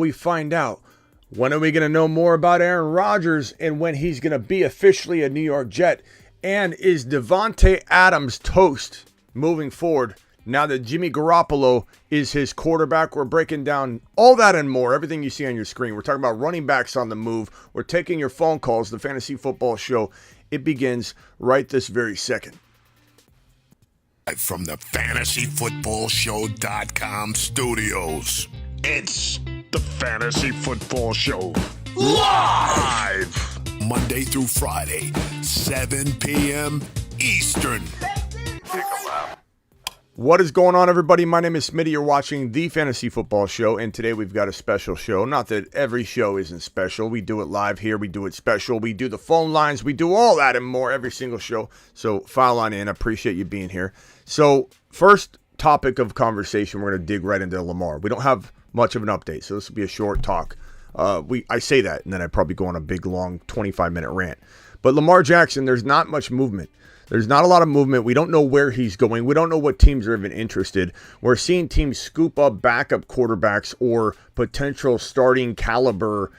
we find out. When are we going to know more about Aaron Rodgers and when he's going to be officially a New York Jet? And is Davante Adams toast moving forward now that Jimmy Garoppolo is his quarterback? We're breaking down all that and more, everything you see on your screen. We're talking about running backs on the move. We're taking your phone calls. The Fantasy Football Show, it begins right this very second. From the FantasyFootballShow.com studios, it's the Fantasy Football Show live Monday through Friday, 7 p.m. Eastern. What is going on, everybody? My name is Smitty. You're watching the Fantasy Football Show, and today we've got a special show. Not that every show isn't special. We do it live here. We do it special. We do the phone lines. We do all that and more every single show. So file on in. I appreciate you being here. So first topic of conversation, we're going to dig right into Lamar. We don't have much of an update, so this will be a short talk. I say that, and then I probably go on a big, long 25-minute rant. But Lamar Jackson, there's not much movement. There's not a lot of movement. We don't know where he's going. We don't know what teams are even interested. We're seeing teams scoop up backup quarterbacks or potential starting caliber,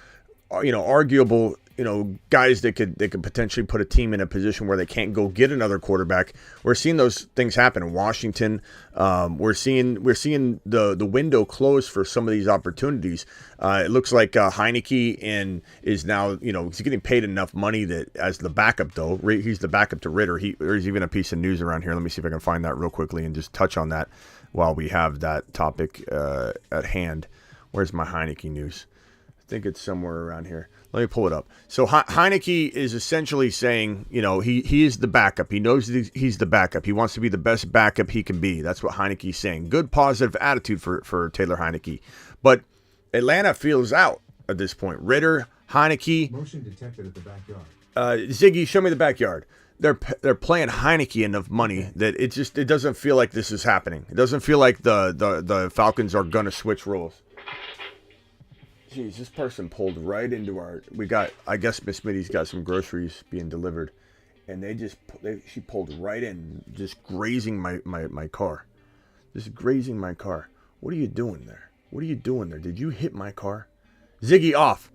arguable, guys that could potentially put a team in a position where they can't go get another quarterback. We're seeing those things happen in Washington. We're seeing the window close for some of these opportunities. It looks like Heineke is now, he's getting paid enough money that as the backup, though, he's the backup to Ritter. There's even a piece of news around here. Let me see if I can find that real quickly and just touch on that while we have that topic at hand. Where's my Heineke news? I think it's somewhere around here. Let me pull it up. So Heineke is essentially saying, he is the backup. He knows he's the backup. He wants to be the best backup he can be. That's what Heineke's saying. Good, positive attitude for Taylor Heineke. But Atlanta feels out at this point. Ritter, Heineke. Motion detected at the backyard. Ziggy, show me the backyard. They're playing Heineke enough money that it doesn't feel like this is happening. It doesn't feel like the Falcons are going to switch roles. Jeez, this person pulled right into I guess Miss Smitty's got some groceries being delivered, and she pulled right in, just grazing my car. Just grazing my car. What are you doing there? What are you doing there? Did you hit my car? Ziggy, off.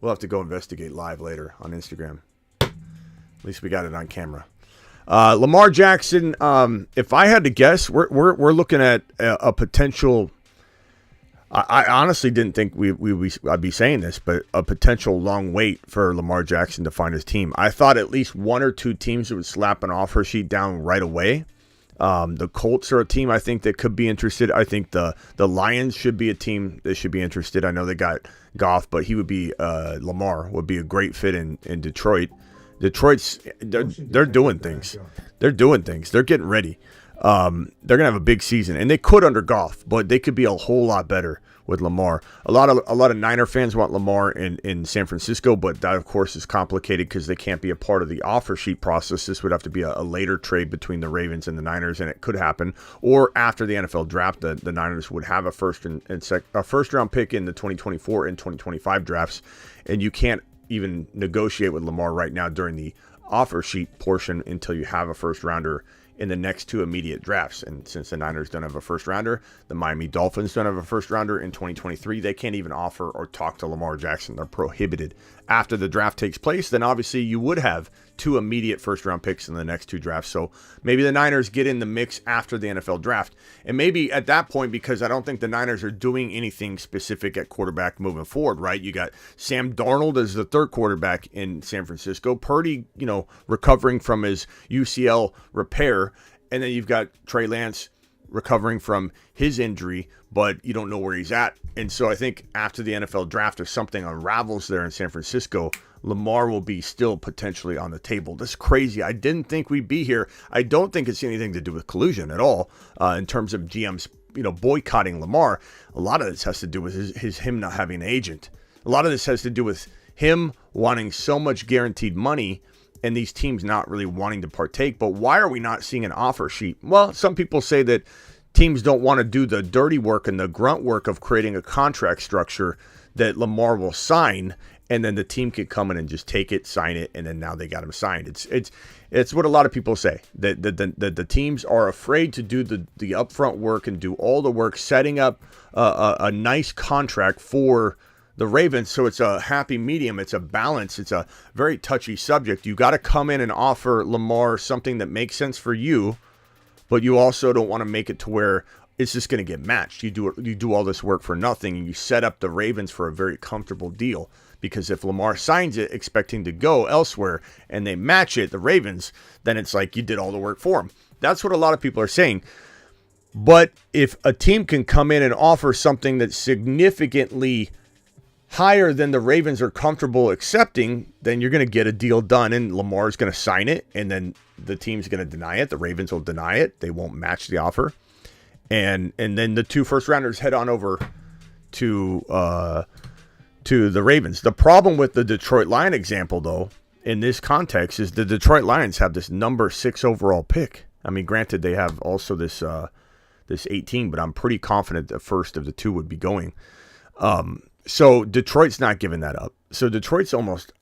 We'll have to go investigate live later on Instagram. At least we got it on camera. Lamar Jackson, if I had to guess, we're looking at a potential... I honestly didn't think I'd be saying this, but a potential long wait for Lamar Jackson to find his team. I thought at least one or two teams would slap an offer sheet down right away. The Colts are a team I think that could be interested. I think the Lions should be a team that should be interested. I know they got Goff, but Lamar would be a great fit in Detroit. They're doing things. They're doing things. They're getting ready. They're going to have a big season, and they could under Goff, but they could be a whole lot better with Lamar. A lot of Niner fans want Lamar in San Francisco, but that, of course, is complicated because they can't be a part of the offer sheet process. This would have to be a later trade between the Ravens and the Niners, and it could happen. Or after the NFL draft, the Niners would have a first-round pick in the 2024 and 2025 drafts, and you can't even negotiate with Lamar right now during the offer sheet portion until you have a first-rounder in the next two immediate drafts. And since the Niners don't have a first rounder, the Miami Dolphins don't have a first rounder in 2023, they can't even offer or talk to Lamar Jackson. They're prohibited. After the draft takes place, then obviously you would have two immediate first round picks in the next two drafts. So maybe the Niners get in the mix after the NFL draft. And maybe at that point, because I don't think the Niners are doing anything specific at quarterback moving forward, right? You got Sam Darnold as the third quarterback in San Francisco. Purdy, recovering from his UCL repair. And then you've got Trey Lance recovering from his injury, but you don't know where he's at. And so I think after the NFL draft, if something unravels there in San Francisco, Lamar will be still potentially on the table. That's crazy. I didn't think we'd be here. I don't think it's anything to do with collusion at all in terms of GMs, boycotting Lamar. A lot of this has to do with him not having an agent. A lot of this has to do with him wanting so much guaranteed money and these teams not really wanting to partake. But why are we not seeing an offer sheet? Well, some people say that teams don't want to do the dirty work and the grunt work of creating a contract structure that Lamar will sign and then the team could come in and just take it, sign it, and then now they got him signed. It's what a lot of people say, that the teams are afraid to do the upfront work and do all the work setting up a nice contract for the Ravens. So it's a happy medium. It's a balance. It's a very touchy subject. You got to come in and offer Lamar something that makes sense for you, but you also don't want to make it to where it's just going to get matched. You do all this work for nothing, and you set up the Ravens for a very comfortable deal. Because if Lamar signs it expecting to go elsewhere and they match it, the Ravens, then it's like you did all the work for him. That's what a lot of people are saying. But if a team can come in and offer something that's significantly higher than the Ravens are comfortable accepting, then you're going to get a deal done, and Lamar's going to sign it, and then the team's going to deny it. The Ravens will deny it. They won't match the offer. And then the 2 first-rounders head on over to the Ravens. The problem with the Detroit Lion example, though, in this context, is the Detroit Lions have this number 6 overall pick. I mean, granted, they have also this 18, but I'm pretty confident the first of the 2 would be going. So Detroit's not giving that up. So Detroit's almost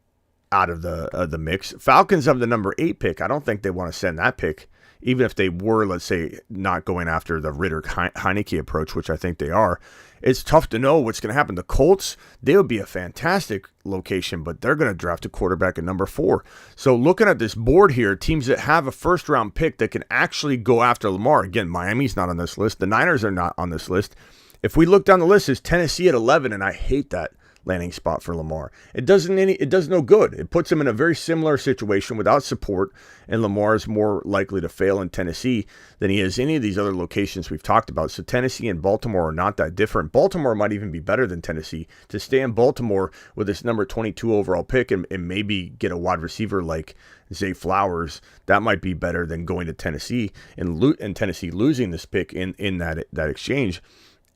out of the mix. Falcons have the number 8 pick. I don't think they want to send that pick, even if they were, let's say, not going after the Ritter-Heineke approach, which I think they are. It's tough to know what's going to happen. The Colts, they would be a fantastic location, but they're going to draft a quarterback at number 4. So looking at this board here, teams that have a first-round pick that can actually go after Lamar. Again, Miami's not on this list. The Niners are not on this list. If we look down the list, it's Tennessee at 11, and I hate that landing spot for Lamar. It does no good. It puts him in a very similar situation without support, and Lamar is more likely to fail in Tennessee than he is any of these other locations we've talked about. So Tennessee and Baltimore are not that different. Baltimore might even be better than Tennessee. To stay in Baltimore with this number 22 overall pick and maybe get a wide receiver like Zay Flowers, that might be better than going to Tennessee and Tennessee losing this pick in that exchange.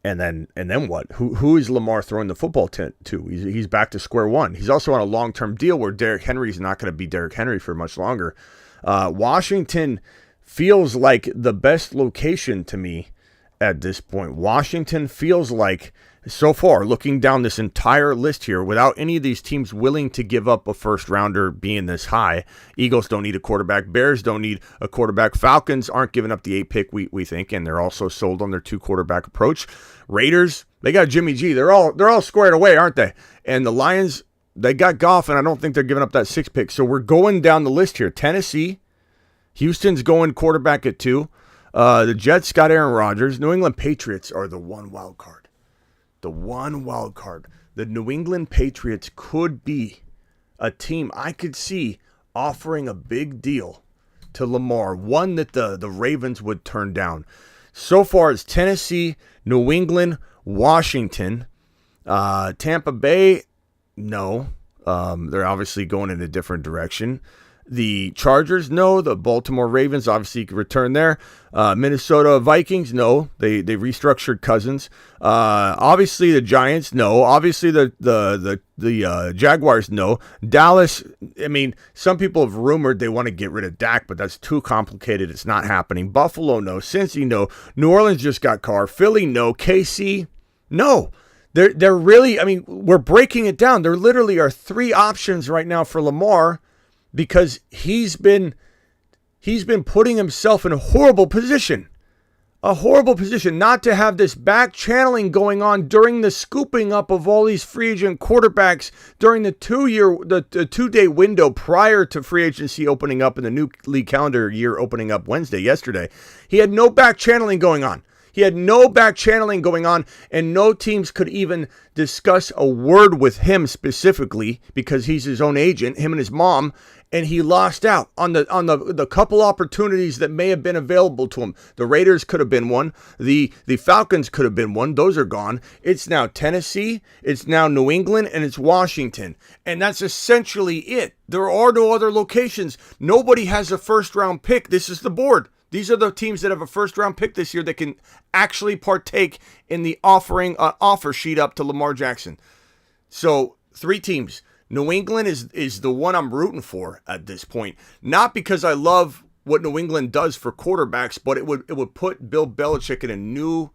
And then what? Who is Lamar throwing the football to? He's back to square one. He's also on a long-term deal where Derrick Henry's not going to be Derrick Henry for much longer. Washington feels like the best location to me at this point. Washington feels like, so far, looking down this entire list here, without any of these teams willing to give up a first-rounder being this high, Eagles don't need a quarterback. Bears don't need a quarterback. Falcons aren't giving up the 8 pick, we think, and they're also sold on their 2-quarterback approach. Raiders, they got Jimmy G. They're all squared away, aren't they? And the Lions, they got Goff, and I don't think they're giving up that 6 pick. So we're going down the list here. Tennessee, Houston's going quarterback at 2. The Jets got Aaron Rodgers. New England Patriots are the one wild card. The one wild card. The New England Patriots could be a team I could see offering a big deal to Lamar, one that the Ravens would turn down. So far, it's Tennessee, New England, Washington, Tampa Bay. No, they're obviously going in a different direction. The Chargers, no. The Baltimore Ravens obviously could return there. Minnesota Vikings, no. They restructured Cousins. Obviously the Giants, no. Obviously the Jaguars, no. Dallas, I mean, some people have rumored they want to get rid of Dak, but that's too complicated. It's not happening. Buffalo, no. Cincy, no. New Orleans just got Carr. Philly, no. KC, no. They're really, I mean, we're breaking it down. There literally are 3 options right now for Lamar, because he's been putting himself in a horrible position not to have this back channeling going on during the scooping up of all these free agent quarterbacks during the 2-day window prior to free agency opening up and the new league calendar year opening up yesterday. He had no back channeling going on. And no teams could even discuss a word with him specifically because he's his own agent, him and his mom, and he lost out on the couple opportunities that may have been available to him. The Raiders could have been one. The Falcons could have been one. Those are gone. It's now Tennessee, it's now New England, and it's Washington. And that's essentially it. There are no other locations. Nobody has a first-round pick. This is the board. These are the teams that have a first-round pick this year that can actually partake in the offer sheet up to Lamar Jackson. So 3 teams. New England is the one I'm rooting for at this point. Not because I love what New England does for quarterbacks, but it would put Bill Belichick in a new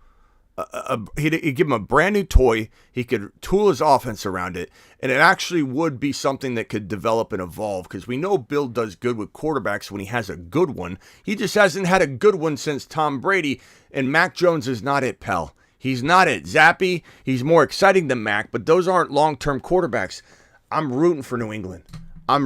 he'd give him a brand new toy. He could tool his offense around it, and it actually would be something that could develop and evolve, because we know Bill does good with quarterbacks when he has a good one. He just hasn't had a good one since Tom Brady, and Mac Jones is not it, pal. He's not it. Zappy, he's more exciting than Mac, but those aren't long-term quarterbacks. I'm rooting for New England. I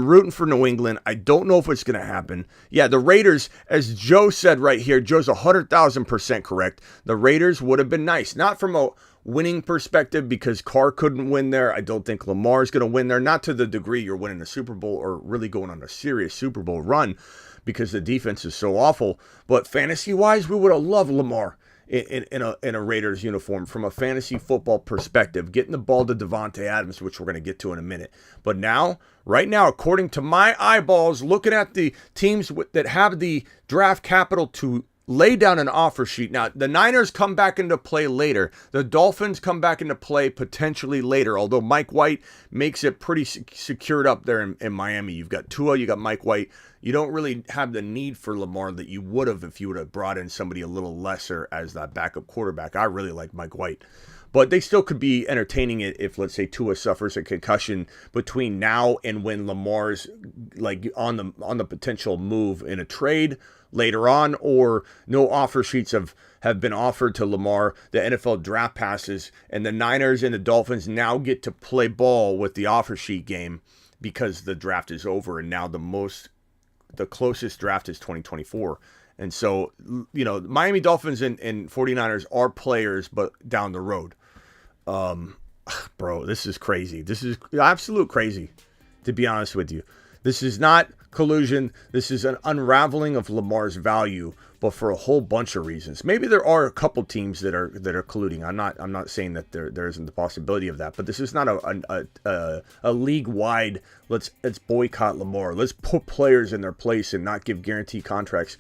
don't know if it's going to happen. Yeah, the Raiders, as Joe said right here, Joe's 100,000% correct. The Raiders would have been nice. Not from a winning perspective, because Carr couldn't win there. I don't think Lamar's going to win there. Not to the degree you're winning the Super Bowl or really going on a serious Super Bowl run, because the defense is so awful. But fantasy-wise, we would have loved Lamar in a Raiders uniform from a fantasy football perspective, getting the ball to Davante Adams, which we're going to get to in a minute. But now, right now, according to my eyeballs, looking at the teams that have the draft capital to lay down an offer sheet. Now, the Niners come back into play later. The Dolphins come back into play potentially later, although Mike White makes it pretty secured up there in Miami. You've got Tua, you got Mike White. You don't really have the need for Lamar that you would have if you would have brought in somebody a little lesser as that backup quarterback. I really like Mike White. But they still could be entertaining it if, let's say, Tua suffers a concussion between now and when Lamar's like on the potential move in a trade later on, or no offer sheets have been offered to Lamar. The NFL draft passes, and the Niners and the Dolphins now get to play ball with the offer sheet game because the draft is over, and now the closest draft is 2024. And so, Miami Dolphins and 49ers are players, but down the road. Bro, this is crazy. This is absolute crazy, to be honest with you. This is not collusion. This is an unraveling of Lamar's value, but for a whole bunch of reasons. Maybe there are a couple teams that are colluding. I'm not saying that there isn't the possibility of that, but this is not a league-wide, let's boycott Lamar. Let's put players in their place and not give guaranteed contracts.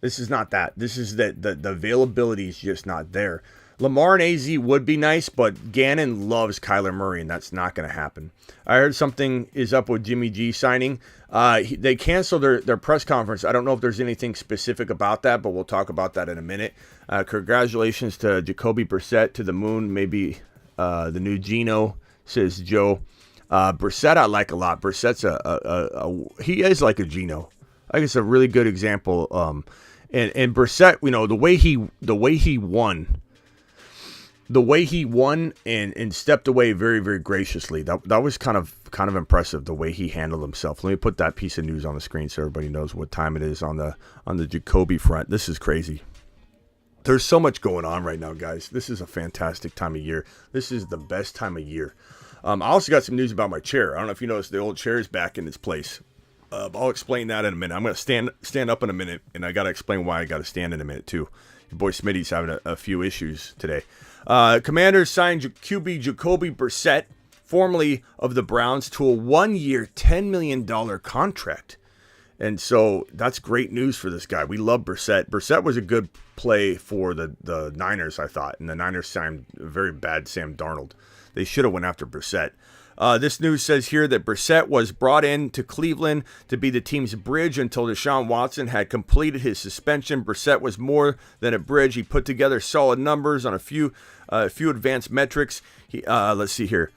This is not that. This is that the availability is just not there. Lamar and AZ would be nice, but Gannon loves Kyler Murray, and that's not going to happen. I heard something is up with Jimmy G signing. They canceled their press conference. I don't know if there's anything specific about that, but we'll talk about that in a minute. Congratulations to Jacoby Brissett, to the moon. Maybe the new Geno, says Joe. Brissett I like a lot. Brissett's he is like a Geno. I think it's a really good example. And Brissett, the way he won. The way he won and stepped away very, very graciously. That was kind of impressive, the way he handled himself. Let me put that piece of news on the screen so everybody knows what time it is on the Jacoby front. This is crazy. There's so much going on right now, guys. This is a fantastic time of year. This is the best time of year. I also got some news about my chair. I don't know if you noticed, the old chair is back in its place. I'll explain that in a minute. I'm going to stand up in a minute, and I got to explain why I got to stand in a minute too. Your boy Smitty's having a few issues today. Commanders signed QB Jacoby Brissett, formerly of the Browns, to a 1-year, $10 million contract. And so that's great news for this guy. We love Brissett. Brissett was a good play for the Niners, I thought. And the Niners signed a very bad Sam Darnold. They should have went after Brissett. This news says here that Brissett was brought in to Cleveland to be the team's bridge until Deshaun Watson had completed his suspension. Brissett was more than a bridge. He put together solid numbers on a few advanced metrics. Let's see here.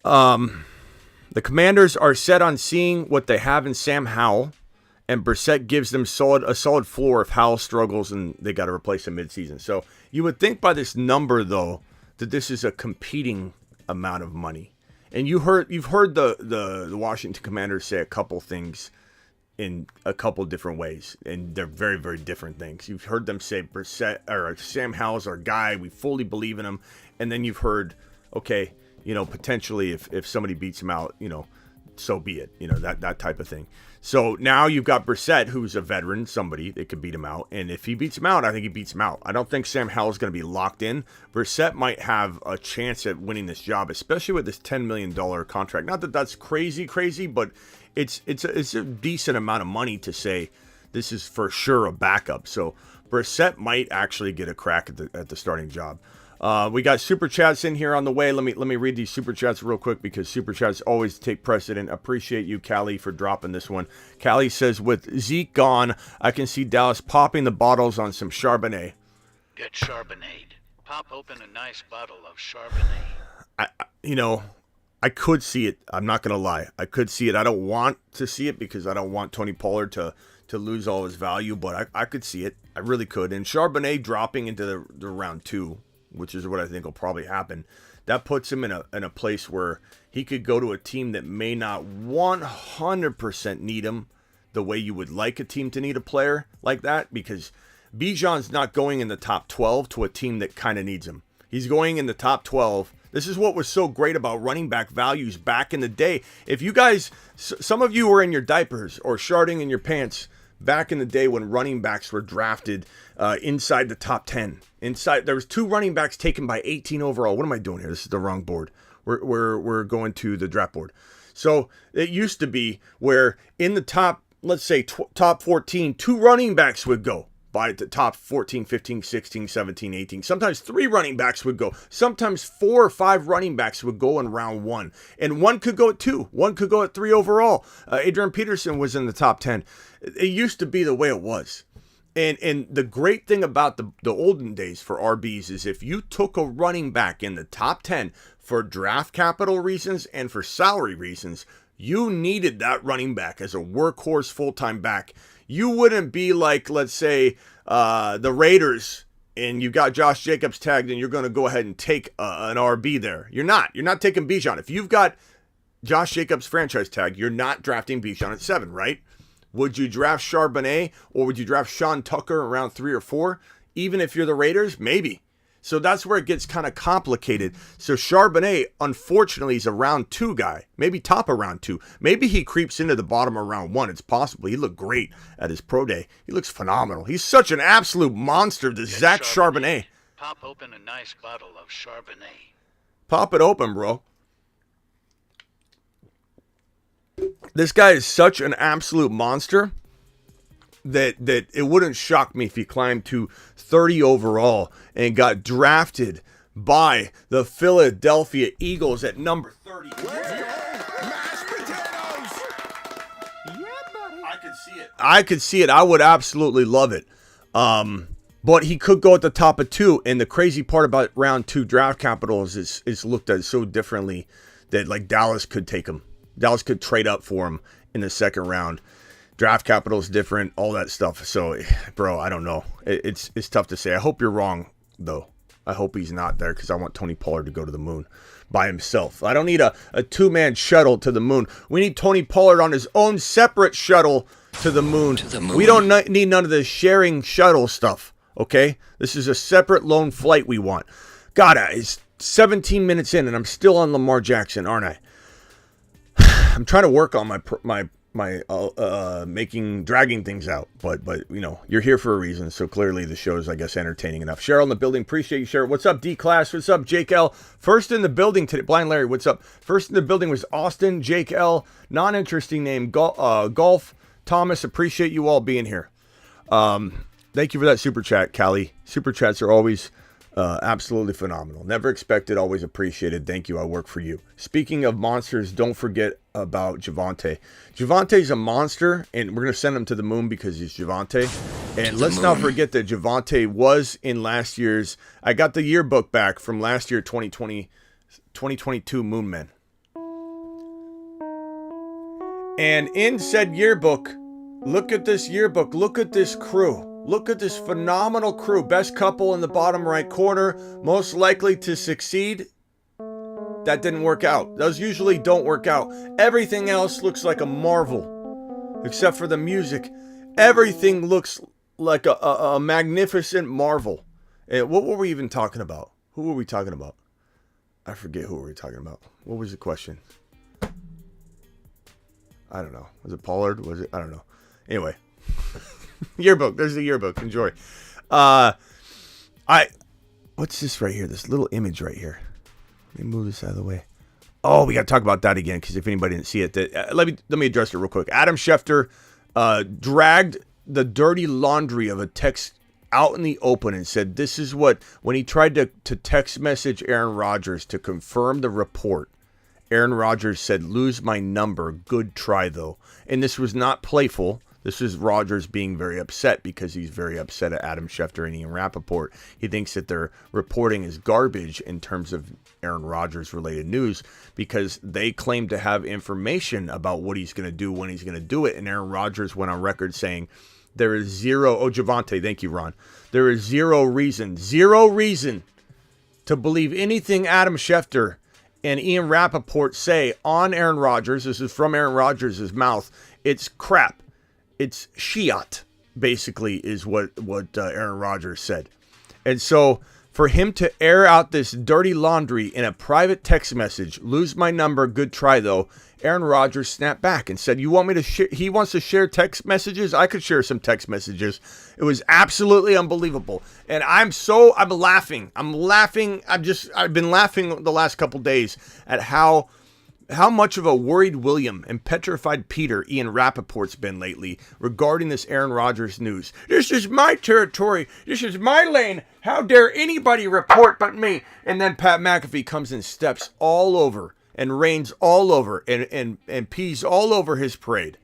The Commanders are set on seeing what they have in Sam Howell, and Brissett gives them a solid floor if Howell struggles and they got to replace him midseason. So you would think by this number, though, that this is a competing amount of money. And you've heard the Washington Commanders say a couple things in a couple different ways, and they're very, very different things. You've heard them say Brissett or Sam Howell's our guy. We fully believe in him. And then you've heard, okay, potentially if somebody beats him out, so be it. That type of thing. So now you've got Brissett, who's a veteran, somebody that could beat him out. And if he beats him out, I think he beats him out. I don't think Sam Howell's going to be locked in. Brissett might have a chance at winning this job, especially with this $10 million contract. Not that that's crazy, but it's a decent amount of money to say this is for sure a backup. So Brissett might actually get a crack at the starting job. We got super chats in here on the way. Let me read these super chats real quick because super chats always take precedent. Appreciate you, Callie, for dropping this one. Callie says, with Zeke gone, I can see Dallas popping the bottles on some Chardonnay. Get Charbonnet. Pop open a nice bottle of Charbonnet. I could see it. I'm not going to lie. I could see it. I don't want to see it because I don't want Tony Pollard to lose all his value, but I could see it. I really could. And Charbonnet dropping into the round 2, which is what I think will probably happen, that puts him in a place where he could go to a team that may not 100% need him the way you would like a team to need a player like that, because Bijan's not going in the top 12 to a team that kind of needs him. He's going in the top 12. This is what was so great about running back values back in the day. If you guys, some of you were in your diapers or sharding in your pants back in the day when running backs were drafted inside the top 10. There was 2 running backs taken by 18 overall. What am I doing here? This is the wrong board. We're going to the draft board. So it used to be where in the top, let's say top 14, 2 running backs would go by the top 14, 15, 16, 17, 18. Sometimes 3 running backs would go. Sometimes 4 or 5 running backs would go in round 1. And one could go at 2. One could go at 3 overall. Adrian Peterson was in the top 10. It used to be the way it was. And the great thing about the olden days for RBs is if you took a running back in the top 10 for draft capital reasons and for salary reasons, you needed that running back as a workhorse full-time back. You wouldn't be like, let's say, the Raiders, and you got Josh Jacobs tagged, and you're going to go ahead and take an RB there. You're not. You're not taking Bijan. If you've got Josh Jacobs franchise tag, you're not drafting Bijan at 7, right? Would you draft Charbonnet, or would you draft Sean Tucker around 3 or 4? Even if you're the Raiders? Maybe. So that's where it gets kind of complicated. So Charbonnet, unfortunately, is a round 2 guy. Maybe top of round 2. Maybe he creeps into the bottom of round 1. It's possible. He looked great at his pro day. He looks phenomenal. He's such an absolute monster, this Zach Charbonnet. Pop open a nice bottle of Charbonnet. Pop it open, bro. This guy is such an absolute monster that it wouldn't shock me if he climbed to 30 overall and got drafted by the Philadelphia Eagles at number 30. Let's go, mashed potatoes! Yeah, buddy. I could see it. I could see it. I would absolutely love it. But he could go at the top of 2. And the crazy part about round 2 draft capitals is looked at so differently that like Dallas could take him. Dallas could trade up for him in the second round. Draft capital is different, all that stuff. So, bro, I don't know. It's tough to say. I hope you're wrong, though. I hope he's not there because I want Tony Pollard to go to the moon by himself. I don't need a 2-man shuttle to the moon. We need Tony Pollard on his own separate shuttle to the moon. We don't need none of the sharing shuttle stuff, okay? This is a separate lone flight we want. God, it's 17 minutes in and I'm still on Lamar Jackson, aren't I? I'm trying to work on my dragging things out, but you know, you're here for a reason, so clearly the show is, I guess, entertaining enough. Cheryl in the building, appreciate you, Cheryl. What's up, D-Class? What's up, Jake L? First in the building today, Blind Larry, what's up? First in the building was Austin, Jake L, non-interesting name, Golf, Thomas, appreciate you all being here. Thank you for that super chat, Callie. Super chats are always absolutely phenomenal. Never expected, always appreciated. Thank you. I work for you. Speaking of monsters, don't forget about Javonte. Javante's a monster, and we're going to send him to the moon because he's Javonte. And let's not forget that Javonte was in last year's, I got the yearbook back from last year, 2022 Moon Men. And in said yearbook, look at this yearbook. Look at this crew. Look at this phenomenal crew. Best couple in the bottom right corner. Most likely to succeed. That didn't work out. Those usually don't work out. Everything else looks like a marvel. Except for the music. Everything looks like a magnificent marvel. And what were we even talking about? Who were we talking about? I forget who we were talking about. What was the question? I don't know. Was it Pollard? Was it? I don't know. Anyway. Yearbook. There's the yearbook. Enjoy. What's this right here? This little image right here. Let me move this out of the way. Oh, we got to talk about that again because if anybody didn't see it, let me address it real quick. Adam Schefter dragged the dirty laundry of a text out in the open and said this is what, when he tried to text message Aaron Rodgers to confirm the report, Aaron Rodgers said, "Lose my number. Good try, though." And this was not playful. This is Rodgers being very upset because he's very upset at Adam Schefter and Ian Rappaport. He thinks that their reporting is garbage in terms of Aaron Rodgers related news because they claim to have information about what he's going to do when he's going to do it. And Aaron Rodgers went on record saying there is zero, Javante, thank you, Ron. There is zero reason to believe anything Adam Schefter and Ian Rappaport say on Aaron Rodgers. This is from Aaron Rodgers' mouth. It's crap. It's shiat, basically, is what Aaron Rodgers said. And so for him to air out this dirty laundry in a private text message, lose my number, good try though, Aaron Rodgers snapped back and said, you want me to share? He wants to share text messages? I could share some text messages. It was absolutely unbelievable. And I'm laughing. I've been laughing the last couple days at how much of a worried William and petrified Peter Ian Rappaport's been lately regarding this Aaron Rodgers news. This is my territory. This is my lane. How dare anybody report but me? And then Pat McAfee comes and steps all over and rains all over and pees all over his parade.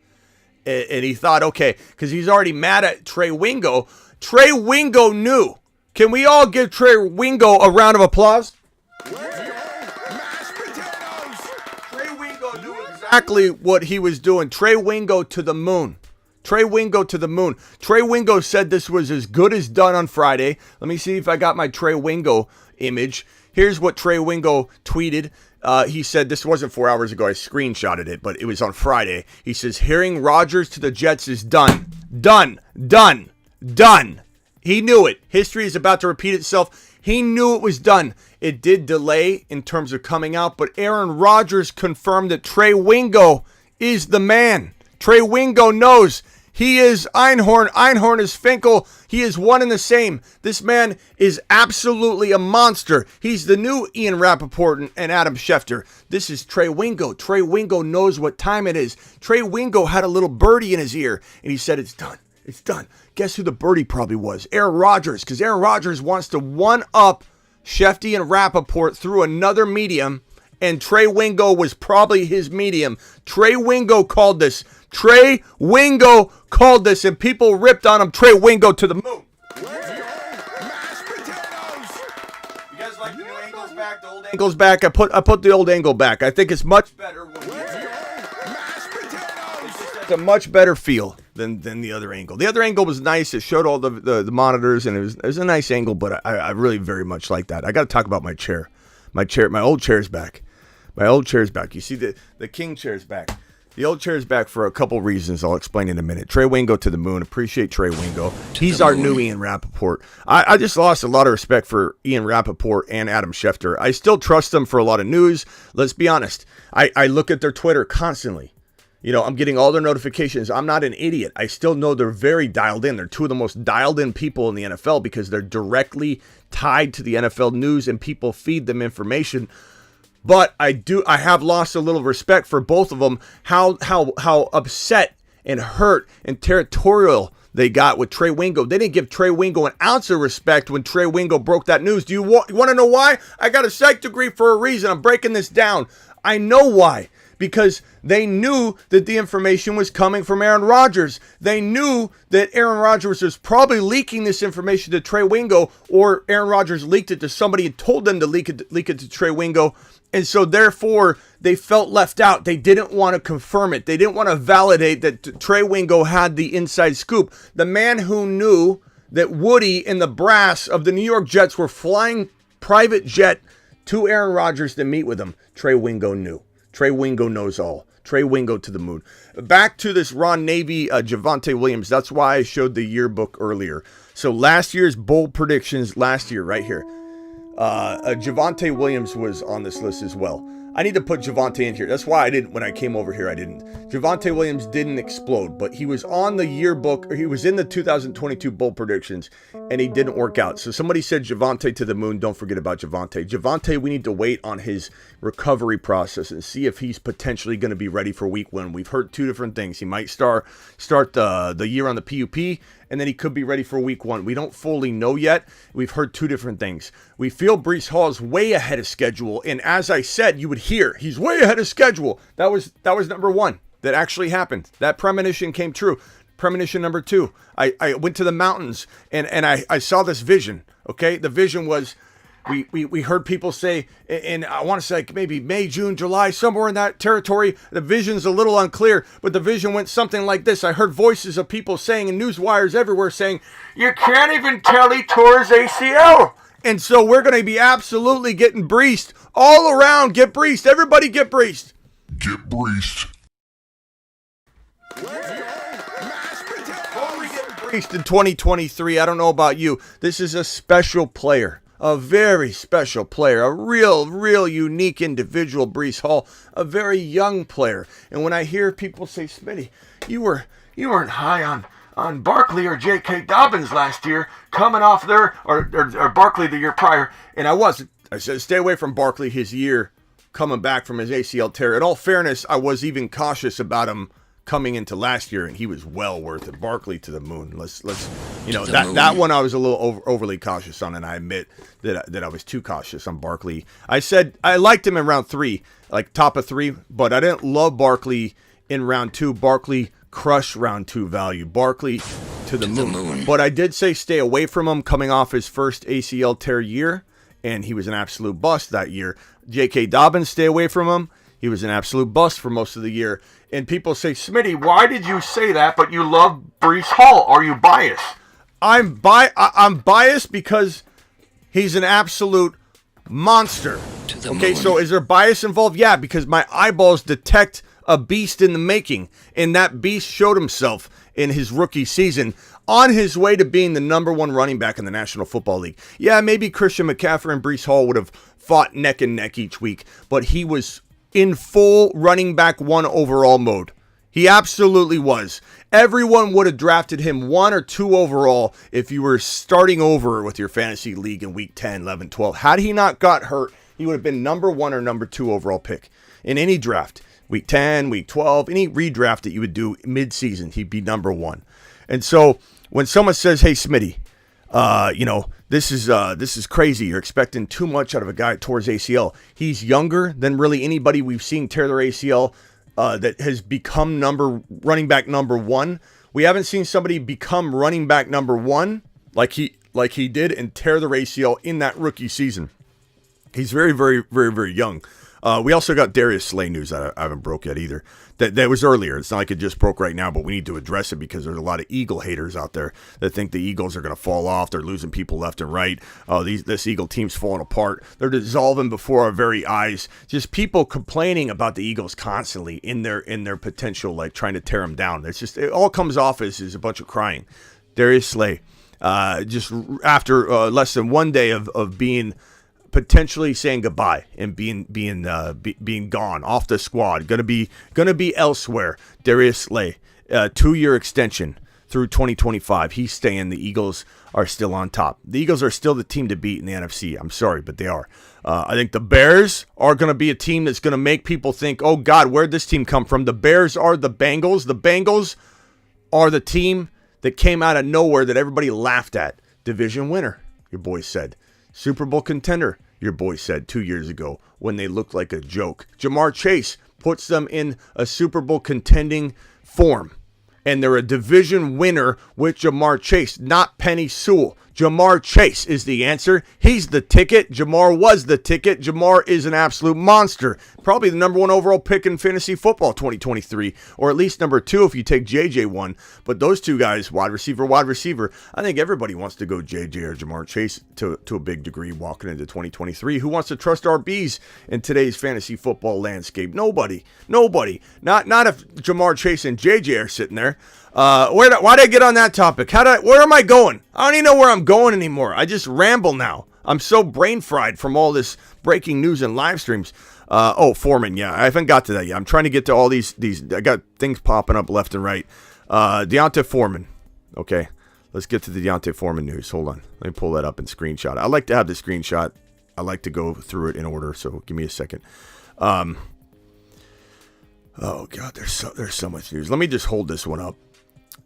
And he thought, okay, because he's already mad at Trey Wingo. Trey Wingo knew. Can we all give Trey Wingo a round of applause? Exactly what he was doing. Trey Wingo to the moon. Trey Wingo to the moon. Trey Wingo said this was as good as done on Friday. Let me see if I got my Trey Wingo image. Here's what Trey Wingo tweeted. He said, this wasn't 4 hours ago, I screenshotted it, but it was on Friday. He says, hearing Rodgers to the Jets is done. Done. He knew it. History is about to repeat itself. He knew it was done. It did delay in terms of coming out, but Aaron Rodgers confirmed that Trey Wingo is the man. Trey Wingo knows. He is Einhorn. Einhorn is Finkel. He is one and the same. This man is absolutely a monster. He's the new Ian Rappaport and Adam Schefter. This is Trey Wingo. Trey Wingo knows what time it is. Trey Wingo had a little birdie in his ear, and he said, it's done. It's done. Guess who the birdie probably was? Aaron Rodgers, because Aaron Rodgers wants to one-up Shefty and Rappaport through another medium, and Trey Wingo was probably his medium. Trey Wingo called this. Trey Wingo called this, and people ripped on him. Trey Wingo to the moon. Mashed potatoes. You guys like the new angles back, the old angles back? I put the old angle back. I think it's much better. Mashed potatoes. It's a much better feel than the other angle. The other angle was nice. It showed all the monitors, and it was a nice angle, but I really very much like that. I got to talk about my chair. My old chair's back. My old chair's back. You see the king chair's back. The old chair's back for a couple reasons I'll explain in a minute. Trey Wingo to the moon. Appreciate Trey Wingo. He's our new Ian Rappaport. I just lost a lot of respect for Ian Rappaport and Adam Schefter. I still trust them for a lot of news. Let's be honest. I look at their Twitter constantly. You know, I'm getting all their notifications. I'm not an idiot. I still know they're very dialed in. They're two of the most dialed in people in the NFL because they're directly tied to the NFL news and people feed them information. But I have lost a little respect for both of them. How upset and hurt and territorial they got with Trey Wingo. They didn't give Trey Wingo an ounce of respect when Trey Wingo broke that news. Do you want to know why? I got a psych degree for a reason. I'm breaking this down. I know why. Because they knew that the information was coming from Aaron Rodgers. They knew that Aaron Rodgers was probably leaking this information to Trey Wingo, or Aaron Rodgers leaked it to somebody and told them to leak it to Trey Wingo. And so therefore, they felt left out. They didn't want to confirm it. They didn't want to validate that Trey Wingo had the inside scoop. The man who knew that Woody and the brass of the New York Jets were flying private jet to Aaron Rodgers to meet with him, Trey Wingo knew. Trey Wingo knows all. Trey Wingo to the moon. Back to this Ron Navy, Javante Williams. That's why I showed the yearbook earlier. So last year's bold predictions, last year, right here. Javante Williams was on this list as well. I need to put Javante in here. That's why I didn't, when I came over here, I didn't. Javante Williams didn't explode, but he was on the yearbook, or he was in the 2022 bold predictions, and he didn't work out. So somebody said Javante to the moon. Don't forget about Javante. Javante, we need to wait on his recovery process and see if he's potentially going to be ready for week 1. We've heard two different things. He might start the year on the PUP, and then he could be ready for week 1. We don't fully know yet. We've heard two different things. We feel Breece Hall is way ahead of schedule, and as I said, you would hear he's way ahead of schedule. That was number 1 that actually happened. That premonition came true. Premonition number 2. I went to the mountains and I saw this vision. Okay, the vision was we heard people say, and I want to say like maybe May, June, July, somewhere in that territory. The vision's a little unclear, but the vision went something like this. I heard voices of people saying, and news wires everywhere saying, you can't even tell he tore his ACL. And so we're going to be absolutely getting breached all around. Get breached. Everybody get breached. Get breached. Let's go. Mashed potatoes. Breached in 2023. I don't know about you. This is a special player. A very special player, a real unique individual, Breece Hall, a very young player. And when I hear people say, Smitty, you weren't high on Barkley or J.K. Dobbins last year, coming off there, or Barkley the year prior, and I wasn't. I said, stay away from Barkley his year coming back from his ACL tear. In all fairness, I was even cautious about him coming into last year, and he was well worth it. Barkley to the moon. Let's that one I was a little overly cautious on, and I admit that I was too cautious on Barkley. I said I liked him in round 3, like top of 3, but I didn't love Barkley in round 2. Barkley crushed round 2 value. Barkley to the moon. But I did say stay away from him coming off his first ACL tear year, and he was an absolute bust that year. J.K. Dobbins, stay away from him. He was an absolute bust for most of the year. And people say, Smitty, why did you say that, but you love Breece Hall? Are you biased? I'm biased because he's an absolute monster. Okay, so is there bias involved? Yeah, because my eyeballs detect a beast in the making. And that beast showed himself in his rookie season on his way to being the number 1 running back in the National Football League. Yeah, maybe Christian McCaffrey and Breece Hall would have fought neck and neck each week, but he was in full running back 1 overall mode. He absolutely was. Everyone would have drafted him 1 or 2 overall if you were starting over with your fantasy league in week 10, 11, 12. Had he not got hurt, he would have been number 1 or number 2 overall pick in any draft. Week 10, week 12, any redraft that you would do mid-season, he'd be number 1. And so when someone says, hey, Smitty, this is crazy. You're expecting too much out of a guy that tore his ACL. He's younger than really anybody we've seen tear their ACL that has become running back number 1. We haven't seen somebody become running back number 1 like he did and tear their ACL in that rookie season. He's very, very, very, very young. We also got Darius Slay news that I haven't broke yet either. That was earlier. It's not like it just broke right now, but we need to address it because there's a lot of Eagle haters out there that think the Eagles are going to fall off. They're losing people left and right. This Eagle team's falling apart. They're dissolving before our very eyes. Just people complaining about the Eagles constantly in their potential, like trying to tear them down. It all comes off as a bunch of crying. Darius Slay, just after less than 1 day of being potentially saying goodbye and being gone off the squad, gonna be elsewhere. Darius Slay, 2-year extension through 2025. He's staying. The Eagles are still on top. The Eagles are still the team to beat in the NFC. I'm sorry, but they are. I think the Bears are going to be a team that's going to make people think, oh God, where'd this team come from? The Bears are the Bengals. The Bengals are the team that came out of nowhere that everybody laughed at. Division winner, your boy said. Super Bowl contender, your boy said 2 years ago when they looked like a joke. Jamar Chase puts them in a Super Bowl contending form. And they're a division winner with Jamar Chase, not Penny Sewell. Jamar Chase is the answer. He's the ticket. Jamar was the ticket. Jamar is an absolute monster. Probably the number 1 overall pick in fantasy football 2023, or at least number 2 if you take JJ 1. But those two guys, wide receiver, I think everybody wants to go JJ or Jamar Chase to a big degree walking into 2023. Who wants to trust RBs in today's fantasy football landscape? Nobody. Not if Jamar Chase and JJ are sitting there. Why'd I get on that topic? Where am I going? I don't even know where I'm going anymore. I just ramble now. I'm so brain fried from all this breaking news and live streams. Foreman. Yeah, I haven't got to that yet. I'm trying to get to all these. I got things popping up left and right. Deontay Foreman. Okay, let's get to the Deontay Foreman news. Hold on. Let me pull that up and screenshot. I like to have the screenshot. I like to go through it in order. So give me a second. Oh God, there's so much news. Let me just hold this one up.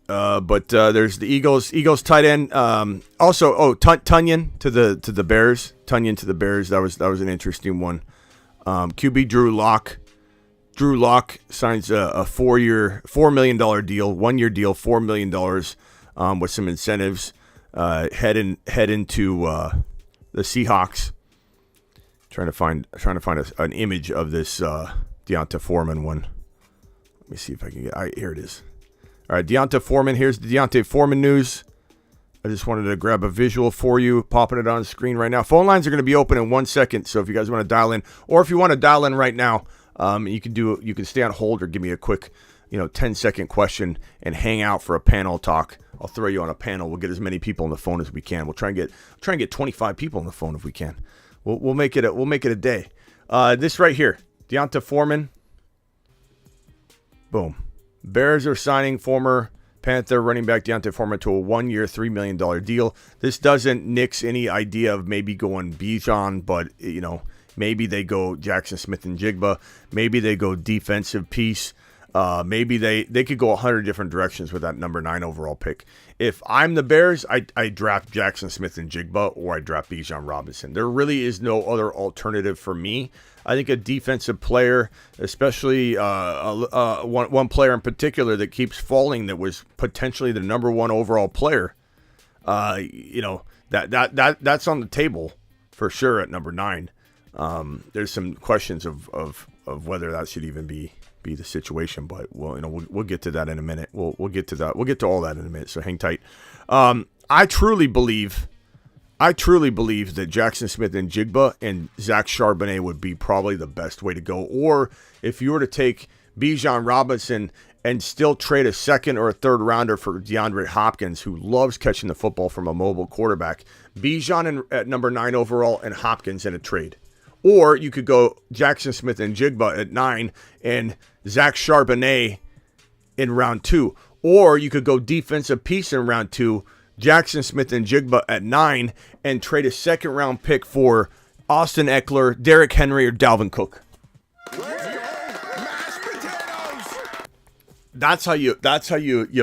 But there's the Eagles tight end. Tunyon to the Bears. Tunyon to the Bears. That was an interesting one. QB Drew Lock Drew Lock signs a $4 million deal, 1-year deal, $4 million with some incentives. Head into the Seahawks. Trying to find an image of this Deonta Foreman one. Let me see if I can get. Here it is. All right, Deonta Foreman. Here's the Deonta Foreman news. I just wanted to grab a visual for you, popping it on the screen right now. Phone lines are going to be open in 1 second, so if you guys want to dial in, or if you want to dial in right now, you can stay on hold or give me a quick, 10-second question and hang out for a panel talk. I'll throw you on a panel. We'll get as many people on the phone as we can. We'll try and get 25 people on the phone if we can. We'll make it a day. This right here, Deonta Foreman. Boom. Bears are signing former Panther running back Deonta Foreman to a 1-year, $3 million deal. This doesn't nix any idea of maybe going Bijan, but maybe they go Jackson Smith-Njigba. Maybe they go defensive piece. Maybe they could go 100 different directions with that number 9 overall pick. If I'm the Bears, I draft Jackson Smith-Njigba or I draft Bijan Robinson. There really is no other alternative for me. I think a defensive player, especially one player in particular that keeps falling, that was potentially the number 1 overall player, that's on the table for sure at number 9. There's some questions of whether that should even be the situation, but we'll get to that in a minute. We'll get to that. We'll get to all that in a minute. So hang tight. I truly believe that Jackson Smith-Njigba and Zach Charbonnet would be probably the best way to go. Or if you were to take Bijan Robinson and still trade a second or a third rounder for DeAndre Hopkins, who loves catching the football from a mobile quarterback, Bijan at number 9 overall and Hopkins in a trade. Or you could go Jackson Smith-Njigba at 9 and Zach Charbonnet in round 2. Or you could go defensive piece in round 2, Jackson Smith-Njigba at 9, and trade a second round pick for Austin Eckler, Derrick Henry, or Dalvin Cook. That's how you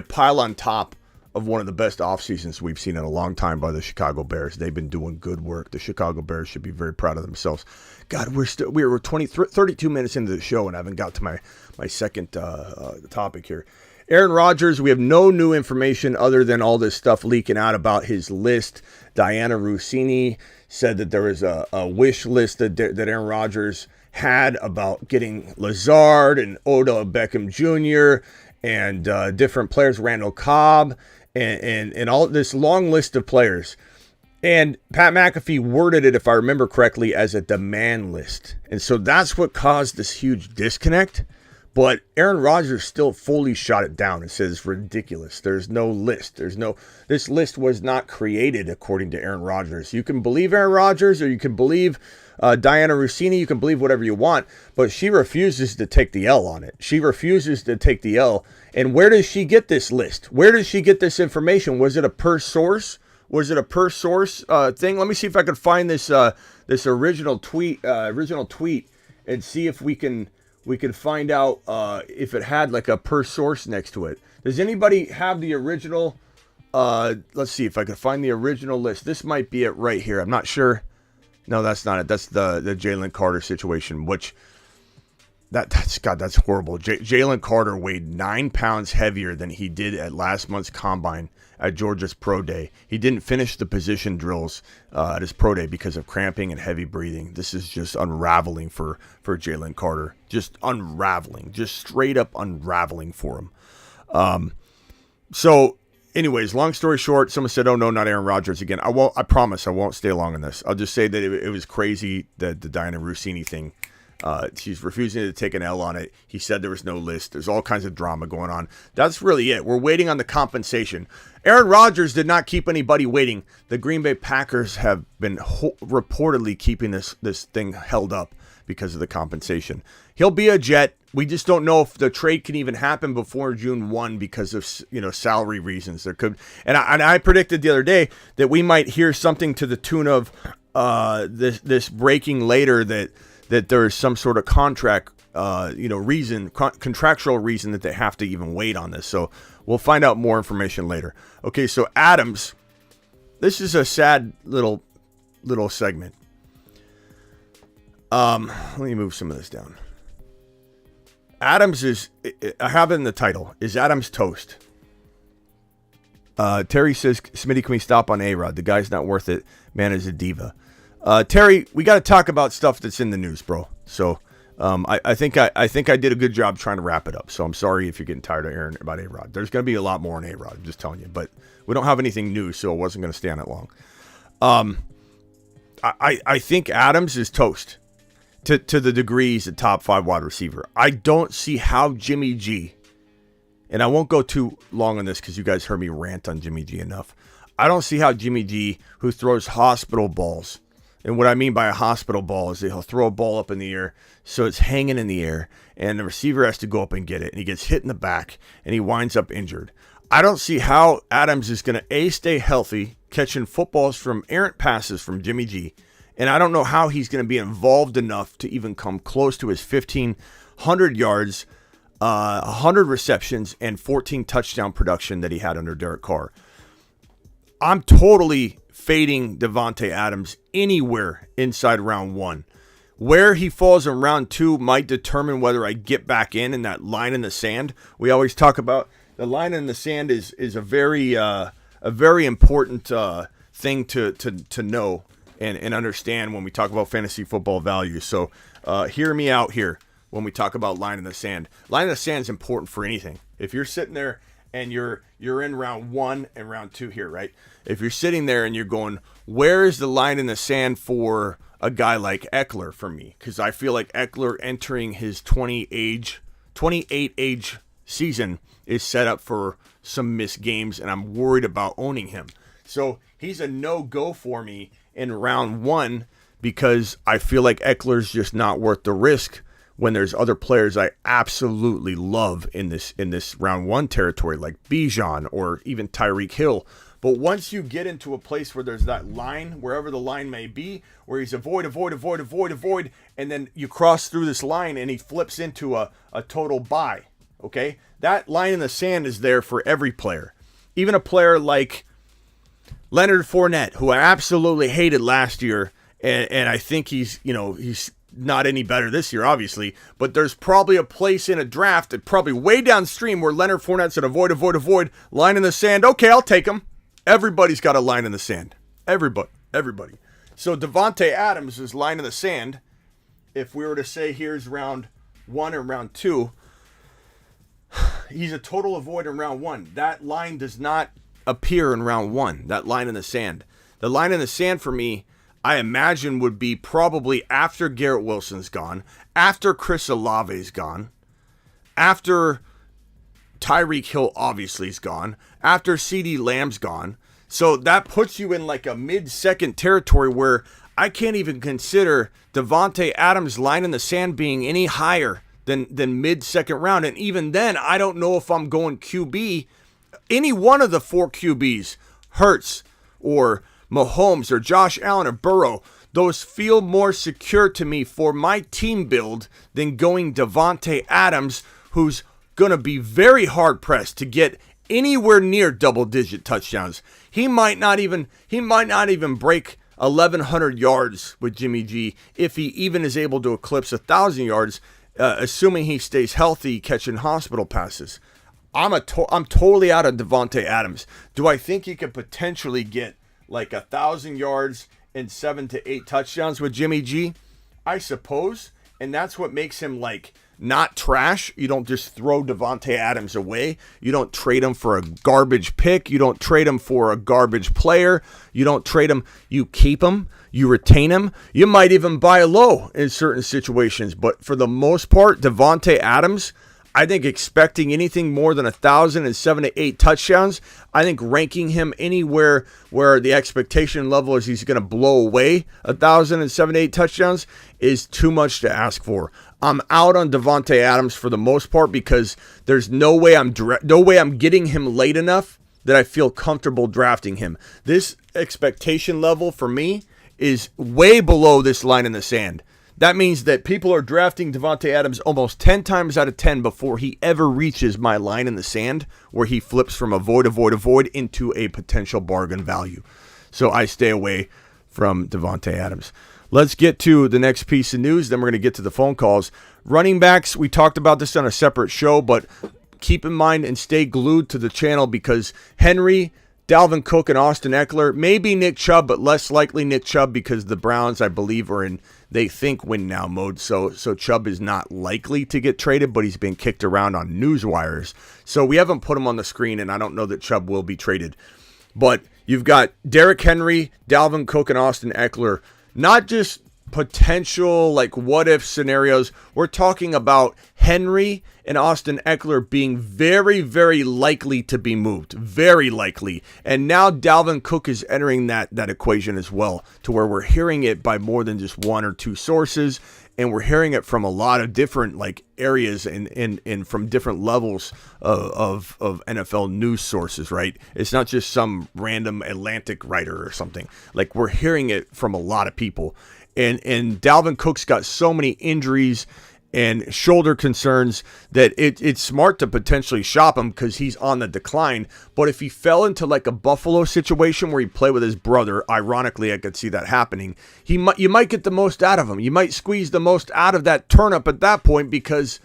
pile on top of one of the best off seasons we've seen in a long time by the Chicago Bears. They've been doing good work. The Chicago Bears should be very proud of themselves. God, we're 32 minutes into the show and I haven't got to my second topic here. Aaron Rodgers, we have no new information other than all this stuff leaking out about his list. Diana Rossini said that there was a wish list that Aaron Rodgers had about getting Lazard and Odell Beckham Jr. and different players, Randall Cobb, and all this long list of players. And Pat McAfee worded it, if I remember correctly, as a demand list. And so that's what caused this huge disconnect. But Aaron Rodgers still fully shot it down and says it's ridiculous. There's no list. This list was not created according to Aaron Rodgers. You can believe Aaron Rodgers or you can believe Diana Rossini. You can believe whatever you want, but she refuses to take the L on it. She refuses to take the L. And where does she get this list? Where does she get this information? Was it a per source? Was it a per source thing? Let me see if I can find this original tweet and see if we can find out if it had like a per source next to it. Does anybody have the original? Let's see if I can find the original list. This might be it right here. I'm not sure. No, that's not it. That's the Jalen Carter situation, which that's horrible. Jalen Carter weighed 9 pounds heavier than he did at last month's combine at Georgia's pro day. He didn't finish the position drills at his pro day because of cramping and heavy breathing. This is just unraveling for Jalen Carter. Just unraveling. Just straight up unraveling for him. So anyways, long story short, someone said, oh no, not Aaron Rodgers again. I promise I won't stay long on this. I'll just say that it was crazy, that the Diana Rossini thing. She's refusing to take an L on it. He said there was no list. There's all kinds of drama going on. That's really it. We're waiting on the compensation. Aaron Rodgers did not keep anybody waiting. The Green Bay Packers have been reportedly keeping this thing held up because of the compensation. He'll be a Jet. We just don't know if the trade can even happen before June 1 because of salary reasons. There could, and I predicted the other day that we might hear something to the tune of this breaking later that there is some sort of contract, contractual reason that they have to even wait on this. So we'll find out more information later. Okay, so Adams, this is a sad little segment. Let me move some of this down. Adams is, I have it in the title, is Adams toast? Terry says, Smitty, can we stop on A-Rod? The guy's not worth it. Man is a diva. Terry, we got to talk about stuff that's in the news, bro. So I think I did a good job trying to wrap it up. So I'm sorry if you're getting tired of hearing about A-Rod. There's going to be a lot more on A-Rod, I'm just telling you. But we don't have anything new, so it wasn't going to stay on it long. I think Adams is toast to the degree he's a top 5 wide receiver. I don't see how Jimmy G, and I won't go too long on this because you guys heard me rant on Jimmy G enough. I don't see how Jimmy G, who throws hospital balls, and what I mean by a hospital ball is that he'll throw a ball up in the air so it's hanging in the air, and the receiver has to go up and get it, and he gets hit in the back, and he winds up injured. I don't see how Adams is going to, stay healthy, catching footballs from errant passes from Jimmy G, and I don't know how he's going to be involved enough to even come close to his 1,500 yards, 100 receptions, and 14 touchdown production that he had under Derek Carr. I'm totally fading Davante Adams anywhere inside round 1. Where he falls in round 2 might determine whether I get back in that line in the sand. We always talk about the line in the sand is a very important thing to know and understand when we talk about fantasy football value. So hear me out here when we talk about line in the sand. Line in the sand is important for anything. If you're sitting there and you're in round 1 and round 2 here, right? If you're sitting there and you're going, where is the line in the sand for a guy like Eckler for me? Because I feel like Eckler entering his 28 age season is set up for some missed games, and I'm worried about owning him. So he's a no-go for me in round 1 because I feel like Eckler's just not worth the risk when there's other players I absolutely love in this round 1 territory, like Bijan or even Tyreek Hill. But once you get into a place where there's that line, wherever the line may be, where he's avoid, and then you cross through this line and he flips into a total buy, okay? That line in the sand is there for every player. Even a player like Leonard Fournette, who I absolutely hated last year, and I think he's not any better this year, obviously, but there's probably a place in a draft that probably way downstream where Leonard Fournette's an avoid, line in the sand. Okay, I'll take him. Everybody's got a line in the sand. Everybody. So Davante Adams is line in the sand. If we were to say here's round 1 and round 2, he's a total avoid in round 1. That line does not appear in round 1, that line in the sand. The line in the sand for me, I imagine, would be probably after Garrett Wilson's gone, after Chris Olave's gone, after Tyreek Hill obviously is gone, after CeeDee Lamb's gone. So that puts you in like a mid-second territory where I can't even consider Davante Adams' line in the sand being any higher than mid-second round. And even then, I don't know if I'm going QB. Any one of the 4 QBs, Hurts or Mahomes or Josh Allen or Burrow, those feel more secure to me for my team build than going Davante Adams, who's going to be very hard-pressed to get anywhere near double-digit touchdowns. He might not even break 1,100 yards with Jimmy G if he even is able to eclipse 1,000 yards, assuming he stays healthy, catching hospital passes. I'm totally out of Davante Adams. Do I think he could potentially get like 1,000 yards and 7 to 8 touchdowns with Jimmy G? I suppose, and that's what makes him like not trash. You don't just throw Davante Adams away. You don't trade him for a garbage pick. You don't trade him for a garbage player. You don't trade him. You keep him. You retain him. You might even buy low in certain situations. But for the most part, Davante Adams, I think expecting anything more than 1,000 and 7 to 8 touchdowns, I think ranking him anywhere where the expectation level is he's going to blow away 1,000 and 7 to 8 touchdowns is too much to ask for. I'm out on Davante Adams for the most part because there's no way I'm getting him late enough that I feel comfortable drafting him. This expectation level for me is way below this line in the sand. That means that people are drafting Davante Adams almost 10 times out of 10 before he ever reaches my line in the sand where he flips from avoid into a potential bargain value. So I stay away from Davante Adams. Let's get to the next piece of news. Then we're going to get to the phone calls. Running backs, we talked about this on a separate show, but keep in mind and stay glued to the channel because Henry, Dalvin Cook, and Austin Eckler, maybe Nick Chubb, but less likely Nick Chubb because the Browns, I believe, are in they think win now mode. So Chubb is not likely to get traded, but he's been kicked around on news wires. So we haven't put him on the screen, and I don't know that Chubb will be traded. But you've got Derrick Henry, Dalvin Cook, and Austin Eckler. Not just potential like what if scenarios. We're talking about Henry and Austin Eckler being very, very likely to be moved. Very likely. And now Dalvin Cook is entering that equation as well, to where we're hearing it by more than just one or two sources. And we're hearing it from a lot of different like areas and from different levels of NFL news sources, right? It's not just some random Atlantic writer or something. Like we're hearing it from a lot of people. And Dalvin Cook's got so many injuries and shoulder concerns that it's smart to potentially shop him because he's on the decline. But if he fell into like a Buffalo situation where he played with his brother, ironically, I could see that happening. You might get the most out of him. You might squeeze the most out of that turnip at that point because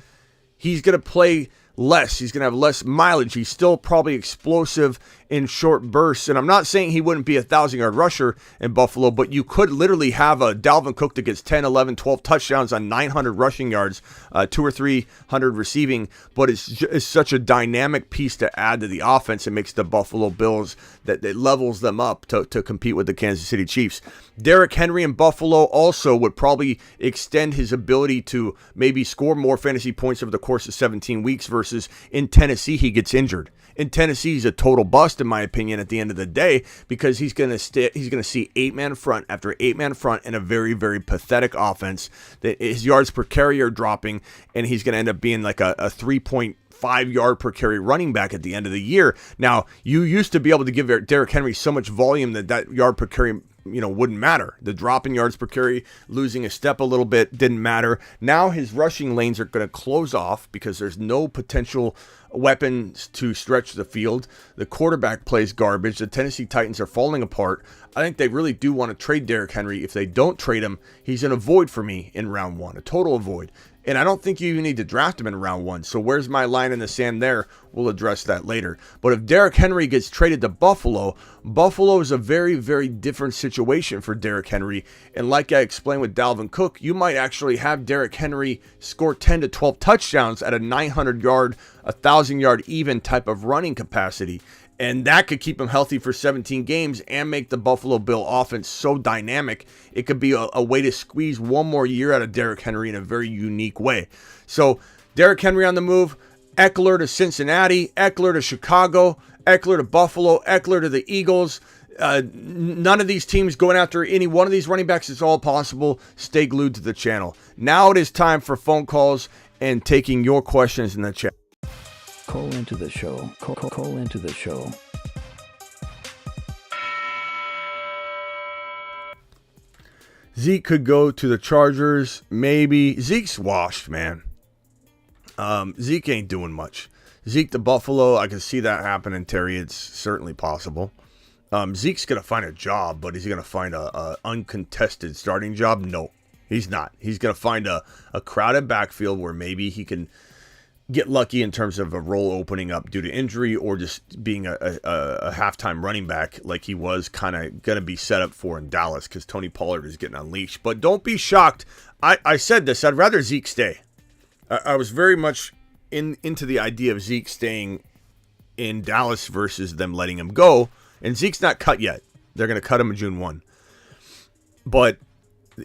he's going to play less. He's going to have less mileage. He's still probably explosive in short bursts. And I'm not saying he wouldn't be a 1,000-yard rusher in Buffalo, but you could literally have a Dalvin Cook that gets 10, 11, 12 touchdowns on 900 rushing yards, 200 or 300 receiving. But it's such a dynamic piece to add to the offense. It makes the Buffalo Bills that it levels them up to compete with the Kansas City Chiefs. Derrick Henry in Buffalo also would probably extend his ability to maybe score more fantasy points over the course of 17 weeks versus in Tennessee, he gets injured. In Tennessee, he's a total bust, in my opinion, at the end of the day, because he's going to see 8-man front after 8-man front in a very, very pathetic offense. That his yards per carry are dropping, and he's going to end up being like a 3.5 yard per carry running back at the end of the year. Now, you used to be able to give Derrick Henry so much volume that yard per carry wouldn't matter. The drop in yards per carry, losing a step a little bit, didn't matter. Now his rushing lanes are going to close off because there's no potential weapons to stretch the field. The quarterback plays garbage. The Tennessee Titans are falling apart. I think they really do want to trade Derrick Henry. If they don't trade him, he's an avoid for me in round one, a total avoid. And I don't think you even need to draft him in round one. So where's my line in the sand there? We'll address that later. But if Derrick Henry gets traded to Buffalo, Buffalo is a very, very different situation for Derrick Henry. And like I explained with Dalvin Cook, you might actually have Derrick Henry score 10 to 12 touchdowns at a 900-yard, 1,000-yard even type of running capacity. And that could keep him healthy for 17 games and make the Buffalo Bill offense so dynamic. It could be a way to squeeze one more year out of Derrick Henry in a very unique way. So Derrick Henry on the move, Eckler to Cincinnati, Eckler to Chicago, Eckler to Buffalo, Eckler to the Eagles. None of these teams going after any one of these running backs is all possible. Stay glued to the channel. Now it is time for phone calls and taking your questions in the chat. Call into the show. Call into the show. Zeke could go to the Chargers, maybe. Zeke's washed, man. Zeke ain't doing much. Zeke to Buffalo, I can see that happening, Terry. It's certainly possible. Zeke's going to find a job, but is he going to find a uncontested starting job? No, he's not. He's going to find a crowded backfield where maybe he can get lucky in terms of a role opening up due to injury or just being a halftime running back like he was kind of going to be set up for in Dallas because Tony Pollard is getting unleashed. But don't be shocked. I said this. I'd rather Zeke stay. I was very much into the idea of Zeke staying in Dallas versus them letting him go. And Zeke's not cut yet. They're going to cut him in June 1. But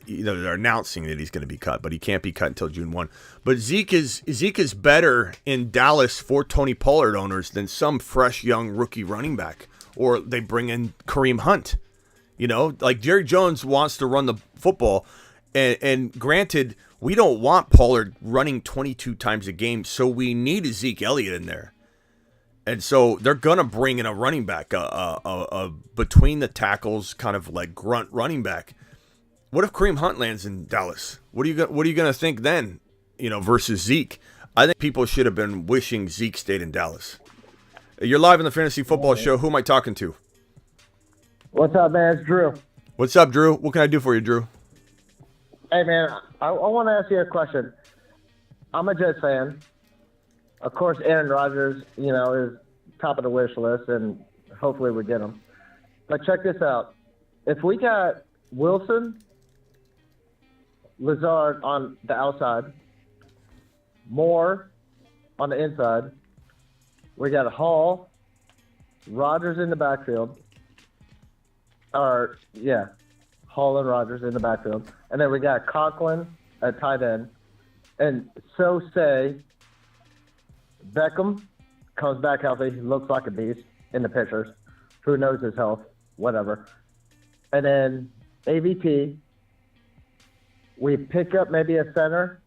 they're announcing that he's going to be cut, but he can't be cut until June 1. But Zeke is better in Dallas for Tony Pollard owners than some fresh young rookie running back. Or they bring in Kareem Hunt. Like Jerry Jones wants to run the football. And granted, we don't want Pollard running 22 times a game, so we need a Zeke Elliott in there. And so they're going to bring in a running back, a between the tackles kind of like grunt running back. What if Kareem Hunt lands in Dallas? What are you going to think then, versus Zeke? I think people should have been wishing Zeke stayed in Dallas. You're live on the Fantasy Football Show. Who am I talking to? What's up, man? It's Drew. What's up, Drew? What can I do for you, Drew? Hey, man, I want to ask you a question. I'm a Jets fan. Of course, Aaron Rodgers, is top of the wish list, and hopefully we get him. But check this out. If we got Wilson, Lazard on the outside, Moore on the inside, we got Hall, Rodgers in the backfield. Hall and Rodgers in the backfield. And then we got Conklin at tight end. And so say Beckham comes back healthy. He looks like a beast in the pictures. Who knows his health? Whatever. And then AVT, we pick up maybe a center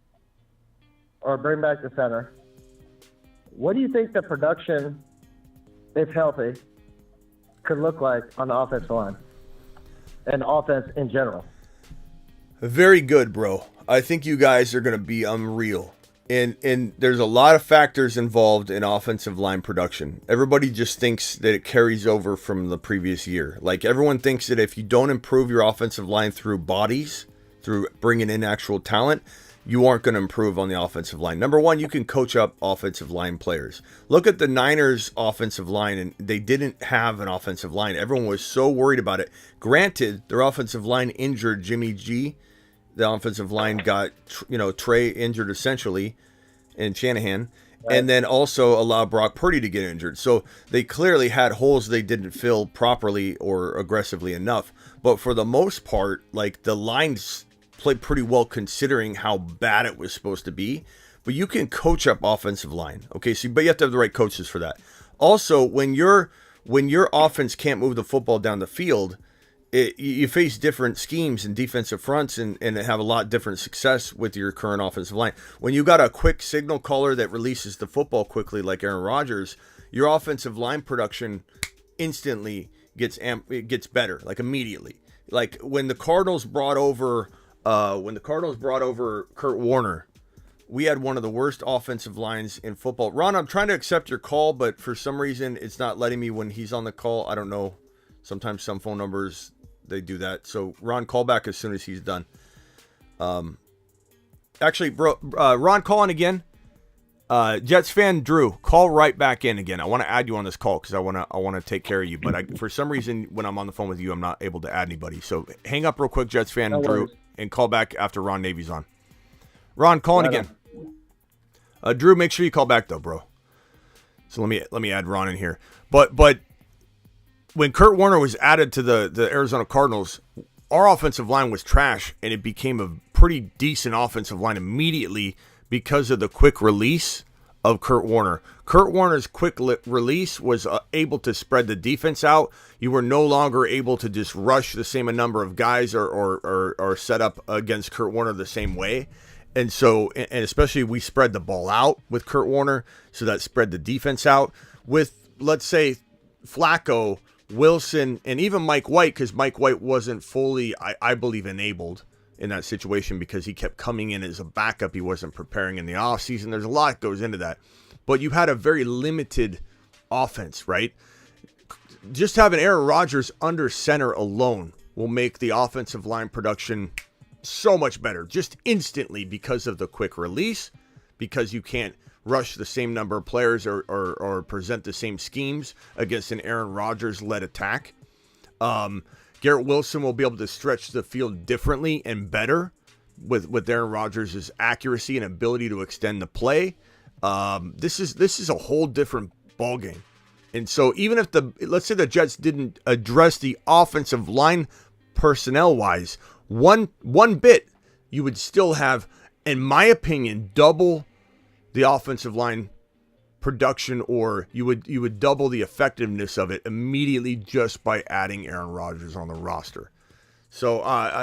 or bring back the center. What do you think the production, if healthy, could look like on the offensive line and offense in general? Very good, bro. I think you guys are going to be unreal. And there's a lot of factors involved in offensive line production. Everybody just thinks that it carries over from the previous year. Like, everyone thinks that if you don't improve your offensive line through bodies, through bringing in actual talent, you aren't going to improve on the offensive line. Number one, you can coach up offensive line players. Look at the Niners' offensive line, and they didn't have an offensive line. Everyone was so worried about it. Granted, their offensive line injured Jimmy G. The offensive line got, Trey injured essentially, and Shanahan, right, and then also allowed Brock Purdy to get injured. So they clearly had holes they didn't fill properly or aggressively enough. But for the most part, like, the lines played pretty well considering how bad it was supposed to be. But you can coach up offensive line, okay? But you have to have the right coaches for that. Also, when your offense can't move the football down the field, you face different schemes and defensive fronts and have a lot different success with your current offensive line. When you got a quick signal caller that releases the football quickly like Aaron Rodgers, your offensive line production instantly gets better, like immediately. Like when the Cardinals brought over Kurt Warner, we had one of the worst offensive lines in football. Ron, I'm trying to accept your call, but for some reason it's not letting me when he's on the call. I don't know. Sometimes some phone numbers, they do that. So Ron, call back as soon as he's done. Actually, bro, Ron, call in again. Jets fan Drew, call right back in again. I want to add you on this call because I want to take care of you. But for some reason, when I'm on the phone with you, I'm not able to add anybody. So hang up real quick, Jets fan Drew, and call back after Ron Navy's on. Ron, call in again. Drew, make sure you call back though, bro. So let me add Ron in here. But when Kurt Warner was added to the Arizona Cardinals, our offensive line was trash, and it became a pretty decent offensive line immediately because of the quick release of Kurt Warner. Kurt Warner's quick release was able to spread the defense out. You were no longer able to just rush the same number of guys or set up against Kurt Warner the same way. And so, and especially we spread the ball out with Kurt Warner, so that spread the defense out. With, let's say, Flacco, Wilson, and even Mike White, because Mike White wasn't fully, I believe, enabled in that situation because he kept coming in as a backup. He wasn't preparing in the offseason. There's a lot that goes into that. But you had a very limited offense, right? Just having Aaron Rodgers under center alone will make the offensive line production so much better, just instantly, because of the quick release, because you can't rush the same number of players or present the same schemes against an Aaron Rodgers-led attack. Garrett Wilson will be able to stretch the field differently and better with Aaron Rodgers' accuracy and ability to extend the play. This is a whole different ballgame. And so even if let's say the Jets didn't address the offensive line personnel-wise one bit, you would still have, in my opinion, double the offensive line production, or you would double the effectiveness of it immediately just by adding Aaron Rodgers on the roster. So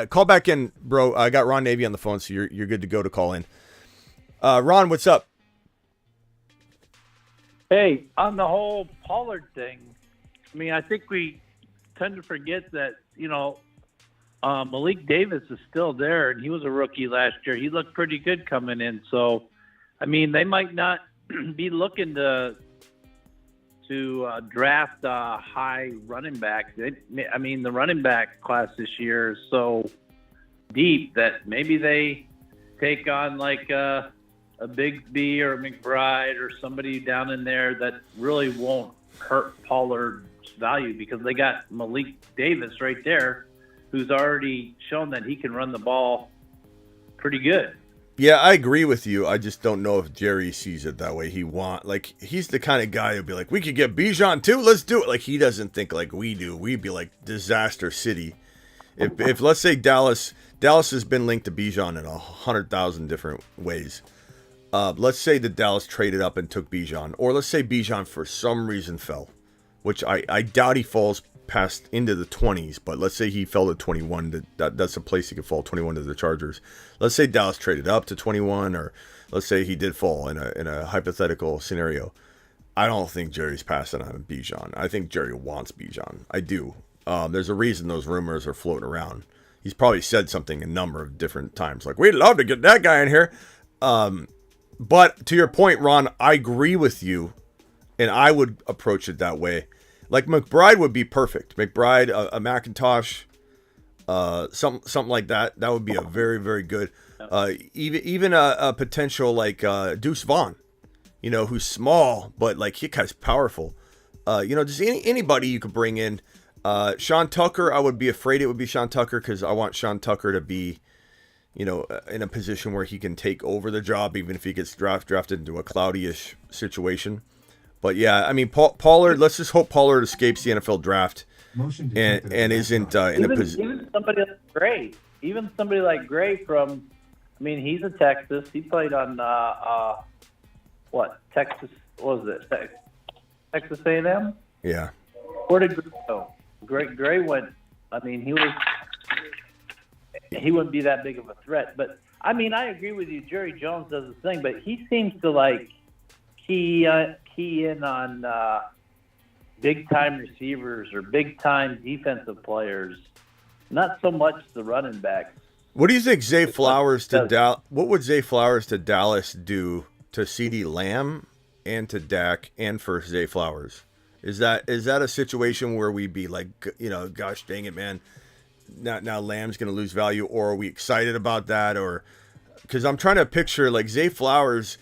call back in, bro. I got Ron Navy on the phone, so you're good to go to call in. Ron, what's up? Hey, on the whole Pollard thing, I mean, I think we tend to forget that, Malik Davis is still there, and he was a rookie last year. He looked pretty good coming in. So, I mean, they might not be looking to draft a high running back. The running back class this year is so deep that maybe they take on like a Big B or a McBride or somebody down in there that really won't hurt Pollard's value, because they got Malik Davis right there, who's already shown that he can run the ball pretty good. Yeah, I agree with you. I just don't know if Jerry sees it that way. He's the kind of guy who'd be like, we could get Bijan too, let's do it. Like, he doesn't think like we do. We'd be like disaster city. If let's say Dallas has been linked to Bijan in 100,000 different ways. Let's say that Dallas traded up and took Bijan, or let's say Bijan for some reason fell, which I doubt he falls past into the 20s, but let's say he fell to 21. That's a place he could fall, 21 to the Chargers. Let's say Dallas traded up to 21, or let's say he did fall in a hypothetical scenario. I don't think Jerry's passing on Bijan. I think Jerry wants Bijan. I do. There's a reason those rumors are floating around. He's probably said something a number of different times, like, we'd love to get that guy in here. But to your point, Ron, I agree with you, and I would approach it that way. Like, McBride would be perfect. McBride, a McIntosh, something like that. That would be a very, very good. Even a potential like Deuce Vaughn, who's small but like he guy's powerful. Just anybody you could bring in. Sean Tucker, I would be afraid it would be Sean Tucker, because I want Sean Tucker to be, in a position where he can take over the job, even if he gets drafted into a cloudy-ish situation. But yeah, I mean, Pollard. Let's just hope Pollard escapes the NFL draft and isn't in a position. Even somebody like Gray from, I mean, he's a Texas. He played on Texas? What was it? Texas A&M. Yeah. Where did Gray go? Gray went. I mean, he wouldn't be that big of a threat. But I mean, I agree with you. Jerry Jones does his thing, but he seems to like key in on big-time receivers or big-time defensive players, not so much the running backs. What do you think Zay Flowers to Dallas? What would Zay Flowers to Dallas do to CeeDee Lamb and to Dak and for Zay Flowers? Is that a situation where we'd be like, gosh dang it, man, now Lamb's going to lose value, or are we excited about that? Or because I'm trying to picture like Zay Flowers.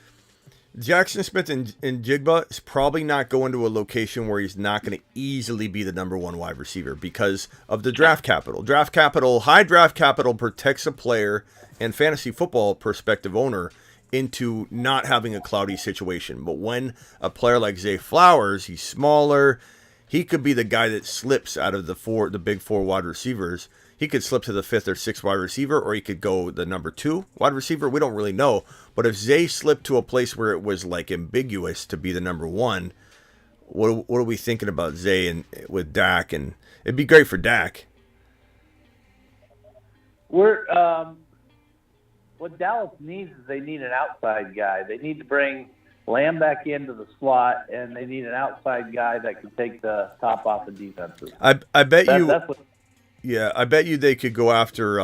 Jackson Smith and Jigba is probably not going to a location where he's not going to easily be the number one wide receiver because of the draft capital. High draft capital protects a player and fantasy football perspective owner into not having a cloudy situation. But when a player like Zay Flowers, he's smaller, he could be the guy that slips out of the big four wide receivers. He could slip to the fifth or sixth wide receiver, or he could go the number 2 wide receiver. We don't really know. But if Zay slipped to a place where it was like ambiguous to be the number 1, what are we thinking about Zay and with Dak? And it'd be great for Dak. What Dallas needs is they need an outside guy. They need to bring Lamb back into the slot, and they need an outside guy that can take the top off the defenses. I bet that's what. Yeah, I bet you they could go after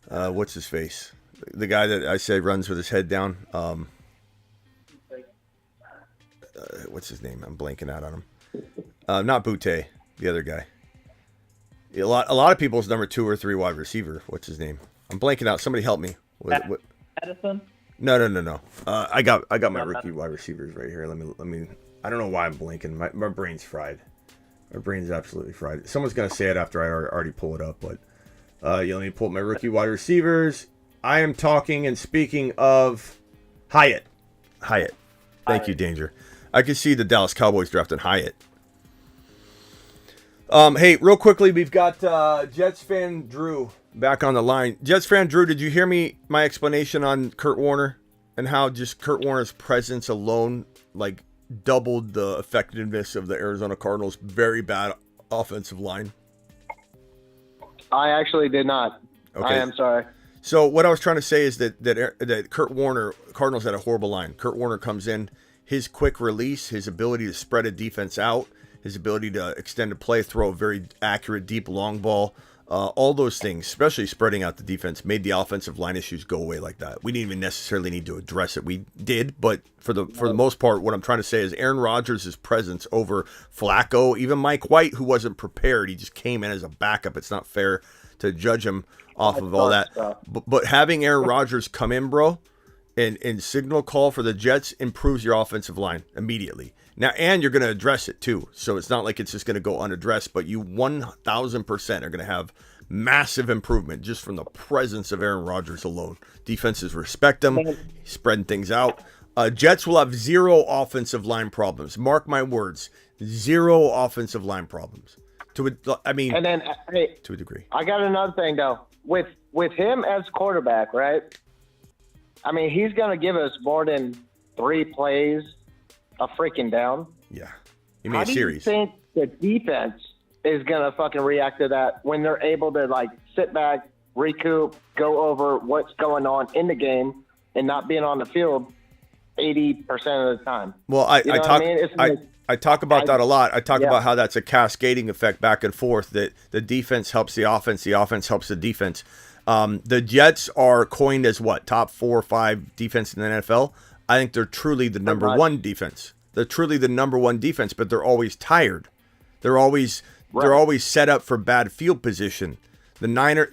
what's his face, the guy that I said runs with his head down. What's his name? I'm blanking out on him. Not Butte, the other guy. A lot of people's number 2 or 3 wide receiver. What's his name? I'm blanking out. Somebody help me. Addison? No. I got my rookie wide receivers right here. Let me. I don't know why I'm blanking. My brain's fried. My brain's absolutely fried. Someone's gonna say it after I already pull it up, but let me pull up my rookie wide receivers. I am talking and speaking of Hyatt. Thank you, Danger. I can see the Dallas Cowboys drafting Hyatt. Hey, real quickly, we've got Jets fan Drew back on the line. Jets fan Drew, did you hear my explanation on Kurt Warner and how just Kurt Warner's presence alone, like, doubled the effectiveness of the Arizona Cardinals' very bad offensive line? I actually did not. Okay. I am sorry. So what I was trying to say is that Kurt Warner, Cardinals had a horrible line. Kurt Warner comes in, his quick release, his ability to spread a defense out, his ability to extend a play, throw a very accurate deep long ball, all those things, especially spreading out the defense, made the offensive line issues go away like that. We didn't even necessarily need to address it. We did, but for the most part, what I'm trying to say is Aaron Rodgers' presence over Flacco, even Mike White, who wasn't prepared, he just came in as a backup. It's not fair to judge him off of all that. But having Aaron Rodgers come in, bro, and signal call for the Jets improves your offensive line immediately. Now, and you're going to address it too. So it's not like it's just going to go unaddressed, but you 1,000% are going to have massive improvement just from the presence of Aaron Rodgers alone. Defenses respect him, spreading things out. Jets will have 0 offensive line problems. Mark my words, 0 offensive line problems. And then, hey, to a degree. I got another thing though. With him as quarterback, right? I mean, he's going to give us more than 3 plays a freaking down. Yeah. You mean a series. How do you think the defense is going to fucking react to that when they're able to, like, sit back, recoup, go over what's going on in the game and not being on the field 80% of the time? Well, I talk about that a lot. I talk about how that's a cascading effect back and forth, that the defense helps the offense helps the defense. The Jets are coined as what? Top 4 or 5 defense in the NFL? I think they're truly the number 1 defense. They're truly the number 1 defense, but they're always tired. They're always set up for bad field position. The Niners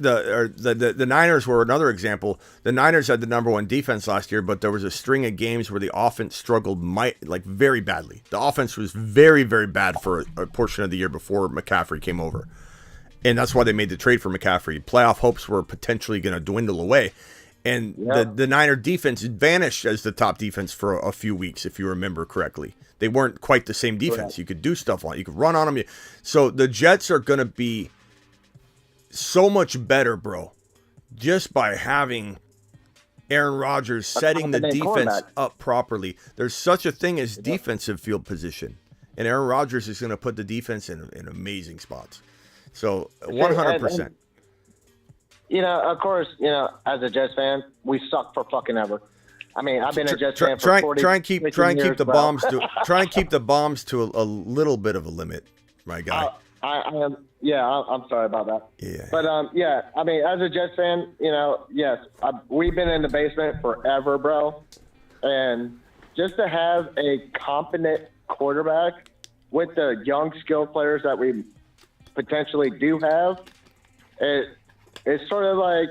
were another example. The Niners had the number 1 defense last year, but there was a string of games where the offense struggled very badly. The offense was very, very bad for a portion of the year before McCaffrey came over. And that's why they made the trade for McCaffrey. Playoff hopes were potentially going to dwindle away. And the Niner defense vanished as the top defense for a few weeks, if you remember correctly. They weren't quite the same defense. Correct. You could do stuff on it. You could run on them. So the Jets are going to be so much better, bro, just by having Aaron Rodgers setting the defense up properly. There's such a thing as defensive field position. And Aaron Rodgers is going to put the defense in amazing spots. So 100%. Of course, as a Jets fan, we suck for fucking ever. I mean, I've been a Jets fan for 40 try and keep the bombs to a little bit of a limit, my guy. I am. Yeah, I'm sorry about that. Yeah. But I mean, as a Jets fan, yes, we've been in the basement forever, bro. And just to have a competent quarterback with the young skilled players that we potentially do have, it sort of like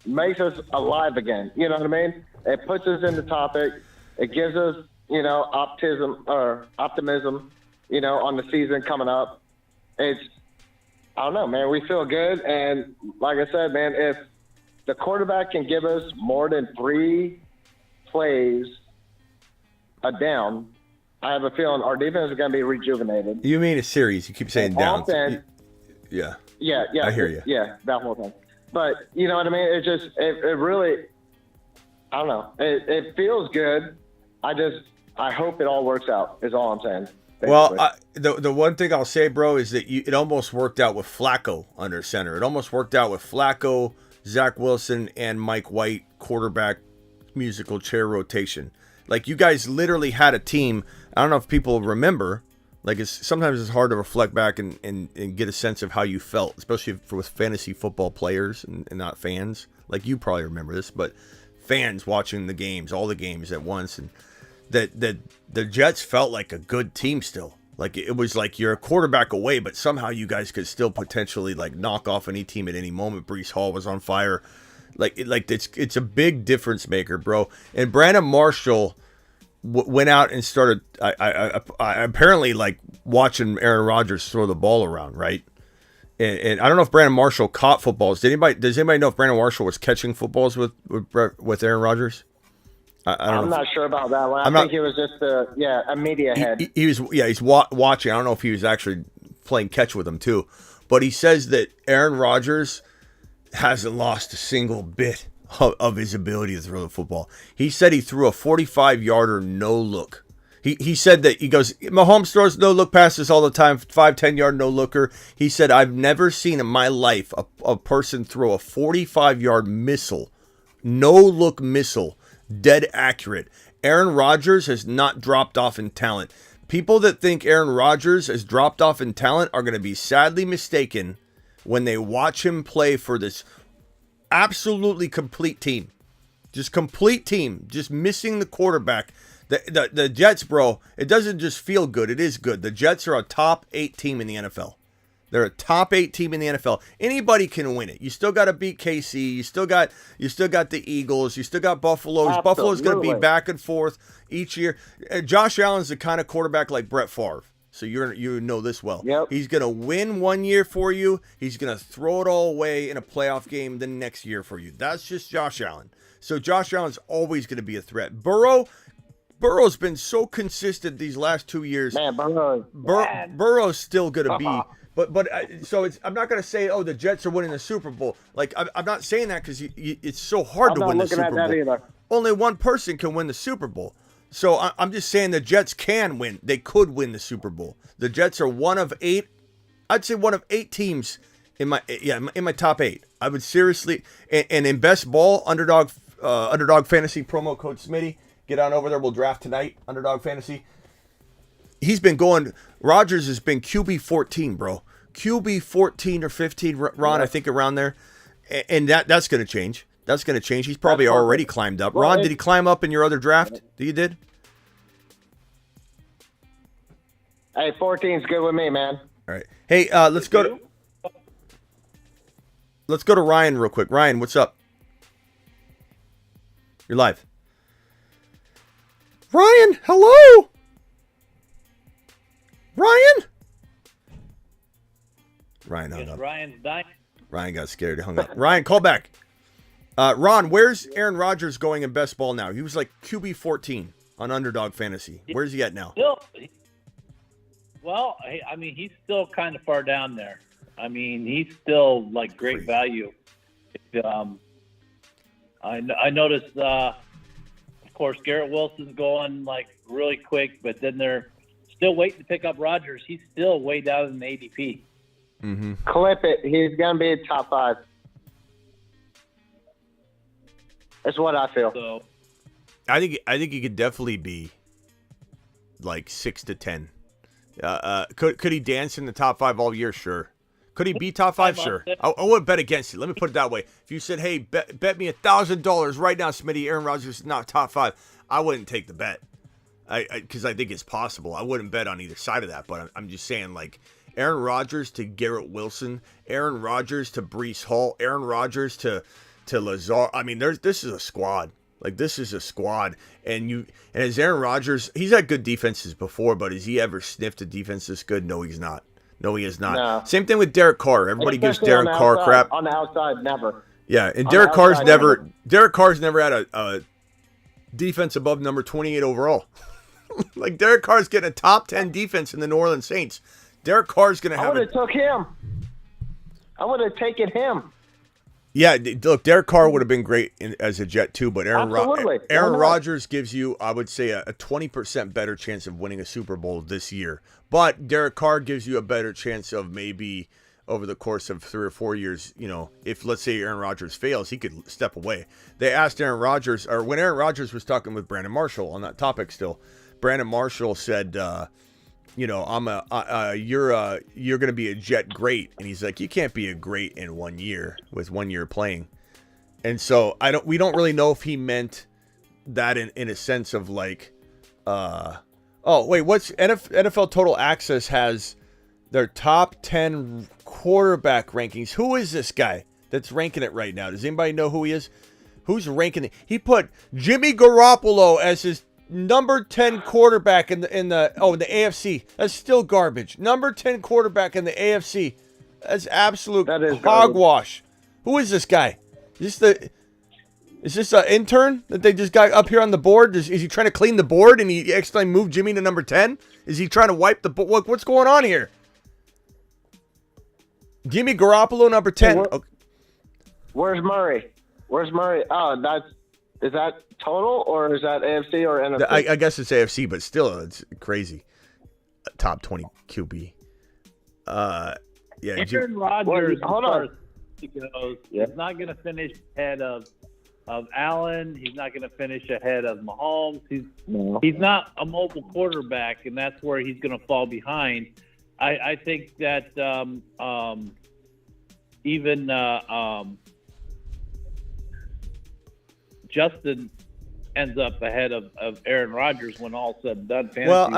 makes us alive again. You know what I mean? It puts us in the topic. It gives us, optimism, on the season coming up. I don't know, man. We feel good. And like I said, man, if the quarterback can give us more than 3 plays a down, I have a feeling our defense is going to be rejuvenated. You mean a series. You keep saying down. Yeah. Yeah. I hear you. Yeah, that whole thing. But you know what I mean? It really, I don't know. It feels good. I hope it all works out, is all I'm saying. Basically. Well, the one thing I'll say, bro, is that it almost worked out with Flacco under center. It almost worked out with Flacco, Zach Wilson, and Mike White quarterback musical chair rotation. Like, you guys literally had a team. I don't know if people remember. Like, sometimes it's hard to reflect back and get a sense of how you felt, especially with fantasy football players and not fans. Like, you probably remember this, but fans watching the games, all the games at once, and that the Jets felt like a good team still. Like, it was like you're a quarterback away, but somehow you guys could still potentially like knock off any team at any moment. Breece Hall was on fire. It's a big difference maker, bro. And Brandon Marshall went out and started. I apparently like watching Aaron Rodgers throw the ball around, right? And I don't know if Brandon Marshall caught footballs. Does anybody know if Brandon Marshall was catching footballs with Aaron Rodgers? I'm not sure about that one. I think it was just a media head. He's watching. I don't know if he was actually playing catch with him too. But he says that Aaron Rodgers hasn't lost a single bit of his ability to throw the football. He said he threw a 45-yarder no look. He said that, he goes, Mahomes throws no look passes all the time, 5-10 yard no looker. He said, I've never seen in my life a person throw a 45-yard missile, no look missile, dead accurate. Aaron Rodgers has not dropped off in talent. People that think Aaron Rodgers has dropped off in talent are going to be sadly mistaken when they watch him play for this absolutely complete team. Just complete team. Just missing the quarterback. The Jets, bro, it doesn't just feel good. It is good. The Jets are a top 8 team in the NFL. They're a top 8 team in the NFL. Anybody can win it. You still got to beat KC. You still got the Eagles. You still got Buffalo. Absolutely. Buffalo's going to be back and forth each year. Josh Allen's the kind of quarterback like Brett Favre. So you know this well. Yep. He's going to win one year for you. He's going to throw it all away in a playoff game the next year for you. That's just Josh Allen. So Josh Allen's always going to be a threat. Burrow's been so consistent these last 2 years. Man, Burrow's still going to be. So I'm not going to say, the Jets are winning the Super Bowl. Like, I'm not saying that because it's so hard to win the Super Bowl. Either. Only one person can win the Super Bowl. So I'm just saying the Jets can win. They could win the Super Bowl. The Jets are one of 8. I'd say one of 8 teams in my top 8. I would seriously, and in best ball, underdog fantasy promo code Smitty. Get on over there. We'll draft tonight. Underdog fantasy. He's been going. Rodgers has been QB 14, bro. QB 14 or 15, Ron. I think around there, and that's going to change. That's going to change. He's probably already climbed up. Ron, did he climb up in your other draft that you did? Hey, 14's good with me, man. All right. Hey, let's go to Ryan real quick. Ryan, what's up? You're live. Ryan, hello. Ryan hung up. Ryan's dying. Ryan got scared. He hung up. Ryan, call back. Ron, where's Aaron Rodgers going in best ball now? He was like QB 14 on Underdog Fantasy. Where's he at now? Well, I mean, he's still kind of far down there. I mean, he's still like great value. I noticed, of course, Garrett Wilson's going like really quick, but then they're still waiting to pick up Rodgers. He's still way down in the ADP. Mm-hmm. Clip it. He's going to be a top 5. That's what I feel. So, I think he could definitely be like 6 to 10. Could he dance in the top 5 all year? Sure. Could he be top 5? Sure. I would bet against it. Let me put it that way. If you said, "Hey, bet me $1,000 right now, Smitty, Aaron Rodgers is not top 5," I wouldn't take the bet. Because I think it's possible. I wouldn't bet on either side of that. But I'm just saying, like, Aaron Rodgers to Garrett Wilson, Aaron Rodgers to Breece Hall, Aaron Rodgers to Lazard. I mean, this is a squad. Like, this is a squad. And as Aaron Rodgers, he's had good defenses before, but has he ever sniffed a defense this good? No, he's not. No, he is not. No. Same thing with Derek Carr. Everybody gives Derek Carr crap. On the outside, never. Yeah, and Derek Carr's never had a defense above number 28 overall. Like, Derek Carr's getting a top 10 defense in the New Orleans Saints. Derek Carr's going to have I would have took him. I would have taken him. Yeah, look, Derek Carr would have been great as a Jet too, but Aaron Rodgers gives you, I would say, a 20% better chance of winning a Super Bowl this year. But Derek Carr gives you a better chance of maybe over the course of 3 or 4 years, if let's say Aaron Rodgers fails, he could step away. They asked Aaron Rodgers, or when Aaron Rodgers was talking with Brandon Marshall on that topic still, Brandon Marshall said, you're going to be a Jet great. And he's like, you can't be a great in 1 year with 1 year playing. And so we don't really know if he meant that in a sense of like, what's NFL Total Access has their top 10 quarterback rankings. Who is this guy that's ranking it right now? Does anybody know who he is? Who's ranking it? He put Jimmy Garoppolo as his number 10 quarterback in the AFC. That's still garbage. Number 10 quarterback in the AFC. That's absolute hogwash. Who is this guy? Is this an intern that they just got up here on the board? Is he trying to clean the board and he accidentally moved Jimmy to number 10? Is he trying to wipe the board? What's going on here? Jimmy Garoppolo number 10. Where's Murray? Oh, is that total or is that AFC or NFC? I guess it's AFC, but still, it's crazy. Top 20 QB. Aaron Rodgers, hold on. He's not going to finish ahead of Allen. He's not going to finish ahead of Mahomes. He's not a mobile quarterback, and that's where he's going to fall behind. I think that even Justin ends up ahead of Aaron Rodgers when all's said and done. Well,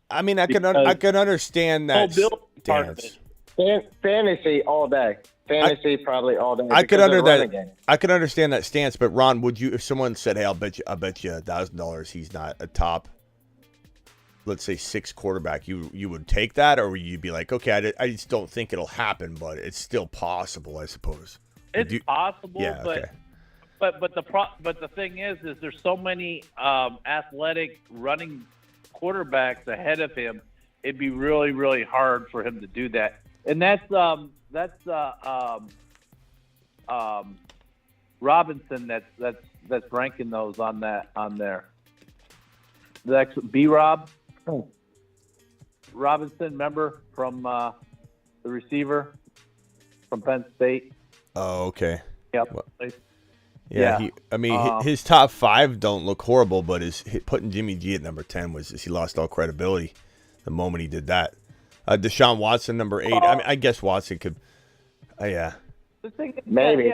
I mean, I can understand that. Bill part of it. Fantasy all day. Fantasy probably all day. I could because of the running that. game. I could understand that stance, but Ron, would you, if someone said, "Hey, I bet you $1,000 he's not a top, let's say 6 quarterback," you would take that, or would you be like, "Okay, I just don't think it'll happen, but it's still possible, I suppose." It's possible, yeah, but okay. but the thing is there's so many athletic running quarterbacks ahead of him. It'd be really, really hard for him to do that. And that's Robinson that's ranking those on there. That's B-Rob. Oh. Robinson, remember, from the receiver from Penn State. Oh, okay. Yep. Yeah. His top 5 don't look horrible, but putting Jimmy G at number 10 he lost all credibility the moment he did that. Deshaun Watson, number 8. I guess Watson could. Yeah. The thing is, Maybe.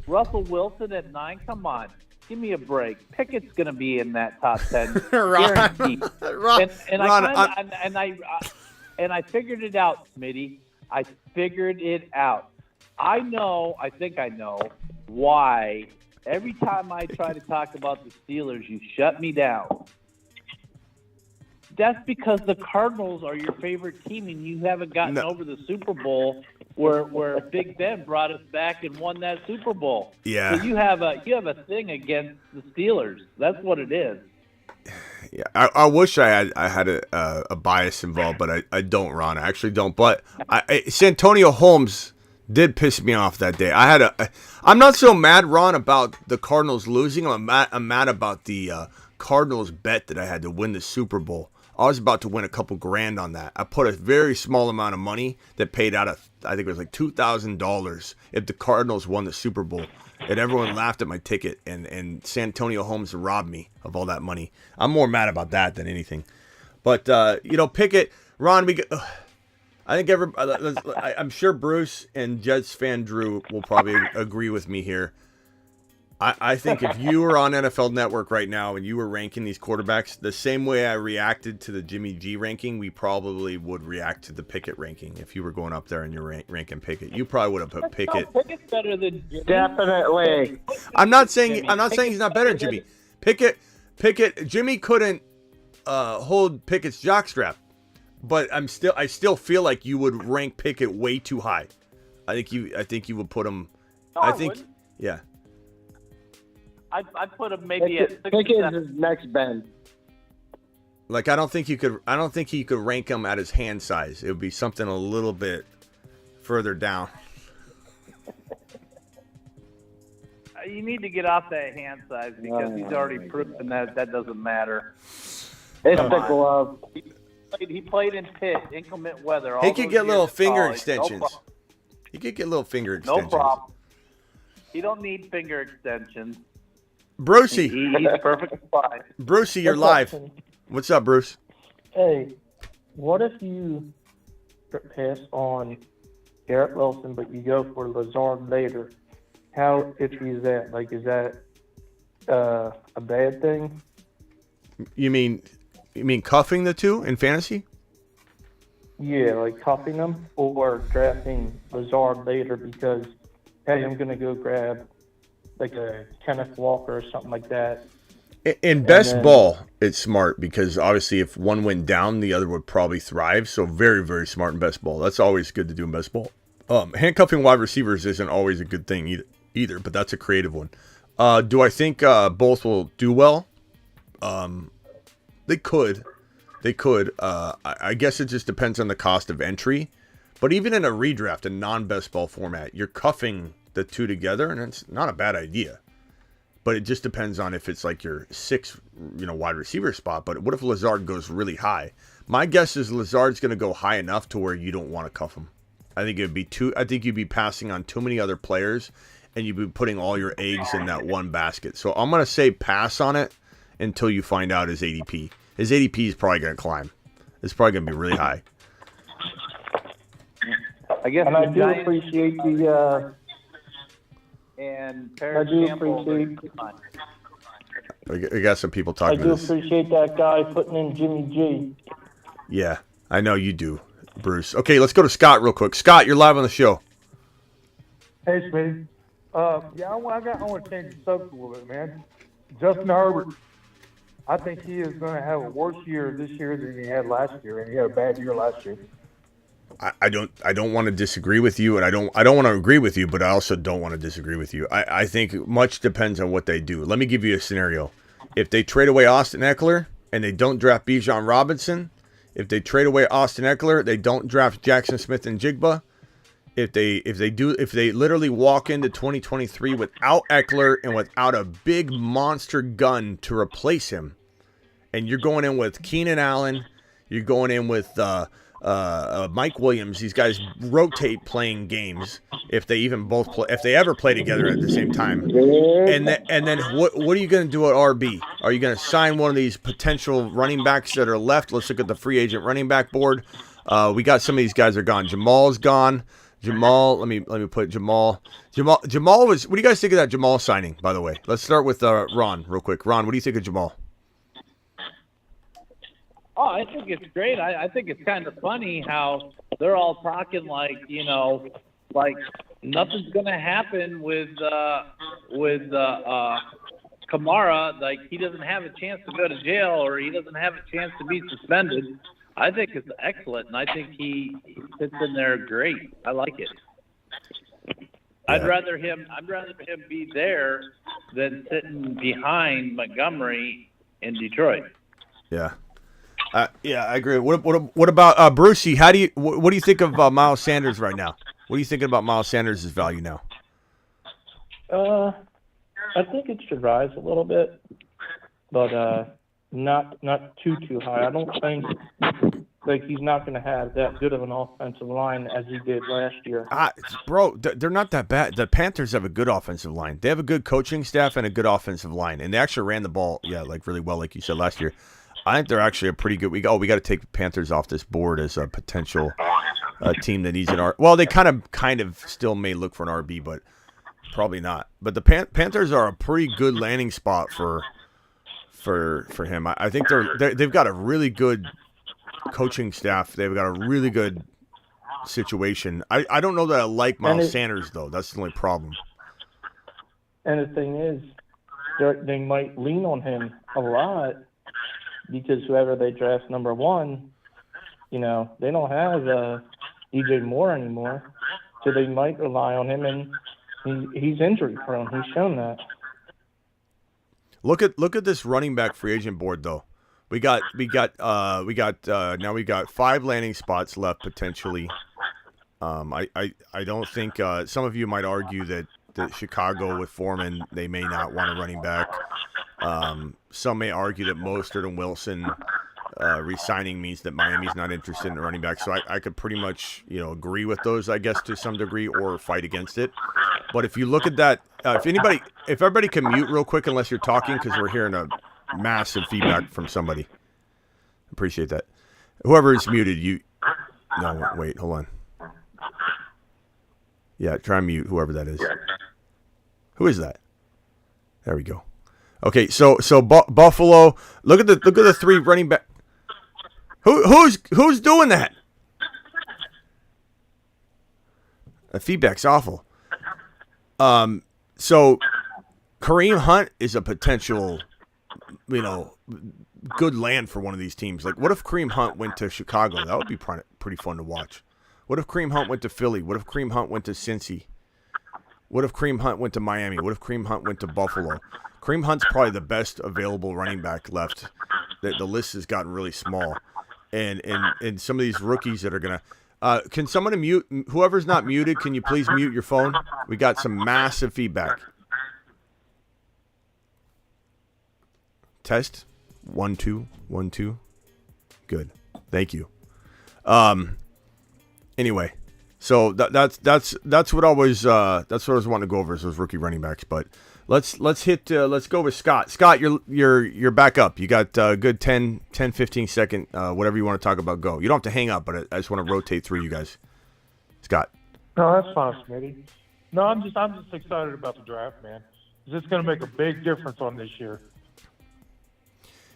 Russell Wilson at 9. Come on, give me a break. Pickett's going to be in that top 10. Guaranteed. And I figured it out, Smitty. I figured it out. I think I know why every time I try to talk about the Steelers, you shut me down. That's because the Cardinals are your favorite team, and you haven't gotten over the Super Bowl where Big Ben brought us back and won that Super Bowl. Yeah. So you have a thing against the Steelers. That's what it is. Yeah, I wish I had a bias involved, but I don't, Ron. I actually don't. But Santonio Holmes did piss me off that day. I'm not so mad, Ron, about the Cardinals losing. I'm mad about the Cardinals bet that I had to win the Super Bowl. I was about to win a couple grand on that. I put a very small amount of money that paid out, I think it was like $2,000 if the Cardinals won the Super Bowl. And everyone laughed at my ticket, and Santonio Holmes robbed me of all that money. I'm more mad about that than anything. But, Pickett, Ron, I think I'm sure Bruce and Jets fan Drew will probably agree with me here. I think if you were on NFL Network right now and you were ranking these quarterbacks, the same way I reacted to the Jimmy G ranking, we probably would react to the Pickett ranking. If you were going up there and you're ranking Pickett, you probably would have put Pickett. Pickett's better than Jimmy. Definitely. I'm not saying he's not better than Jimmy. Pickett. Jimmy couldn't hold Pickett's jockstrap, but I still feel like you would rank Pickett way too high. I think you would put him. No, I wouldn't. Yeah. I'd put him maybe at 6 Pickett is next Ben. Like I don't think you could rank him at his hand size. It would be something a little bit further down. You need to get off that hand size because he's already proven that doesn't matter. It's the glove. He played in Pitt, inclement weather. He could get little finger extensions. No problem. He don't need finger extensions. Brucey. He's perfectly fine. Brucey, you're live. What's up, Bruce? Hey, what if you pass on Garrett Wilson, but you go for Lazard later? How itchy is that? Like, is that a bad thing? You mean cuffing the two in fantasy? Yeah, like cuffing them or drafting Lazard later because, hey, I'm going to go grab like a Kenneth Walker or something like that. In best ball, it's smart because obviously if one went down, the other would probably thrive. So very, very smart in best ball. That's always good to do in best ball. Handcuffing wide receivers isn't always a good thing either, but that's a creative one. Do I think both will do well? They could. I guess it just depends on the cost of entry. But even in a redraft, a non-best ball format, you're cuffing the two together, and it's not a bad idea. But it just depends on if it's like your 6th, wide receiver spot. But what if Lazard goes really high? My guess is Lazard's going to go high enough to where you don't want to cuff him. I think you'd be passing on too many other players, and you'd be putting all your eggs in that one basket. So I'm going to say pass on it until you find out his ADP. His ADP is probably going to climb. It's probably going to be really high. I guess. And I do appreciate the. And I do appreciate. I got some people I talking do about this. appreciate that guy putting in Jimmy G. Yeah, I know you do. Bruce. Okay, let's go to Scott real quick. Scott, you're live on the show. Hey, Speedy. I want to change the subject a little bit, man. Justin Herbert, I think he is going to have a worse year this year than he had last year, and he had a bad year last year. I don't want to disagree with you, and I don't want to agree with you, but I also don't want to disagree with you. I think much depends on what they do. Let me give you a scenario. If they trade away Austin Eckler and they don't draft Bijan Robinson, if they trade away Austin Eckler, they don't draft Jackson Smith and Jigba. If they literally walk into 2023 without Eckler and without a big monster gun to replace him, and you're going in with Keenan Allen, you're going in with Mike Williams. These guys rotate playing games if they ever play together at the same time. And then what are you going to do at RB? Are you going to sign one of these potential running backs that are left? Let's look at the free agent running back board. We got some of these guys are gone. Jamal's gone. Let me put Jamal. Jamal was. What do you guys think of that Jamal signing? By the way, let's start with Ron real quick. Ron, what do you think of Jamal? Oh, I think it's great. I think it's kind of funny how they're all talking like nothing's gonna happen with Kamara. Like he doesn't have a chance to go to jail or he doesn't have a chance to be suspended. I think it's excellent, and I think he fits in there great. I like it. Yeah. I'd rather him be there than sitting behind Montgomery in Detroit. Yeah. Yeah, I agree. What about Brucey? What do you think of Miles Sanders right now? What are you thinking about Miles Sanders' value now? I think it should rise a little bit, but not too high. I don't think he's not going to have that good of an offensive line as he did last year. Bro, they're not that bad. The Panthers have a good offensive line. They have a good coaching staff and a good offensive line, and they actually ran the ball, really well, like you said last year. I think they're actually a pretty good. We got to take the Panthers off this board as a potential team that needs an RB. Well, they kind of still may look for an RB, but probably not. But the Panthers are a pretty good landing spot for him. I think they've got a really good coaching staff. They've got a really good situation. I don't know that I like Miles Sanders though. That's the only problem. And the thing is, they might lean on him a lot. Because whoever they draft number one, they don't have DJ Moore anymore, so they might rely on him, and he's injury prone. He's shown that. Look at this running back free agent board though. We got 5 landing spots left potentially. I don't think some of you might argue that Chicago with Foreman, they may not want a running back. Some may argue that Mostert and Wilson re-signing means that Miami's not interested in a running back. So I could pretty much agree with those, I guess, to some degree, or fight against it. But if you look at that, if everybody can mute real quick unless you're talking, because we're hearing a massive feedback from somebody. Appreciate that. Whoever is muted, no, wait, hold on. Yeah, try and mute whoever that is. Who is that? There we go. Okay, so Buffalo. Look at the 3 running back. Who's doing that? The feedback's awful. So Kareem Hunt is a potential, good land for one of these teams. Like, what if Kareem Hunt went to Chicago? That would be pretty fun to watch. What if Kareem Hunt went to Philly? What if Kareem Hunt went to Cincy? What if Kareem Hunt went to Miami? What if Kareem Hunt went to Buffalo? Kareem Hunt's probably the best available running back left. The list has gotten really small. And some of these rookies that are going to can someone mute? Whoever's not muted, can you please mute your phone? We got some massive feedback. Test. 1 2 1 2. Good. Thank you. Anyway, so that's what I was wanting to go over is those rookie running backs. But let's go with Scott. Scott, you're back up. You got a good 10 15 second whatever you want to talk about. Go. You don't have to hang up, but I just want to rotate through you guys. Scott. No, that's fine, Smitty. No, I'm just excited about the draft, man. It's going to make a big difference on this year.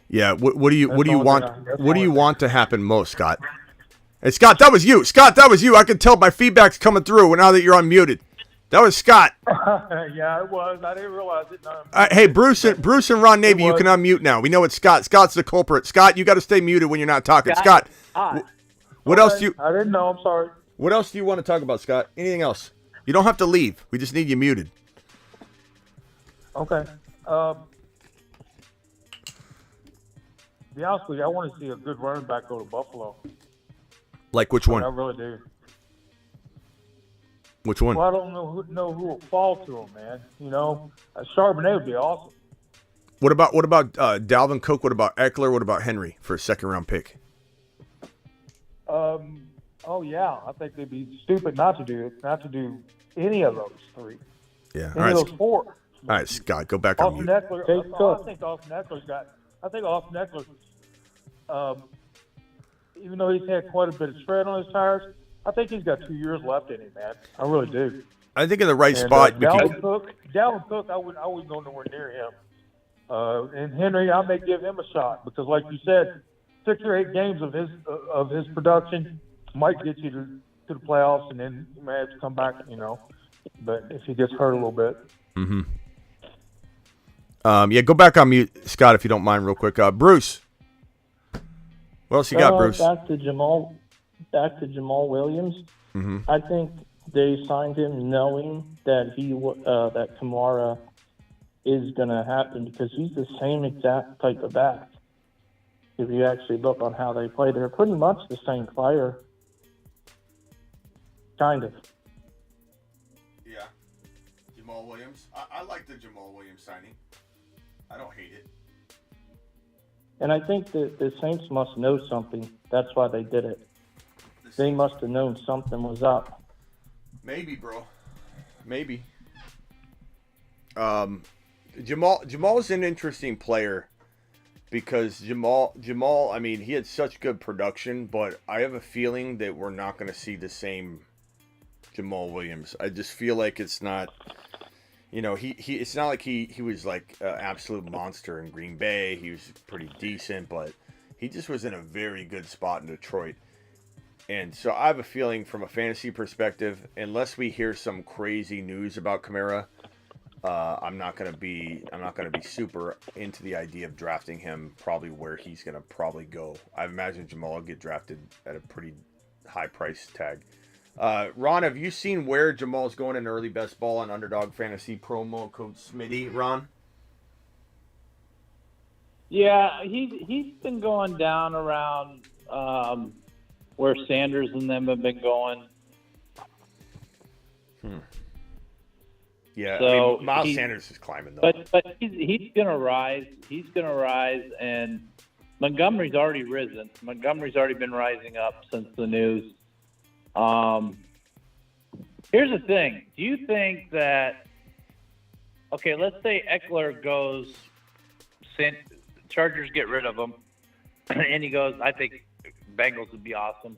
Yeah. What do you want to happen most, Scott? Hey, Scott, that was you. Scott, that was you. I can tell my feedback's coming through now that you're unmuted. That was Scott. Yeah, it was. I didn't realize it. No. Hey, Bruce and Ron Navy, you can unmute now. We know it's Scott. Scott's the culprit. Scott, you got to stay muted when you're not talking. Scott, what else do you? I didn't know. I'm sorry. What else do you want to talk about, Scott? Anything else? You don't have to leave. We just need you muted. Okay. To be honest with you, I want to see a good running back go to Buffalo. Like which one? I really do. Which one? Well, I don't know who will fall to him, man. Charbonnet would be awesome. What about Dalvin Cook? What about Eckler? What about Henry for a second-round pick? Oh yeah, I think they'd be stupid not to do any of those three. Yeah. Any of those four. All right, Scott, go back on Austin mute. Eckler. I think Austin Eckler. Even though he's had quite a bit of tread on his tires, I think he's got 2 years left in him, man. I really do. I think in the right spot. Dalvin Cook, I wouldn't go nowhere near him. And Henry, I may give him a shot because, like you said, 6 or 8 games of his production might get you to the playoffs, and then you may have to come back, But if he gets hurt a little bit. Mm-hmm. Yeah, go back on mute, Scott, if you don't mind, real quick. Bruce, what else you got, Bruce? Back to Jamal Williams. Mm-hmm. I think they signed him knowing that that Kamara is going to happen because he's the same exact type of back. If you actually look on how they play, they're pretty much the same player. Kind of. Yeah. Jamal Williams. I like the Jamal Williams signing. I don't hate it. And I think that the Saints must know something. That's why they did it. They must have known something was up. Maybe, bro. Maybe. Jamal's an interesting player because Jamal, I mean, he had such good production, but I have a feeling that we're not going to see the same Jamal Williams. I just feel like it's not, it's not like he was like an absolute monster in Green Bay. He was pretty decent, but he just was in a very good spot in Detroit. And so I have a feeling from a fantasy perspective, unless we hear some crazy news about Kamara, I'm not gonna be super into the idea of drafting him probably where he's gonna probably go. I imagine Jamal will get drafted at a pretty high price tag. Ron, have you seen where Jamal's going in early best ball on Underdog Fantasy promo code Smitty, Ron? Yeah, he's been going down around where Sanders and them have been going. Yeah, so I mean, Miles Sanders is climbing though. But he's gonna rise. He's gonna rise, and Montgomery's already risen. Montgomery's already been rising up since the news. Here's the thing. Do you think that? Okay, let's say Eckler goes. Chargers get rid of him, and he goes. I think Bengals would be awesome,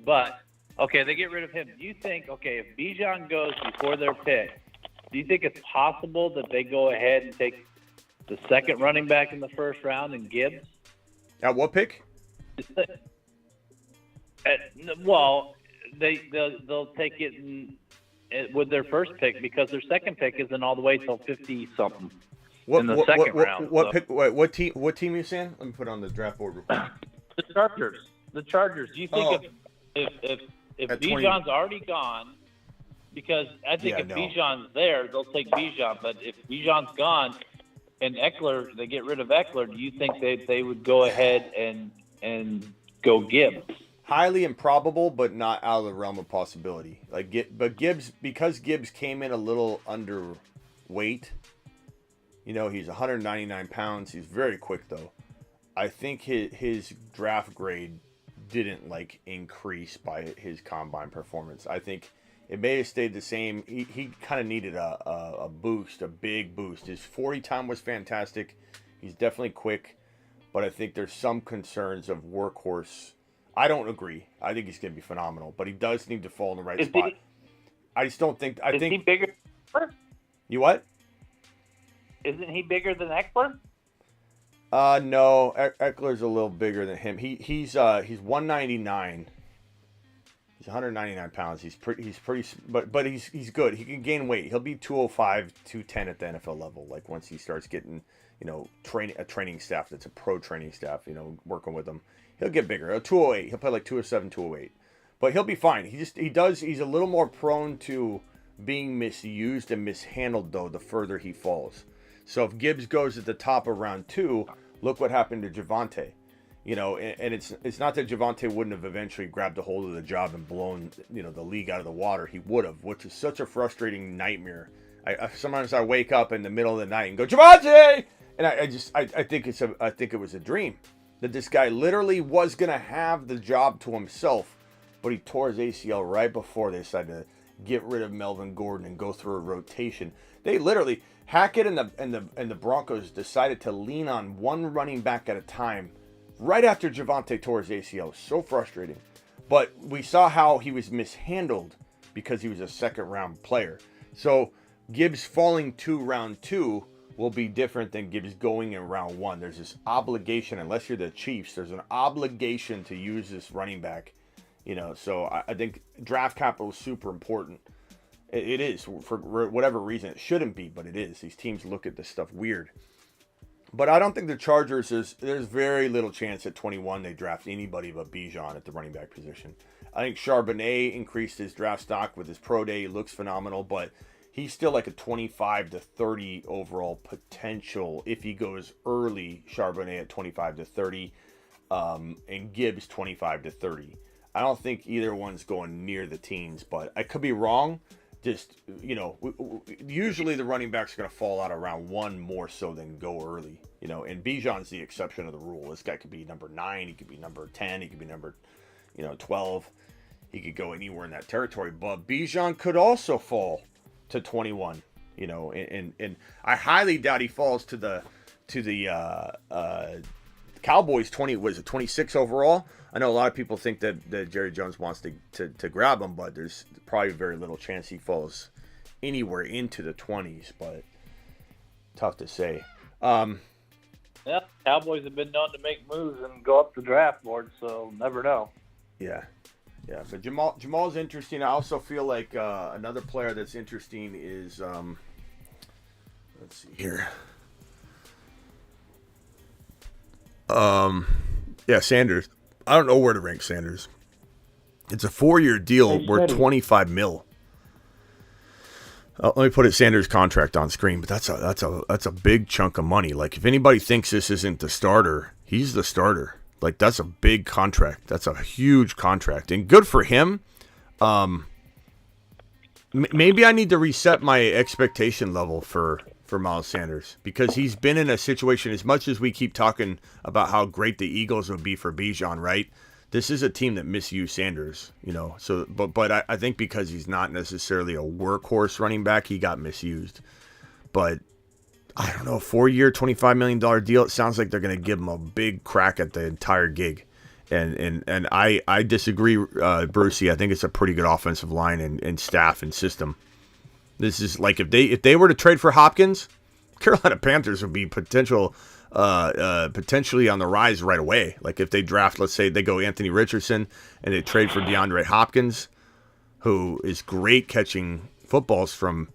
but okay, they get rid of him. Do you think? Okay, if Bijan goes before their pick. Do you think it's possible that they go ahead and take the second running back in the first round and Gibbs? At what pick? Well, they'll take it with their first pick because their second pick isn't all the way till 50-something in the second round. What pick? What team? What team are you saying? Let me put it on the draft board real quick. The Chargers. The Chargers. Do you think if Bijan's already gone? Because I think if Bijan's there, they'll take Bijan. But if Bijan's gone and Eckler, they get rid of Eckler, do you think they would go ahead and go Gibbs? Highly improbable, but not out of the realm of possibility. But Gibbs, because Gibbs came in a little underweight. He's 199 pounds. He's very quick though. I think his draft grade didn't increase by his combine performance. I think. It may have stayed the same. He kind of needed a boost, a big boost. His 40 time was fantastic. He's definitely quick, but I think there's some concerns of workhorse. I don't agree. I think he's going to be phenomenal, but he does need to fall in the right spot. I just don't think. Is he bigger? You what? Isn't he bigger than Eckler? No, Eckler's a little bigger than him. He's 199. He's 199 pounds. He's pretty, but he's good. He can gain weight. He'll be 205, 210 at the NFL level. Like once he starts getting, a training staff that's a pro training staff, working with him, he'll get bigger. 208. He'll play like 207, 208. But he'll be fine. He's a little more prone to being misused and mishandled though the further he falls. So if Gibbs goes at the top of round 2, look what happened to Javonte. And it's not that Javonte wouldn't have eventually grabbed a hold of the job and blown, the league out of the water. He would have, which is such a frustrating nightmare. Sometimes I wake up in the middle of the night and go, Javonte! And I think it was a dream that this guy literally was going to have the job to himself, but he tore his ACL right before they decided to get rid of Melvin Gordon and go through a rotation. They literally, Hackett and the Broncos decided to lean on one running back at a time right after Javonte tore his ACL. So frustrating. But we saw how he was mishandled because he was a second-round player. So Gibbs falling to round 2 will be different than Gibbs going in round 1. There's this obligation, unless you're the Chiefs, there's an obligation to use this running back. So I think draft capital is super important. It is, for whatever reason. It shouldn't be, but it is. These teams look at this stuff weird. But I don't think the Chargers, there's very little chance at 21 they draft anybody but Bijan at the running back position. I think Charbonnet increased his draft stock with his pro day. He looks phenomenal, but he's still like a 25 to 30 overall potential if he goes early. Charbonnet at 25 to 30 and Gibbs 25 to 30. I don't think either one's going near the teens, but I could be wrong. Just, usually the running backs are going to fall out of round 1 more so than go early, and Bijan's the exception of the rule. This guy could be number 9, he could be number 10, he could be number, 12. He could go anywhere in that territory, but Bijan could also fall to 21, and I highly doubt he falls to the Cowboys 26 overall. I know a lot of people think that Jerry Jones wants to grab him, but there's probably very little chance he falls anywhere into the 20s, but tough to say. Yeah, Cowboys have been known to make moves and go up the draft board, so never know. Yeah. But Jamal's interesting. I also feel like another player that's interesting is, let's see here. Sanders. I don't know where to rank Sanders. It's a 4-year deal worth $25 million. Let me put Sanders' contract on screen, but that's a big chunk of money. Like if anybody thinks this isn't the starter, he's the starter. Like that's a big contract. That's a huge contract, and good for him. Maybe I need to reset my expectation level for Miles Sanders, because he's been in a situation, as much as we keep talking about how great the Eagles would be for Bijan, right? This is a team that misused Sanders, so, but I think because he's not necessarily a workhorse running back, he got misused. But I don't know, 4-year, $25 million deal. It sounds like they're going to give him a big crack at the entire gig. And I disagree, Brucey. I think it's a pretty good offensive line and staff and system. This is like if they were to trade for Hopkins, Carolina Panthers would be potentially on the rise right away. Like if they draft, let's say they go Anthony Richardson and they trade for DeAndre Hopkins, who is great catching footballs from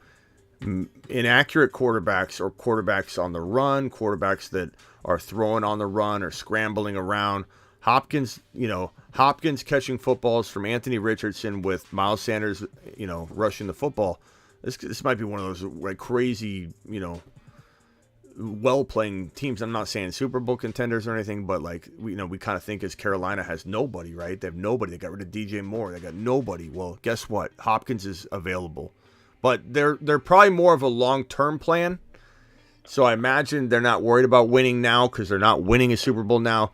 inaccurate quarterbacks or quarterbacks on the run, quarterbacks that are throwing on the run or scrambling around. Hopkins catching footballs from Anthony Richardson with Miles Sanders, rushing the football. This might be one of those like crazy, well-playing teams. I'm not saying Super Bowl contenders or anything, but like we kind of think as Carolina has nobody, right? They have nobody. They got rid of DJ Moore. They got nobody. Well, guess what? Hopkins is available, but they're probably more of a long-term plan. So I imagine they're not worried about winning now because they're not winning a Super Bowl now.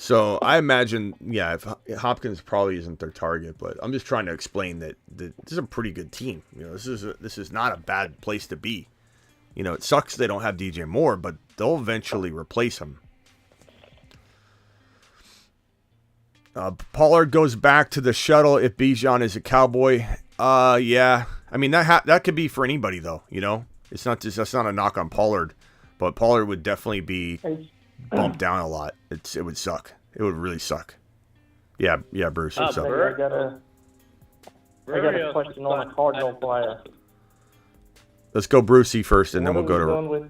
So I imagine, if Hopkins probably isn't their target, but I'm just trying to explain that this is a pretty good team. This is not a bad place to be. It sucks they don't have DJ Moore, but they'll eventually replace him. Pollard goes back to the shuttle if Bijan is a Cowboy. Yeah. I mean that could be for anybody though. It's not that's not a knock on Pollard, but Pollard would definitely be bumped down a lot. It would suck. It would really suck. Yeah, Bruce. What's up? I got a question on a Cardinal player. Let's go Brucey first, and then we'll go to.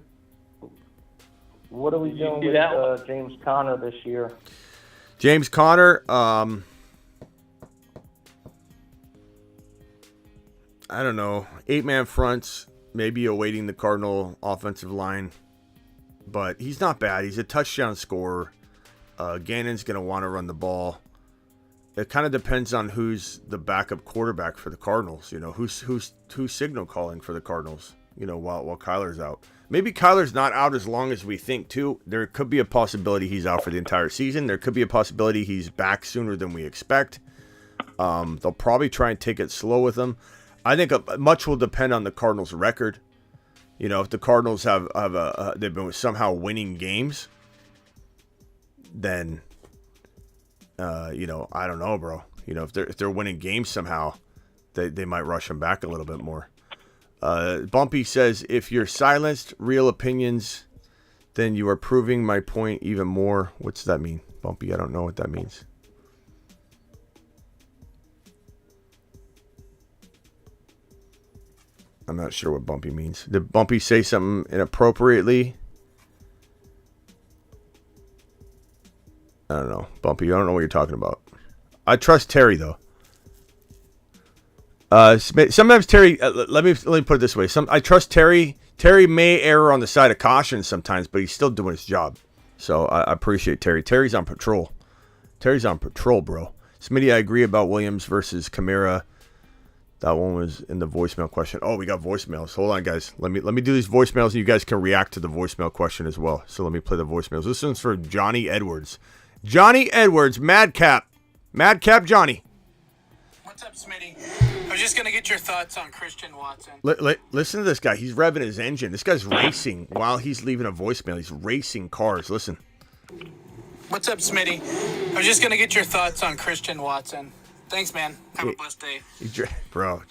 What are we doing with James Conner this year? James Conner, I don't know. 8-man fronts, maybe awaiting the Cardinal offensive line. But he's not bad. He's a touchdown scorer. Gannon's going to want to run the ball. It kind of depends on who's the backup quarterback for the Cardinals. You know, who's signal calling for the Cardinals, you know, while Kyler's out. Maybe Kyler's not out as long as we think, too. There could be a possibility he's out for the entire season. There could be a possibility he's back sooner than we expect. They'll probably try and take it slow with him. I think much will depend on the Cardinals' record. You know, if the Cardinals they've been somehow winning games, then, you know, I don't know, bro. You know, if they're winning games somehow, they might rush him back a little bit more. Bumpy says, if you're silenced real opinions, then you are proving my point even more. What's that mean, Bumpy? I don't know what that means. I'm not sure what Bumpy means. Did Bumpy say something inappropriately? I don't know. Bumpy, I don't know what you're talking about. I trust Terry, though. Sometimes Terry, let me put it this way. I trust Terry. Terry may err on the side of caution sometimes, but he's still doing his job. So I appreciate Terry. Terry's on patrol. Terry's on patrol, bro. Smitty, I agree about Williams versus Kamara. That one was in the voicemail question. Oh, we got voicemails. Hold on, guys. Let me do these voicemails, and you guys can react to the voicemail question as well. So let me play the voicemails. This one's for Johnny Edwards. Johnny Edwards, Madcap Johnny. What's up, Smitty? I was just going to get your thoughts on Christian Watson. Listen to this guy. He's revving his engine. This guy's racing while he's leaving a voicemail. He's racing cars. Listen. What's up, Smitty? I was just going to get your thoughts on Christian Watson. Thanks, man. Have a blessed day. Bro,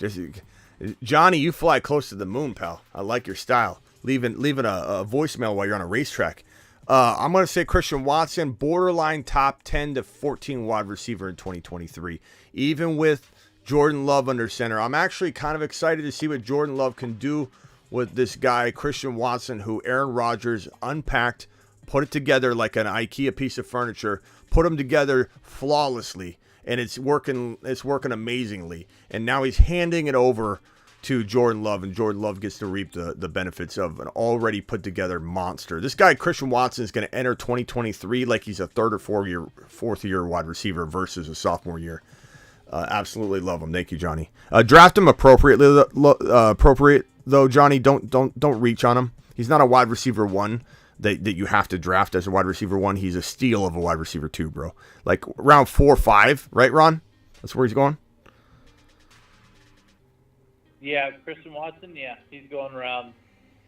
Johnny, you fly close to the moon, pal. I like your style. Leaving a voicemail while you're on a racetrack. I'm going to say Christian Watson, borderline top 10 to 14 wide receiver in 2023. Even with Jordan Love under center. I'm actually kind of excited to see what Jordan Love can do with this guy, Christian Watson, who Aaron Rodgers unpacked, put it together like an IKEA piece of furniture, put them together flawlessly. And it's working amazingly. And now he's handing it over to Jordan Love, and Jordan Love gets to reap the benefits of an already put together monster. This guy, Christian Watson, is going to enter 2023 like he's a third or fourth year wide receiver versus a sophomore year. Absolutely love him. Thank you, Johnny. Draft him appropriate though, Johnny. Don't reach on him. He's not a wide receiver one that you have to draft as a wide receiver one. He's a steal of a wide receiver two, bro. Like round 4 or 5, right, Ron? That's where he's going. Yeah, Christian Watson. Yeah, he's going around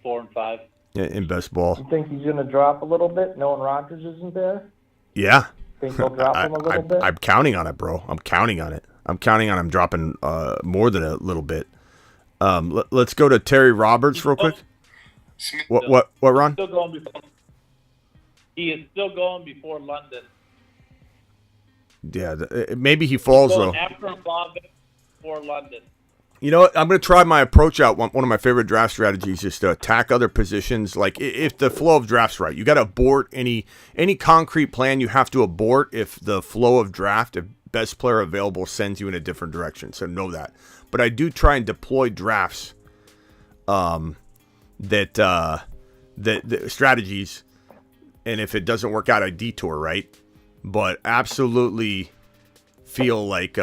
4 and 5. Yeah, in best ball. You think he's going to drop a little bit, knowing Rodgers isn't there? Yeah. Think he'll drop him a little bit? I'm counting on it, bro. I'm counting on it. I'm counting on him dropping more than a little bit. Let's go to Terry Roberts real quick. What, Ron? He is still going before London. Yeah, maybe he falls though. After Olave, before London. You know what? I'm going to try my approach out. One of my favorite draft strategies is to attack other positions. Like if the flow of draft's right, you got to abort any concrete plan. You have to abort if the flow of draft, if best player available sends you in a different direction. So know that. But I do try and deploy drafts, that strategies, and if it doesn't work out, I detour, right? But absolutely feel like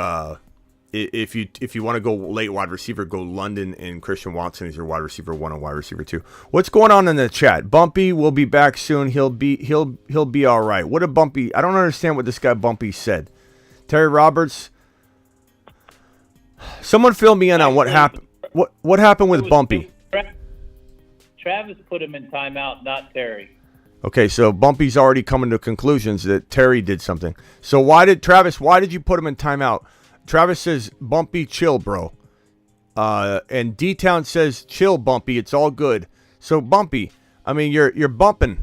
if you want to go late wide receiver, go London, and Christian Watson is your wide receiver 1 and wide receiver 2. What's going on in the chat? Bumpy will be back soon. He'll be all right. What a Bumpy! I don't understand what this guy Bumpy said. Terry Roberts. Someone fill me in on what happened. What happened with Bumpy? Travis put him in timeout, not Terry. Okay, so Bumpy's already coming to conclusions that Terry did something. So why did you put him in timeout? Travis says, Bumpy, chill, bro. And D-Town says, chill, Bumpy, it's all good. So Bumpy, I mean, you're bumping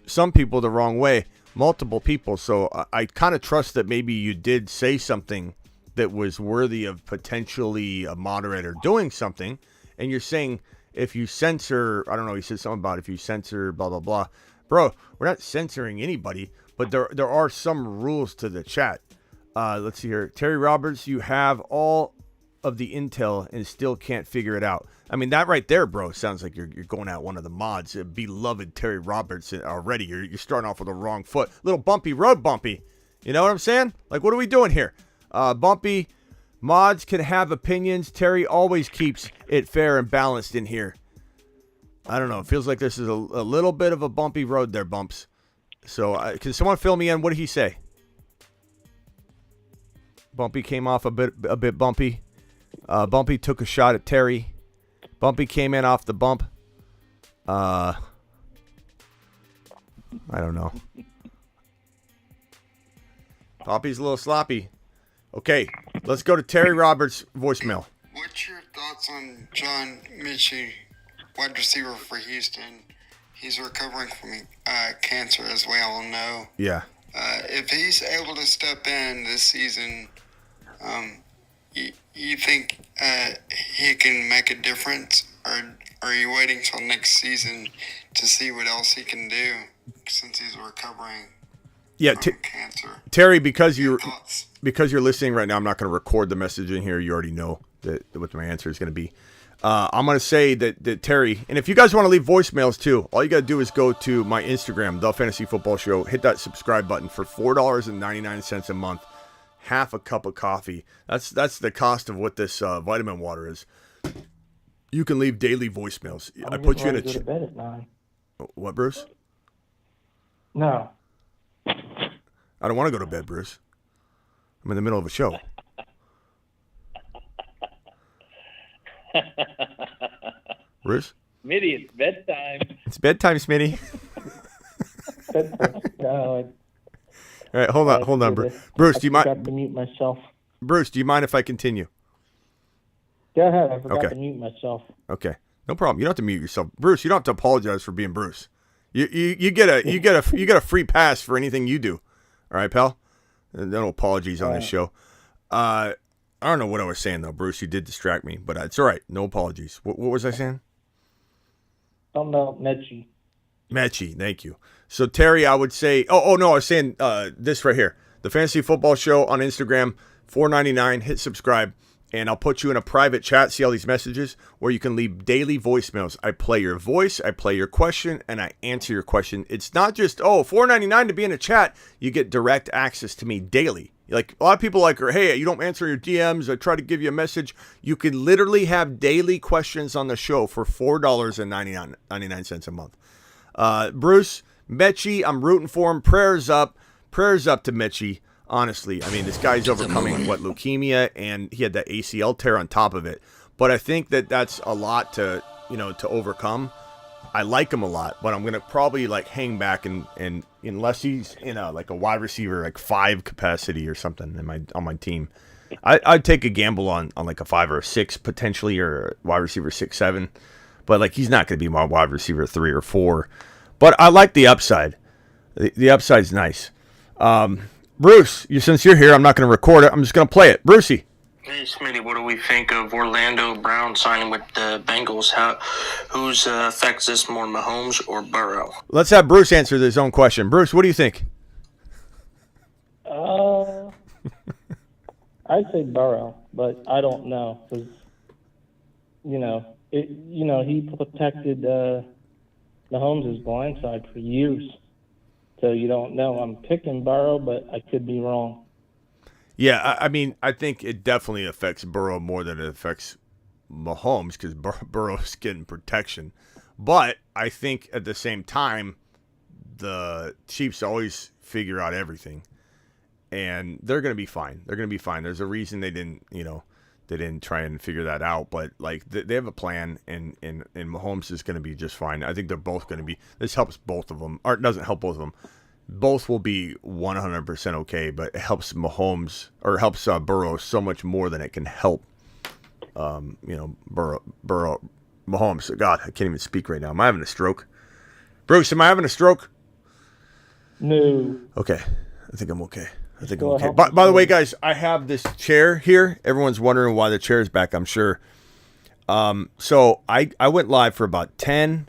some people the wrong way, multiple people. So I kind of trust that maybe you did say something that was worthy of potentially a moderator doing something, and you're saying if you censor, I don't know, he said something about if you censor blah blah blah. Bro, we're not censoring anybody, but there are some rules to the chat. Let's see here. Terry Roberts, you have all of the intel and still can't figure it out. I mean, that right there, bro, sounds like you're going at one of the mods. Beloved Terry Roberts already. You're starting off with a wrong foot. Little bumpy road bumpy. You know what I'm saying? Like, what are we doing here? Bumpy, mods can have opinions. Terry always keeps it fair and balanced in here. I don't know. It feels like this is a little bit of a bumpy road there, Bumps. So, can someone fill me in? What did he say? Bumpy came off a bit bumpy. Bumpy took a shot at Terry. Bumpy came in off the bump. I don't know. Poppy's a little sloppy. Okay, let's go to Terry Roberts' voicemail. What's your thoughts on John Mitchell, wide receiver for Houston? He's recovering from cancer, as we all know. Yeah. If he's able to step in this season, you think he can make a difference, or are you waiting till next season to see what else he can do since he's recovering? Yeah, cancer. Terry, because you're listening right now, I'm not going to record the message in here. You already know what my answer is going to be. I'm going to say that Terry, and if you guys want to leave voicemails too, all you got to do is go to my Instagram, The Fantasy Football Show, hit that subscribe button for $4.99 a month, half a cup of coffee. That's the cost of what this vitamin water is. You can leave daily voicemails. I put you in a go to bed at 9. What, Bruce? No. I don't want to go to bed, Bruce. I'm in the middle of a show. Bruce? Smitty, it's bedtime. It's bedtime, Smitty. No, all right, hold on, Bruce. Bruce, do you mind? I forgot to mute myself. Bruce, do you mind if I continue? Go ahead. I forgot to mute myself. Okay, no problem. You don't have to mute yourself, Bruce. You don't have to apologize for being Bruce. You get a free pass for anything you do. All right, pal. No apologies on this show. I don't know what I was saying though, Bruce. You did distract me, but it's all right. No apologies. What was I saying? Don't know, Mechie. Mechie, thank you. So Terry, I would say. Oh no, I was saying this right here. The Fantasy Football Show on Instagram, $4.99. Hit subscribe. And I'll put you in a private chat, see all these messages, where you can leave daily voicemails. I play your voice, I play your question, and I answer your question. It's not just, $4.99 to be in a chat. You get direct access to me daily. Like, a lot of people hey, you don't answer your DMs. I try to give you a message. You can literally have daily questions on the show for $4.99 a month. Bruce, Mechie, I'm rooting for him. Prayers up to Mechie. Honestly, I mean, this guy's overcoming, leukemia, and he had that ACL tear on top of it. But I think that's a lot to overcome. I like him a lot, but I'm going to probably, hang back and unless he's in a wide receiver, 5 capacity or something on my team, I'd take a gamble on a 5 or a 6 potentially, or a wide receiver 6, 7. But, he's not going to be my wide receiver 3 or 4. But I like the upside. The upside's nice. Bruce, since you're here, I'm not going to record it. I'm just going to play it. Brucey. Hey, Smitty, what do we think of Orlando Brown signing with the Bengals? Whose affects this more, Mahomes or Burrow? Let's have Bruce answer his own question. Bruce, what do you think? I'd say Burrow, but I don't know because he protected Mahomes' blind side for years. So you don't know. I'm picking Burrow, but I could be wrong. Yeah, I mean, I think it definitely affects Burrow more than it affects Mahomes because Burrow's getting protection. But I think at the same time, the Chiefs always figure out everything, and they're going to be fine. They're going to be fine. There's a reason they didn't try and figure that out. But they have a plan, and Mahomes is going to be just fine. I think they're both going to be. This helps both of them, or it doesn't help both of them. Both will be 100% okay, but it helps Mahomes or helps Burrow so much more than it can help. Burrow, Mahomes. God, I can't even speak right now. Am I having a stroke? Bruce, am I having a stroke? No. Okay, I think I'm okay. I think I'm okay. By the way, guys, I have this chair here. Everyone's wondering why the chair is back, I'm sure. So I went live for about 10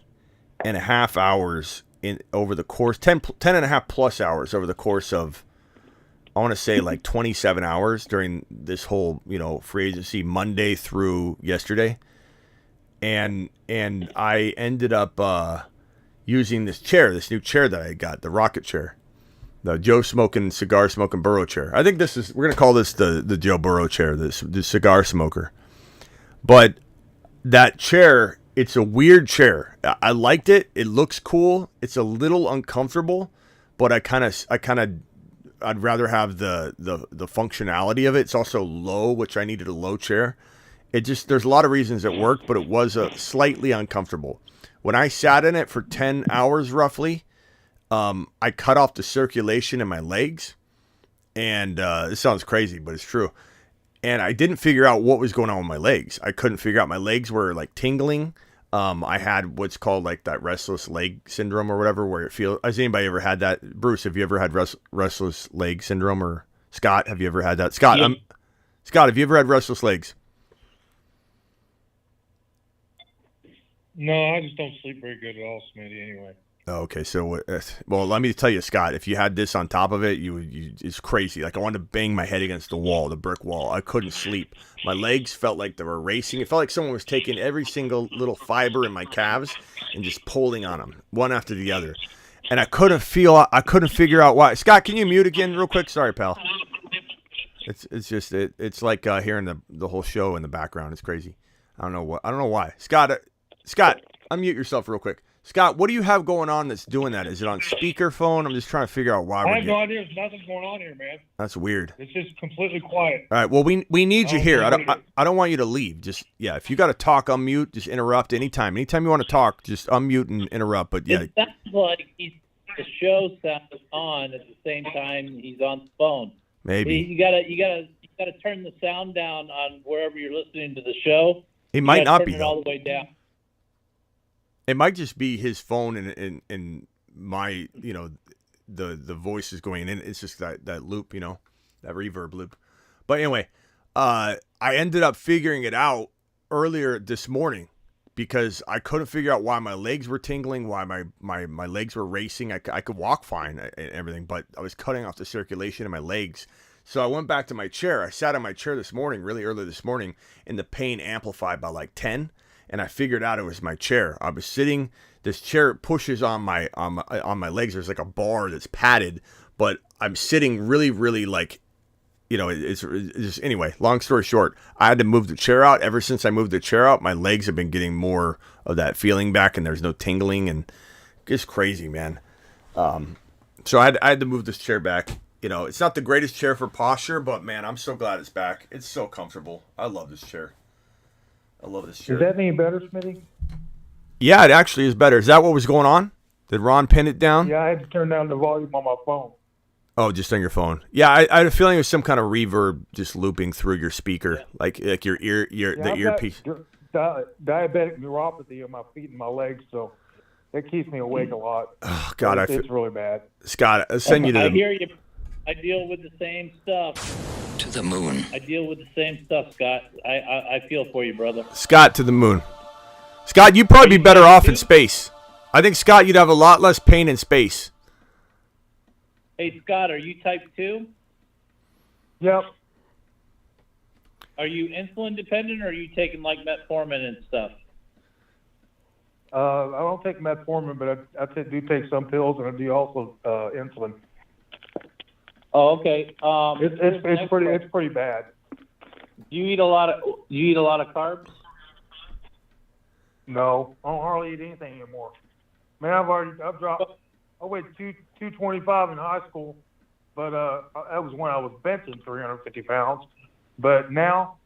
and a half hours over the course, 10 and a half plus hours over the course of, I want to say like 27 hours during this whole, free agency Monday through yesterday. And I ended up using this new chair that I got, the rocket chair. The Joe cigar smoking Burrow chair. I think we're going to call this the Joe Burrow chair, the cigar smoker. But that chair, it's a weird chair. I liked it. It looks cool. It's a little uncomfortable, but I'd rather have the functionality of it. It's also low, which I needed a low chair. There's a lot of reasons it worked, but it was slightly uncomfortable. When I sat in it for 10 hours roughly, I cut off the circulation in my legs, and this sounds crazy, but it's true. And I didn't figure out what was going on with my legs. I couldn't figure out. My legs were like tingling. I had what's called like that restless leg syndrome or whatever, where it feels. Has anybody ever had that? Bruce, have you ever had restless leg syndrome? Or Scott, have you ever had that? Scott, Yeah. Scott, have you ever had restless legs? No, I just don't sleep very good at all, Smitty, anyway. Oh, okay, so well, let me tell you, Scott. If you had this on top of it, it's crazy. Like I wanted to bang my head against the brick wall. I couldn't sleep. My legs felt like they were racing. It felt like someone was taking every single little fiber in my calves and just pulling on them one after the other. And I couldn't figure out why. Scott, can you mute again, real quick? Sorry, pal. It's like hearing the whole show in the background. It's crazy. I don't know why. Scott, unmute yourself real quick. Scott, what do you have going on that's doing that? Is it on speakerphone? I'm just trying to figure out why. I have no idea. There's nothing going on here, man. That's weird. It's just completely quiet. All right. Well, we need you here. I don't want you to leave. Just if you got to talk, unmute. Just interrupt anytime. Anytime you want to talk, just unmute and interrupt. But yeah, It sounds like the show sounds on at the same time he's on the phone. Maybe you gotta turn the sound down on wherever you're listening to the show. It might not be turn it all the way down. It might just be his phone and my, the voice is going in. It's just that loop, that reverb loop. But anyway, I ended up figuring it out earlier this morning because I couldn't figure out why my legs were tingling, why my legs were racing. I could walk fine and everything, but I was cutting off the circulation in my legs. So I went back to my chair. I sat in my chair this morning, really early this morning, and the pain amplified by like 10. And I figured out it was my chair. I was sitting. This chair pushes on my legs. There's like a bar that's padded, but I'm sitting really, really like, it's just anyway. Long story short, I had to move the chair out. Ever since I moved the chair out, my legs have been getting more of that feeling back, and there's no tingling, and it's crazy, man. So I had to move this chair back. It's not the greatest chair for posture, but man, I'm so glad it's back. It's so comfortable. I love this chair. I love this chair. Is that any better, Smitty? Yeah, it actually is better. Is that what was going on? Did Ron pin it down? Yeah, I had to turn down the volume on my phone. Oh, just on your phone. Yeah, I had a feeling it was some kind of reverb just looping through your speaker, like your earpiece. Diabetic neuropathy in my feet and my legs, so that keeps me awake a lot. Oh God, it's really bad. Scott, I'll send you to. I hear you. I deal with the same stuff. To the moon. I deal with the same stuff, Scott. I feel for you, brother. Scott, to the moon. Scott, you'd probably be better off in space. I think, Scott, you'd have a lot less pain in space. Hey, Scott, are you type 2? Yep. Are you insulin dependent, or are you taking like metformin and stuff? I don't take metformin, but I do take some pills, and I do also insulin. Oh, okay. It's pretty bad. Do you eat a lot of carbs? No, I don't hardly eat anything anymore. Man, I've dropped. I weighed 225 in high school, but that was when I was benching 350 pounds. But now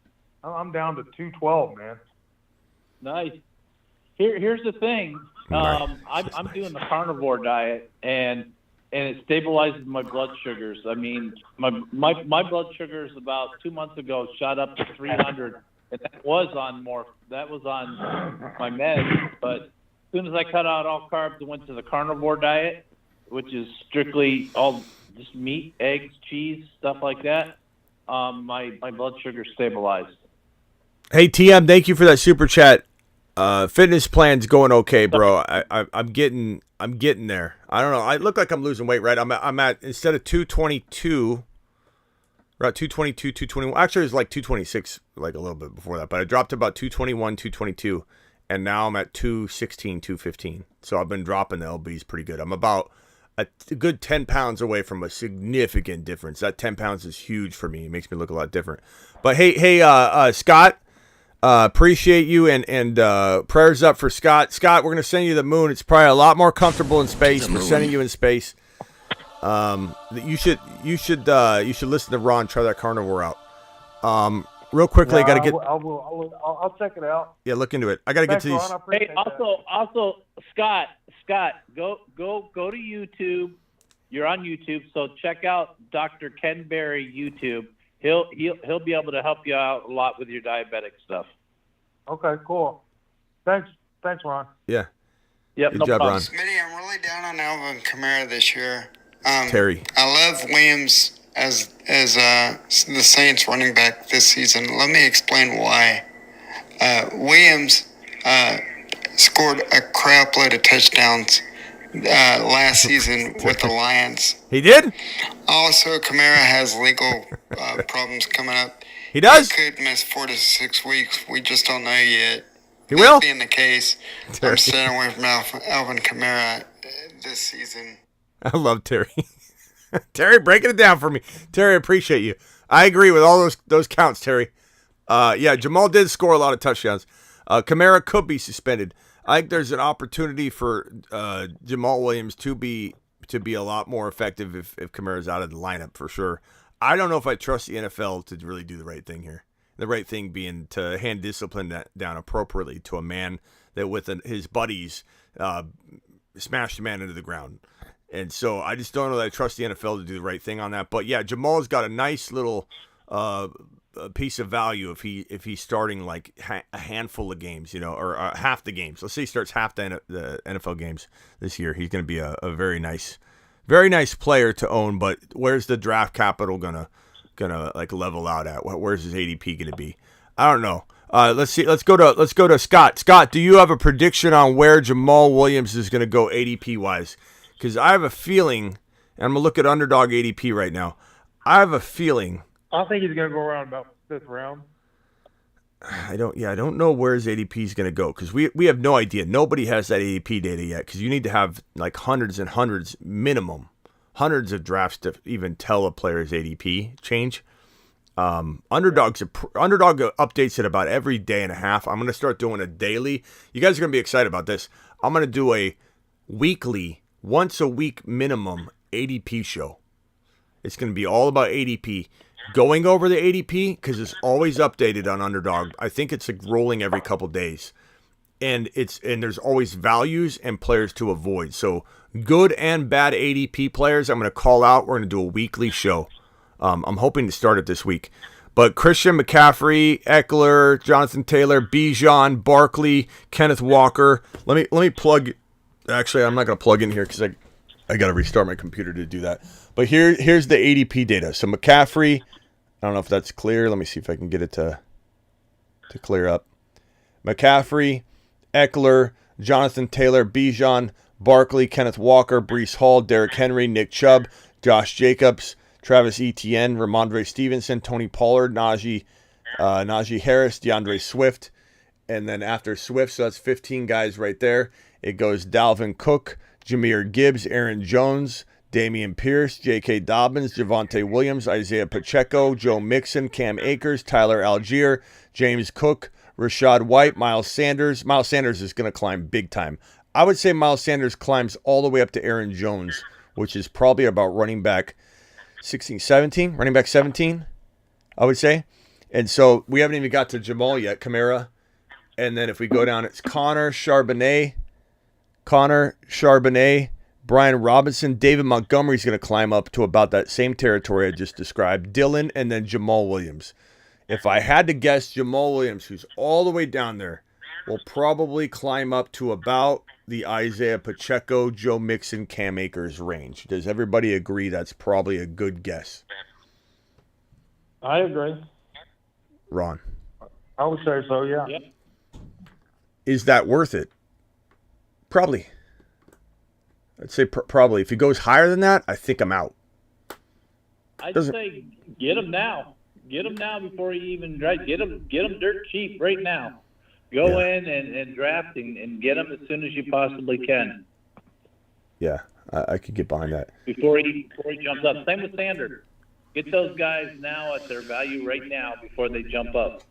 I'm down to 212, man. Nice. Here's the thing. I'm doing the carnivore diet, and it stabilizes my blood sugars. I mean, my blood sugars about 2 months ago shot up to 300, and that was on my meds. But as soon as I cut out all carbs and went to the carnivore diet, which is strictly all just meat, eggs, cheese, stuff like that, my blood sugar stabilized. Hey TM, thank you for that super chat. Fitness plan's going okay, bro. I'm getting there. I don't know. I look like I'm losing weight, right? I'm at instead of 222, about 222, 221. Actually, it was like 226, like a little bit before that, but I dropped to about 221, 222, and now I'm at 216, 215. So I've been dropping the lbs pretty good. I'm about a good 10 pounds away from a significant difference. That 10 pounds is huge for me. It makes me look a lot different. But hey, Scott. Appreciate you and prayers up for Scott. Scott, we're gonna send you the moon. It's probably a lot more comfortable in space. We're sending you in space. You should listen to Ron. Try that carnivore out. Real quickly, I gotta get. I'll check it out. Yeah, look into it. I gotta get to these. Hey, also, Scott, go to YouTube. You're on YouTube, so check out Dr. Ken Berry YouTube. He'll be able to help you out a lot with your diabetic stuff. Okay, cool. Thanks, Ron. Yeah. Yep. Good job, Ron. Smitty, I'm really down on Alvin Kamara this year. Terry. I love Williams as the Saints running back this season. Let me explain why. Williams scored a crap load of touchdowns last season with the Lions. He did? Also, Kamara has legal problems coming up. He does? He could miss 4 to 6 weeks. We just don't know yet. He will? That being the case, I'm staying away from Alvin Kamara this season. I love Terry. Terry, breaking it down for me. Terry, appreciate you. I agree with all those counts, Terry. Yeah, Jamal did score a lot of touchdowns. Kamara could be suspended. I think there's an opportunity for Jamal Williams to be a lot more effective if Kamara's out of the lineup for sure. I don't know if I trust the NFL to really do the right thing here. The right thing being to hand discipline that down appropriately to a man that with his buddies smashed a man into the ground. And so I just don't know that I trust the NFL to do the right thing on that. But yeah, Jamal's got a nice little piece of value if he's starting like a handful of games, or half the games. Let's say he starts half the NFL games this year. He's going to be a very nice player to own. But where's the draft capital gonna like level out at? Where's his ADP going to be? I don't know. Let's see. Let's go to Scott. Scott, do you have a prediction on where Jamal Williams is going to go ADP wise? Because I have a feeling, and I'm gonna look at underdog ADP right now. I have a feeling. I think he's going to go around about 5th round. I don't know where his ADP is going to go because we have no idea. Nobody has that ADP data yet because you need to have like hundreds and hundreds minimum, hundreds of drafts to even tell a player's ADP change. Underdog updates it about every day and a half. I'm going to start doing a daily. You guys are going to be excited about this. I'm going to do a weekly, once a week minimum ADP show. It's going to be all about ADP. Going over the ADP because it's always updated on Underdog. I think it's like rolling every couple days, and there's always values and players to avoid. So good and bad ADP players, I'm going to call out. We're going to do a weekly show. I'm hoping to start it this week. But Christian McCaffrey, Eckler, Jonathan Taylor, Bijan, Barkley, Kenneth Walker. Let me plug. Actually, I'm not going to plug in here because I got to restart my computer to do that. But here's the ADP data. So McCaffrey, I don't know if that's clear. Let me see if I can get it to clear up. McCaffrey, Eckler, Jonathan Taylor, Bijan, Barkley, Kenneth Walker, Breece Hall, Derrick Henry, Nick Chubb, Josh Jacobs, Travis Etienne, Ramondre Stevenson, Tony Pollard, Najee Harris, DeAndre Swift. And then after Swift, so that's 15 guys right there. It goes Dalvin Cook, Jahmyr Gibbs, Aaron Jones, Damian Pierce, J.K. Dobbins, Javonte Williams, Isaiah Pacheco, Joe Mixon, Cam Akers, Tyler Algier, James Cook, Rashad White, Miles Sanders. Miles Sanders is going to climb big time. I would say Miles Sanders climbs all the way up to Aaron Jones, which is probably about running back 16, 17, running back 17, I would say. And so we haven't even got to Jamal yet, Kamara. And then if we go down, it's Connor Charbonnet, Brian Robinson, David Montgomery's going to climb up to about that same territory I just described. Dylan, and then Jamal Williams. If I had to guess, Jamal Williams, who's all the way down there, will probably climb up to about the Isaiah Pacheco, Joe Mixon, Cam Akers range? Does everybody agree that's probably a good guess? I agree. Ron. I would say so, yeah. Yep. Is that worth it? Probably. I'd say probably. If he goes higher than that, I think I'm out. I'd say get him now. Get him now before he even draft. Get him dirt cheap right now. Go in and draft and get him as soon as you possibly can. Yeah, I could get behind that. Before he jumps up. Same with Sanders. Get those guys now at their value right now before they jump up.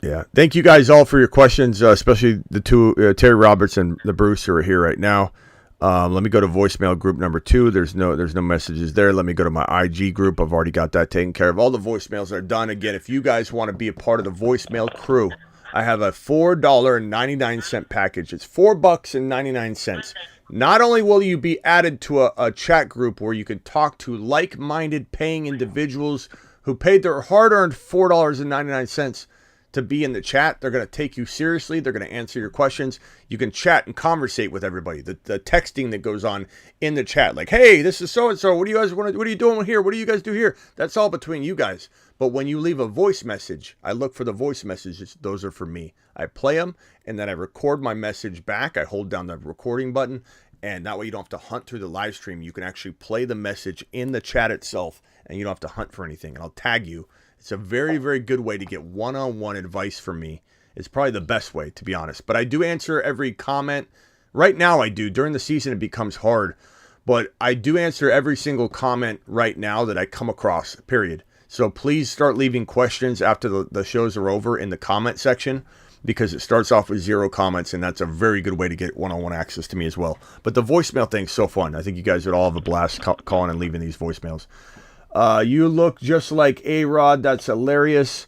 Yeah. Thank you guys all for your questions, especially the two, Terry Roberts and the Bruce, who are here right now. Let me go to voicemail group number 2. There's no messages there. Let me go to my IG group. I've already got that taken care of. All the voicemails are done. Again, if you guys want to be a part of the voicemail crew, I have a $4.99 package. It's $4.99. Not only will you be added to a chat group where you can talk to like-minded paying individuals who paid their hard-earned $4.99 to be in the chat. They're going to take you seriously. They're going to answer your questions. You can chat and conversate with everybody. The texting that goes on in the chat, like, hey, this is so-and-so. What do you guys want to, what are you doing here? What do you guys do here? That's all between you guys. But when you leave a voice message, I look for the voice messages. Those are for me. I play them, and then I record my message back. I hold down the recording button, and that way you don't have to hunt through the live stream. You can actually play the message in the chat itself, and you don't have to hunt for anything. And I'll tag you. It's a very, very good way to get one-on-one advice from me. It's probably the best way, to be honest. But I do answer every comment. Right now I do. During the season it becomes hard. But I do answer every single comment right now that I come across, period. So please start leaving questions after the shows are over in the comment section, because it starts off with 0 comments, and that's a very good way to get one-on-one access to me as well. But the voicemail thing's so fun. I think you guys would all have a blast calling and leaving these voicemails. You look just like A-Rod. That's hilarious,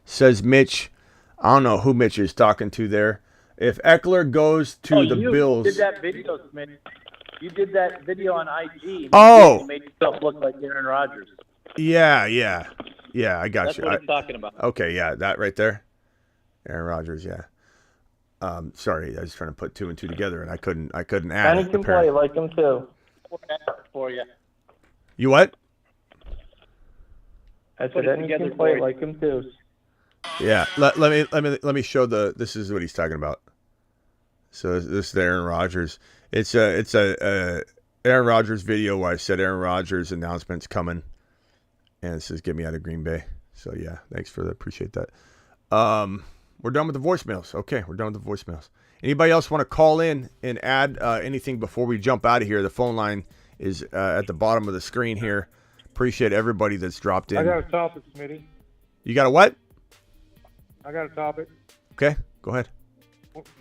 says Mitch. I don't know who Mitch is talking to there. If Eckler goes to the Bills... You did that video, Smith. You did that video on IG. Oh! You made yourself look like Aaron Rodgers. Yeah, I got That's you. what I'm talking about. Okay, yeah, that right there. Aaron Rodgers, yeah. Sorry, I was trying to put 2 and 2 together, and I couldn't add And it. he can play like him too. For you. You what? I said, and he can play like him too. Yeah, let me show this is what he's talking about. So this is Aaron Rodgers. It's a Aaron Rodgers video where I said Aaron Rodgers announcement's coming, and it says get me out of Green Bay. So yeah, thanks for that. Appreciate that. We're done with the voicemails. Okay, we're done with the voicemails. Anybody else want to call in and add anything before we jump out of here? The phone line is at the bottom of the screen here. Appreciate everybody that's dropped in. I got a topic, Smitty. You got a what? I got a topic. Okay, go ahead.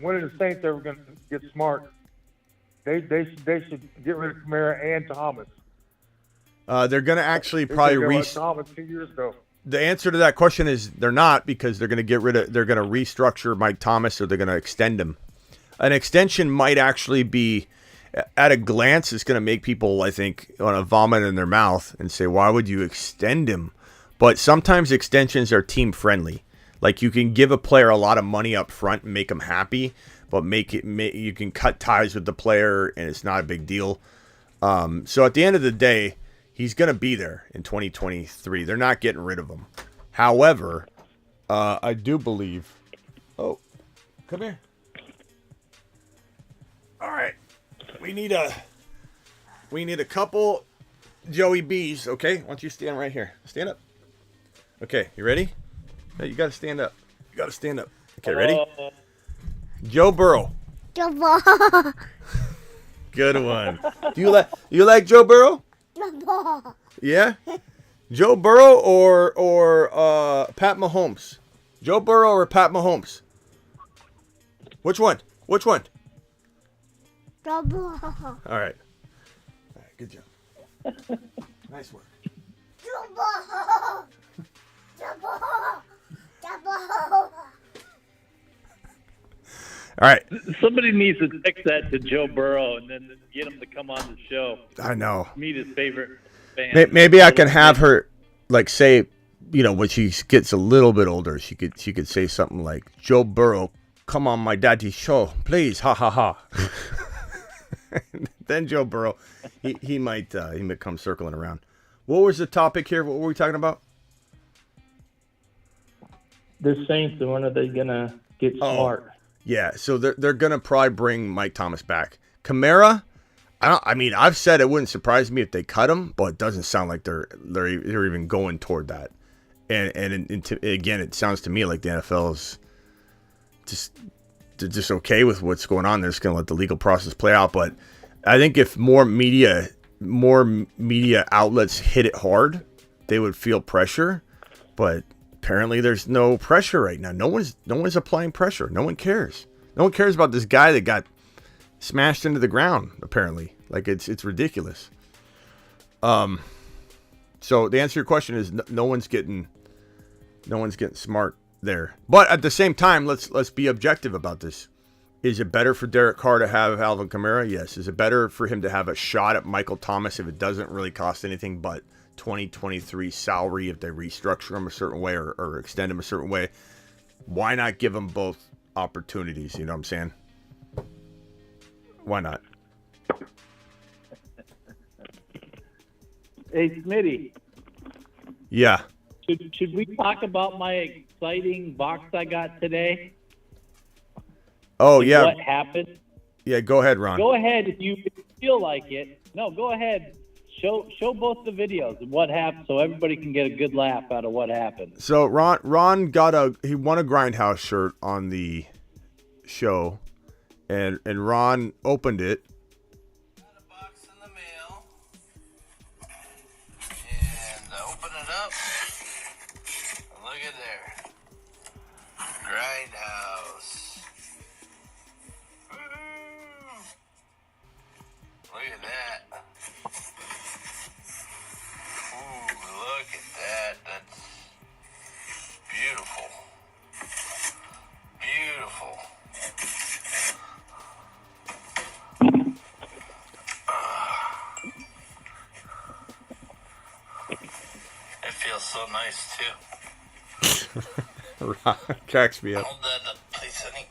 When are the Saints ever going to get smart? They should get rid of Kamara and Thomas. They're going to actually They probably should get rid of Thomas 2 years ago. The answer to that question is they're not, because they're going to they're going to restructure Mike Thomas, or they're going to extend him. An extension might actually be, at a glance, it's going to make people, I think, want to vomit in their mouth and say, why would you extend him? But sometimes extensions are team friendly. Like, you can give a player a lot of money up front and make them happy, but you can cut ties with the player and it's not a big deal. So at the end of the day, he's going to be there in 2023. They're not getting rid of him. However, I do believe... Oh, come here. All right. We need a couple Joey B's, okay? Why don't you stand right here? Stand up. Okay, you ready? No, you got to stand up. You got to stand up. Okay, ready? Joe Burrow. Joe Burrow. Good one. Do you like Joe Burrow? Yeah? Joe Burrow or Pat Mahomes? Joe Burrow or Pat Mahomes? Which one? Which one? Joe Burrow. All right. Good job. Nice work. Joe Burrow. Joe Burrow. Joe Burrow. All right. Somebody needs to text that to Joe Burrow and then get him to come on the show. I know. Meet his favorite fan. Maybe I can have her, like, say, when she gets a little bit older, she could say something like, Joe Burrow come on my daddy's show, please, ha ha ha. Then Joe Burrow, he might come circling around. What was the topic here? What were we talking about? The Saints, when are they gonna get smart? Yeah, so they're gonna probably bring Mike Thomas back. Kamara, I've said it wouldn't surprise me if they cut him, but it doesn't sound like they're even going toward that. And again, it sounds to me like the NFL is just okay with what's going on. They're just gonna let the legal process play out. But I think if more media outlets hit it hard, they would feel pressure. But apparently, there's no pressure right now. No one's applying pressure. No one cares. No one cares about this guy that got smashed into the ground. Apparently, like it's ridiculous. So the answer to your question is no one's getting smart there. But at the same time, let's be objective about this. Is it better for Derek Carr to have Alvin Kamara? Yes. Is it better for him to have a shot at Michael Thomas if it doesn't really cost anything but 2023 salary if they restructure him a certain way or extend him a certain way? Why not give them both opportunities? You know what I'm saying? Why not? Hey, Smitty. Yeah. Should we talk about my exciting box I got today? Oh, yeah. What happened? Yeah, go ahead, Ron. Go ahead if you feel like it. No, go ahead. Show both the videos of what happened so everybody can get a good laugh out of what happened. So Ron he won a Grindhouse shirt on the show, and Ron opened it. Got a box in the mail, and I open it up. Look at there, Grindhouse. Woo! Look at that. Ooh, look at that. That's beautiful. Beautiful. It feels so nice, too. Ron cracks me up. Hold that up, please, honey.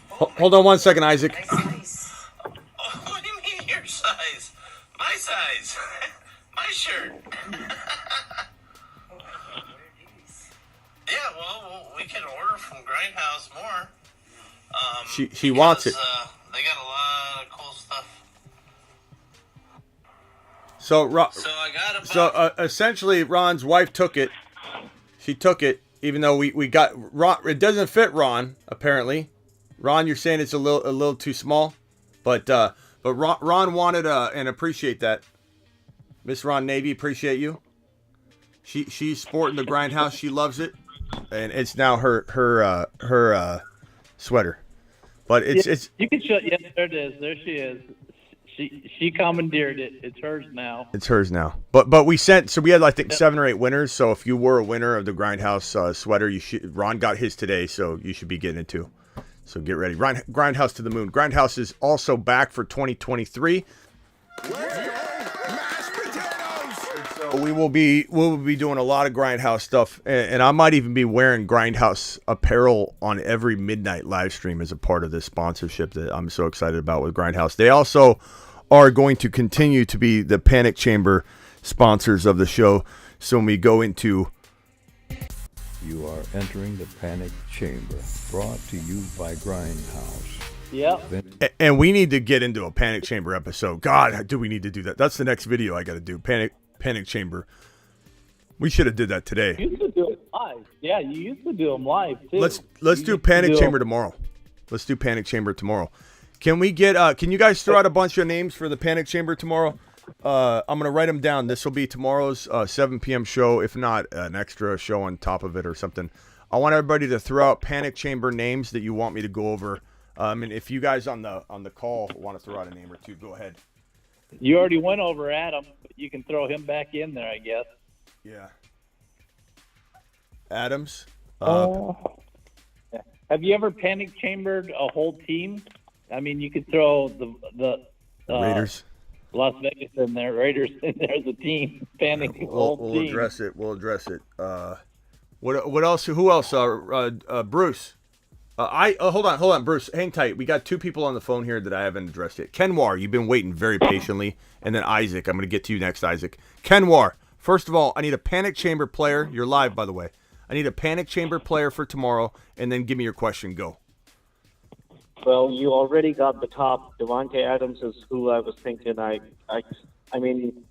Hold on one second, Isaac. What do you mean your size? My size. My shirt. Yeah, well, we can order from Grindhouse more. She wants it. They got a lot of cool stuff. So I got a essentially, Ron's wife took it. She took it, even though we got Ron. It doesn't fit Ron, apparently. Ron, you're saying it's a little too small, but Ron wanted and appreciate that. Miss Ron Navy, appreciate you. She's sporting the Grindhouse. She loves it, and it's now her sweater. But it's you can show. Yes, there it is. There she is. She commandeered it. It's hers now. It's hers now. But we had I think 7 or 8 winners. So if you were a winner of the Grindhouse sweater, Ron got his today, so you should be getting it too. So get ready. Grindhouse to the moon. Grindhouse is also back for 2023. So we'll be doing a lot of Grindhouse stuff, and I might even be wearing Grindhouse apparel on every midnight live stream as a part of this sponsorship that I'm so excited about with Grindhouse. They also are going to continue to be the Panic Chamber sponsors of the show. So when we go into You are entering the Panic Chamber, brought to you by Grindhouse. Yep. And we need to get into a Panic Chamber episode. God, do we need to do that? That's the next video I got to do. Panic Chamber. We should have did that today. You used to do it live. Yeah, you used to do them live too. Let's do Panic Chamber tomorrow. Let's do Panic Chamber tomorrow. Can we get? Can you guys throw out a bunch of names for the Panic Chamber tomorrow? I'm gonna write them down. This will be tomorrow's 7 p.m. show, if not an extra show on top of it or something. I want everybody to throw out Panic Chamber names that you want me to go over. And if you guys on the call want to throw out a name or two, go ahead. You already went over Adam, but you can throw him back in there, I guess. Yeah. Adams. Have you ever panic chambered a whole team? I mean, you could throw the Raiders. Las Vegas in there, Raiders in there as a team, panic the whole team. We'll address it. What else? Who else? Bruce. Hold on, Bruce. Hang tight. We got two people on the phone here that I haven't addressed yet. Kenwar, you've been waiting very patiently, and then Isaac. I'm going to get to you next, Isaac. Kenwar, first of all, I need a panic chamber player. You're live, by the way. I need a panic chamber player for tomorrow, and then give me your question. Go. Well, you already got the top. Davante Adams is who I was thinking. I mean,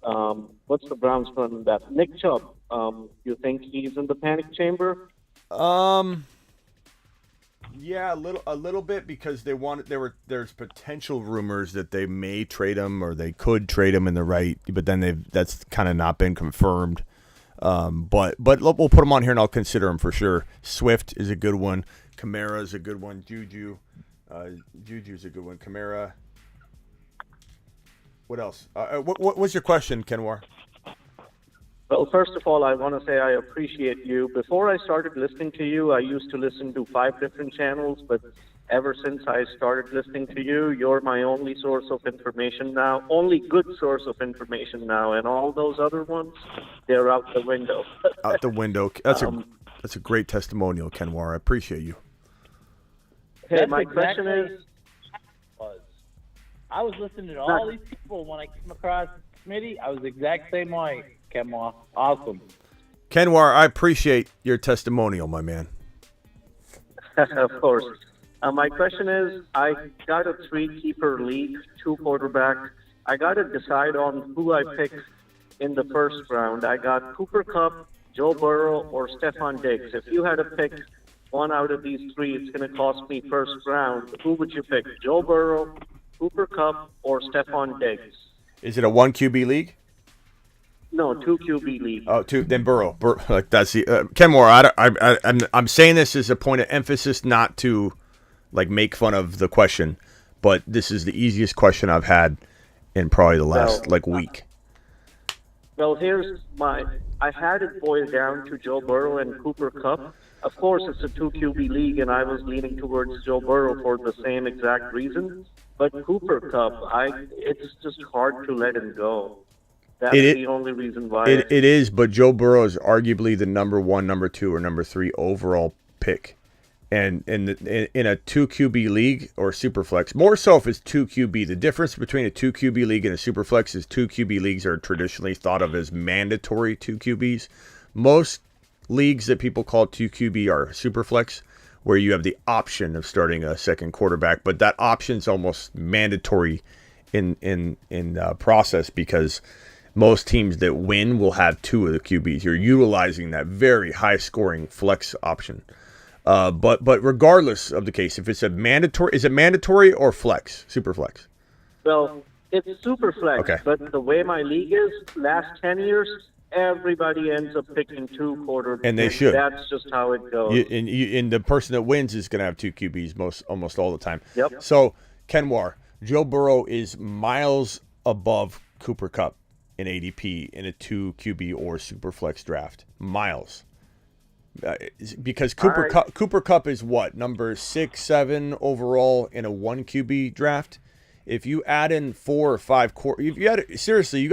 what's the Browns running back? Nick Chubb. You think he's in the panic chamber? Yeah, a little bit because there's potential rumors that they may trade him or they could trade him in the right, but then that's kind of not been confirmed. But we'll put him on here and I'll consider him for sure. Swift is a good one. Kamara is a good one. Juju's a good one. Kamara. What else? What was your question, Kenwar? Well, first of all, I want to say I appreciate you. Before I started listening to you, I used to listen to 5 different channels, but ever since I started listening to you, you're my only source of information now, only good source of information now, and all those other ones, they're out the window. Out the window. That's a great testimonial, Kenwar. I appreciate you. Hey, my question is... I was listening to all these people when I came across Smitty. I was the exact same way, Kenwar. Awesome. Kenwar, I appreciate your testimonial, my man. Of course. My question is, I got a 3-keeper league, 2 quarterbacks. I got to decide on who I pick in the first round. I got Cooper Kupp, Joe Burrow, or Stephon Diggs. If you had to pick one out of these 3, it's going to cost me first round. Who would you pick, Joe Burrow, Cooper Kupp, or Stephon Diggs? Is it a 1 QB league? No, 2 QB league. Oh, 2. Then Burrow. Like that's the Kenmore. I'm saying this as a point of emphasis, not to like make fun of the question, but this is the easiest question I've had in probably the last week. Well, I had it boiled down to Joe Burrow and Cooper Kupp. Of course, it's a 2 QB league, and I was leaning towards Joe Burrow for the same exact reason. But Cooper Kupp, it's just hard to let him go. That's the only reason why. It is, but Joe Burrow is arguably the number 1, number 2, or number 3 overall pick. And in a 2 QB league or Superflex, more so if it's 2 QB. The difference between a 2 QB league and a Superflex is 2 QB leagues are traditionally thought of as mandatory 2 QBs. Most leagues that people call 2 QB are Superflex, where you have the option of starting a second quarterback, but that option is almost mandatory in process because most teams that win will have 2 of the QBs. You're utilizing that very high scoring flex option. But regardless of the case, if it's is it mandatory or flex, super flex? Well, it's super flex, okay. But the way my league is, last 10 years, everybody ends up picking 2 quarterbacks. And they should. That's just how it goes. And the person that wins is going to have 2 QBs almost all the time. Yep. So, Kenwar, Joe Burrow is miles above Cooper Kupp in ADP in a 2 QB or super flex draft. Miles. Because Cooper Kupp is what, number 6, 7 overall in a 1 QB draft. If you add in 4 or 5 you got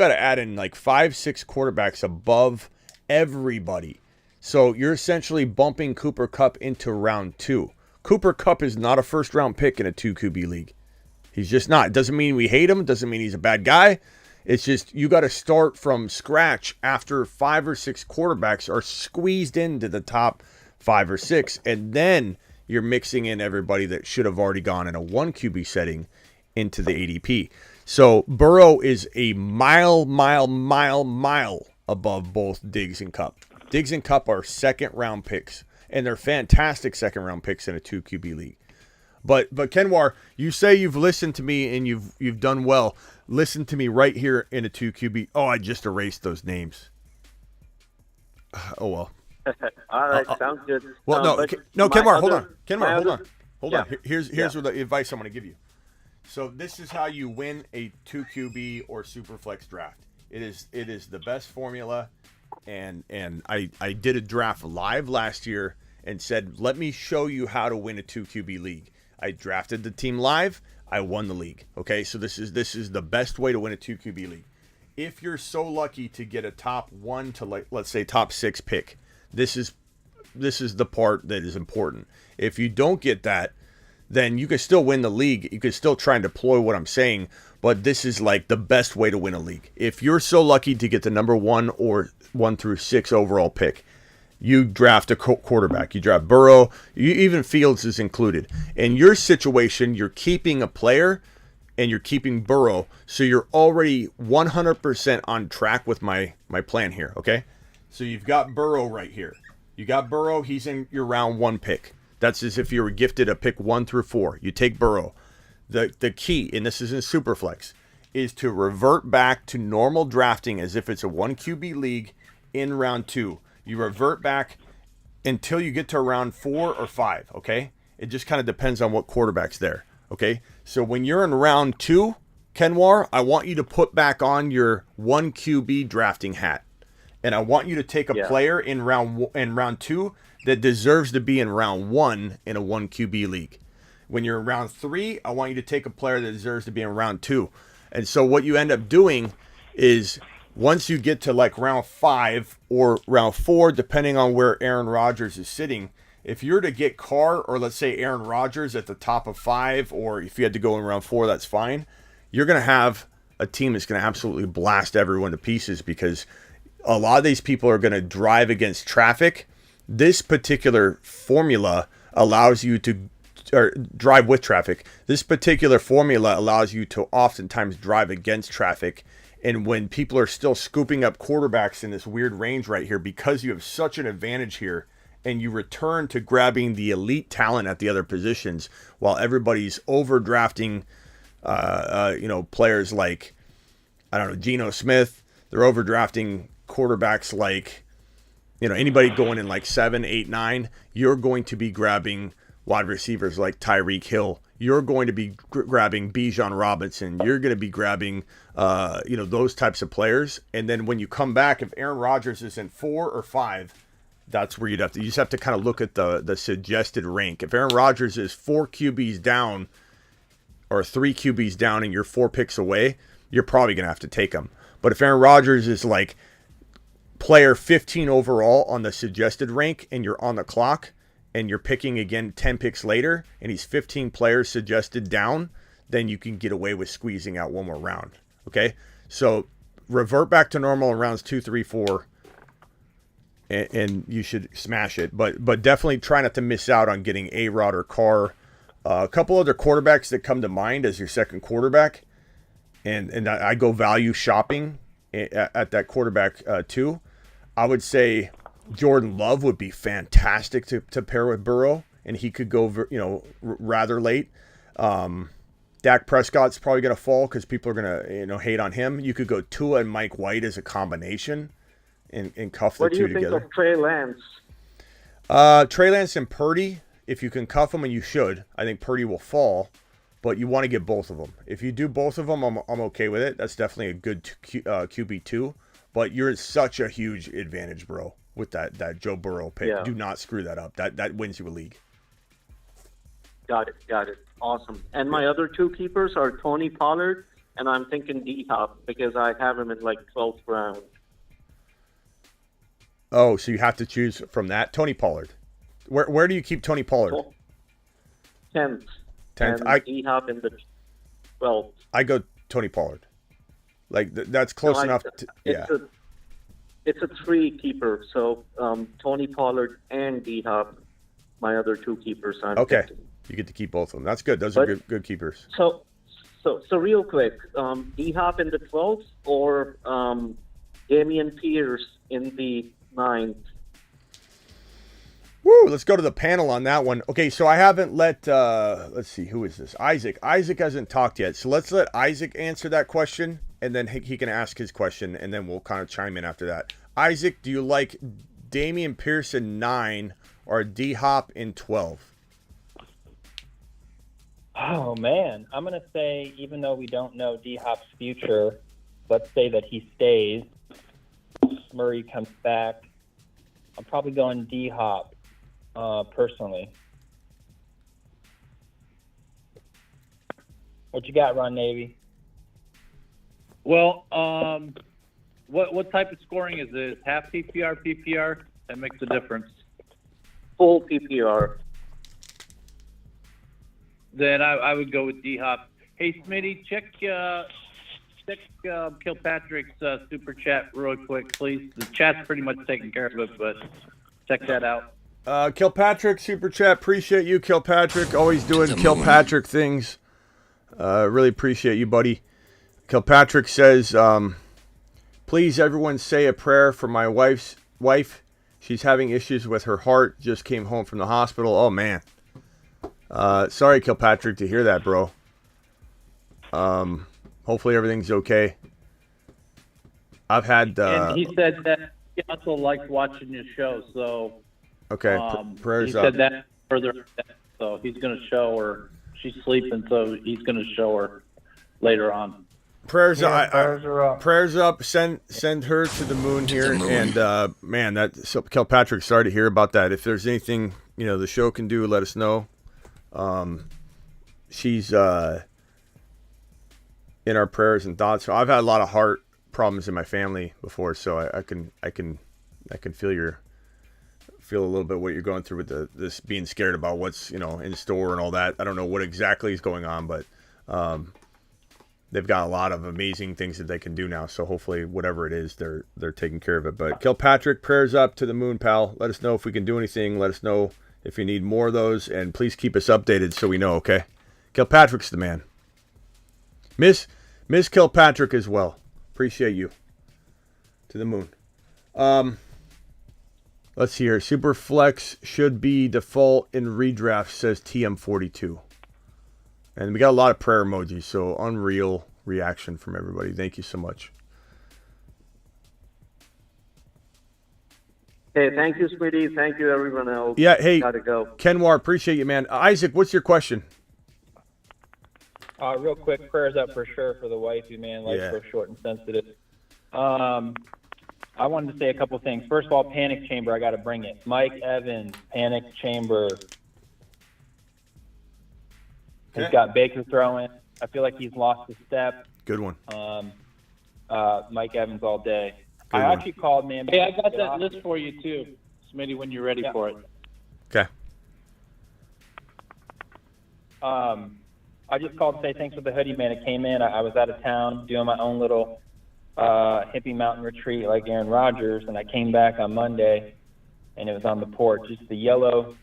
to add in like 5, 6 quarterbacks above everybody. So you're essentially bumping Cooper Kupp into round 2. Cooper Kupp is not a first round pick in a 2 QB league. He's just not. It doesn't mean we hate him. Doesn't mean he's a bad guy. It's just you got to start from scratch after 5 or 6 quarterbacks are squeezed into the top 5 or 6, and then you're mixing in everybody that should have already gone in a 1 QB setting into the ADP. So Burrow is a mile above both Diggs and Kupp. Diggs and Kupp are second round picks, and they're fantastic second round picks in a 2 QB league. But Kenwar, you say you've listened to me and you've done well. Listen to me right here in a 2 QB. Oh, I just erased those names. Oh well. All right, sounds good. Well, Kenwar, hold on. Kenwar, hold on. Here's what the advice I'm going to give you. So this is how you win a 2 QB or Superflex draft. It is the best formula, and I did a draft live last year and said, let me show you how to win a 2 QB league. I drafted the team live. I won the league. Okay, so this is the best way to win a 2 QB league. If you're so lucky to get a top 1 to let's say top 6 pick, this is this is the part that is important. If you don't get that, then you can still win the league. You can still try and deploy what I'm saying, but this is like the best way to win a league. If you're so lucky to get the number 1 or 1 through 6 overall pick, you draft a quarterback. You draft Burrow. Even Fields is included. In your situation, you're keeping a player and you're keeping Burrow, so you're already 100% on track with my plan here, okay? So you've got Burrow right here. You got Burrow. He's in your round 1 pick. That's as if you were gifted a pick 1 through 4. You take Burrow. The key, and this is in Superflex, is to revert back to normal drafting as if it's a 1 QB league in round 2. You revert back until you get to round 4 or 5, okay? It just kind of depends on what quarterback's there, okay? So when you're in round 2, Kenwar, I want you to put back on your 1 QB drafting hat. And I want you to take a player in round 2 that deserves to be in round 1 in a 1 QB league. When you're in round 3, I want you to take a player that deserves to be in round 2. And so what you end up doing is once you get to like round 5 or round 4, depending on where Aaron Rodgers is sitting, if you're to get Carr or let's say Aaron Rodgers at the top of 5, or if you had to go in round 4, that's fine. You're going to have a team that's going to absolutely blast everyone to pieces because a lot of these people are going to drive against traffic. This particular formula allows you to drive with traffic. This particular formula allows you to oftentimes drive against traffic. And when people are still scooping up quarterbacks in this weird range right here, because you have such an advantage here, and you return to grabbing the elite talent at the other positions while everybody's overdrafting, players like, I don't know, Geno Smith. They're overdrafting quarterbacks like, anybody going in like 7, 8, 9. You're going to be grabbing wide receivers like Tyreek Hill. You're going to be grabbing Bijan Robinson. You're going to be grabbing, those types of players. And then when you come back, if Aaron Rodgers is in 4 or 5, that's where you just have to kind of look at the suggested rank. If Aaron Rodgers is 4 QBs down or 3 QBs down and you're 4 picks away, you're probably going to have to take him. But if Aaron Rodgers is like player 15 overall on the suggested rank and you're on the clock and you're picking again 10 picks later and he's 15 players suggested down, then you can get away with squeezing out one more round. Okay? So revert back to normal in rounds 2, 3, 4. And you should smash it. But definitely try not to miss out on getting A-Rod or Carr. A couple other quarterbacks that come to mind as your second quarterback. And I go value shopping at that quarterback too. I would say Jordan Love would be fantastic to pair with Burrow. And he could go, rather late. Dak Prescott's probably going to fall because people are going to, hate on him. You could go Tua and Mike White as a combination. And cuff the two together. What do you think of Trey Lance? Trey Lance and Purdy, if you can cuff them, and you should, I think Purdy will fall, but you want to get both of them. If you do both of them, I'm okay with it. That's definitely a good QB2, but you're at such a huge advantage, bro, with that Joe Burrow pick. Yeah. Do not screw that up. That wins you a league. Got it. Awesome. And my other 2 keepers are Tony Pollard, and I'm thinking D-Hop because I have him in like 12th round. Oh, so you have to choose from that. Tony Pollard. Where do you keep Tony Pollard? 10th. 10th. And D-Hop in the 12th. I go Tony Pollard. Like, that's close enough. It's a 3 keeper. So Tony Pollard and D-Hop, my other 2 keepers. Okay. You get to keep both of them. That's good. Those are good keepers. So real quick, D-Hop in the 12th or Damian Pierce in the 9th. Woo, let's go to the panel on that one. Okay, so I haven't let, let's see, who is this? Isaac. Isaac hasn't talked yet. So let's let Isaac answer that question, and then he can ask his question, and then we'll kind of chime in after that. Isaac, do you like Damian Pierce in 9 or D-Hop in 12? Oh, man. I'm going to say, even though we don't know D-Hop's future, let's say that he stays. Murray comes back. I'm probably going D-Hop, personally. What you got, Ron Navy? Well, what type of scoring is this? Half PPR, PPR? That makes a difference. full PPR. Then I would go with D-Hop. Hey, Smitty, check Kilpatrick's super chat real quick, please. The chat's pretty much taking care of it, but check that out. Kilpatrick, super chat. Appreciate you, Kilpatrick. Always doing Kilpatrick things. Really appreciate you, buddy. Kilpatrick says, please, everyone say a prayer for my wife. She's having issues with her heart. Just came home from the hospital. Oh, man. Sorry, Kilpatrick, to hear that, bro. Hopefully everything's okay. I've had... and he said that he also likes watching your show, so... Okay, prayers he up. said that further, so he's going to show her. She's sleeping, so he's going to show her later on. Prayers, prayers are up. Prayers up. Send her to the moon here. And man, Kilpatrick, sorry to hear about that. If there's anything the show can do, let us know. She's in our prayers and thoughts. So I've had a lot of heart problems in my family before, so I can feel a little bit what you're going through with this being scared about what's in store and all that. I don't know what exactly is going on, but they've got a lot of amazing things that they can do now. So hopefully, whatever it is, they're taking care of it. But Kilpatrick, prayers up to the moon, pal. Let us know if we can do anything. Let us know if you need more of those, and please keep us updated so we know. Okay, Kilpatrick's the man. Miss Kilpatrick as well. Appreciate you. To the moon. Let's see here. Superflex should be default in redraft, says TM42. And we got a lot of prayer emojis, so unreal reaction from everybody. Thank you so much. Hey, thank you, Smitty. Thank you, everyone else. Yeah, hey, gotta go. Kenwar, appreciate you, man. Isaac, what's your question? Real quick, prayers up for sure for the wifey, man. Life's so short and sensitive. I wanted to say a couple things. First of all, Panic Chamber, I got to bring it. Mike Evans, Panic Chamber. He's got Baker throwing. I feel like he's lost a step. Good one. Mike Evans all day. Good I one. actually called, man. Hey, I got that list for you, too, Smitty, when you're ready for it. Okay. I just called to say thanks for the hoodie, man. It came in. I was out of town doing my own little hippie mountain retreat like Aaron Rodgers, and I came back on Monday, and it was on the porch. It's the yellow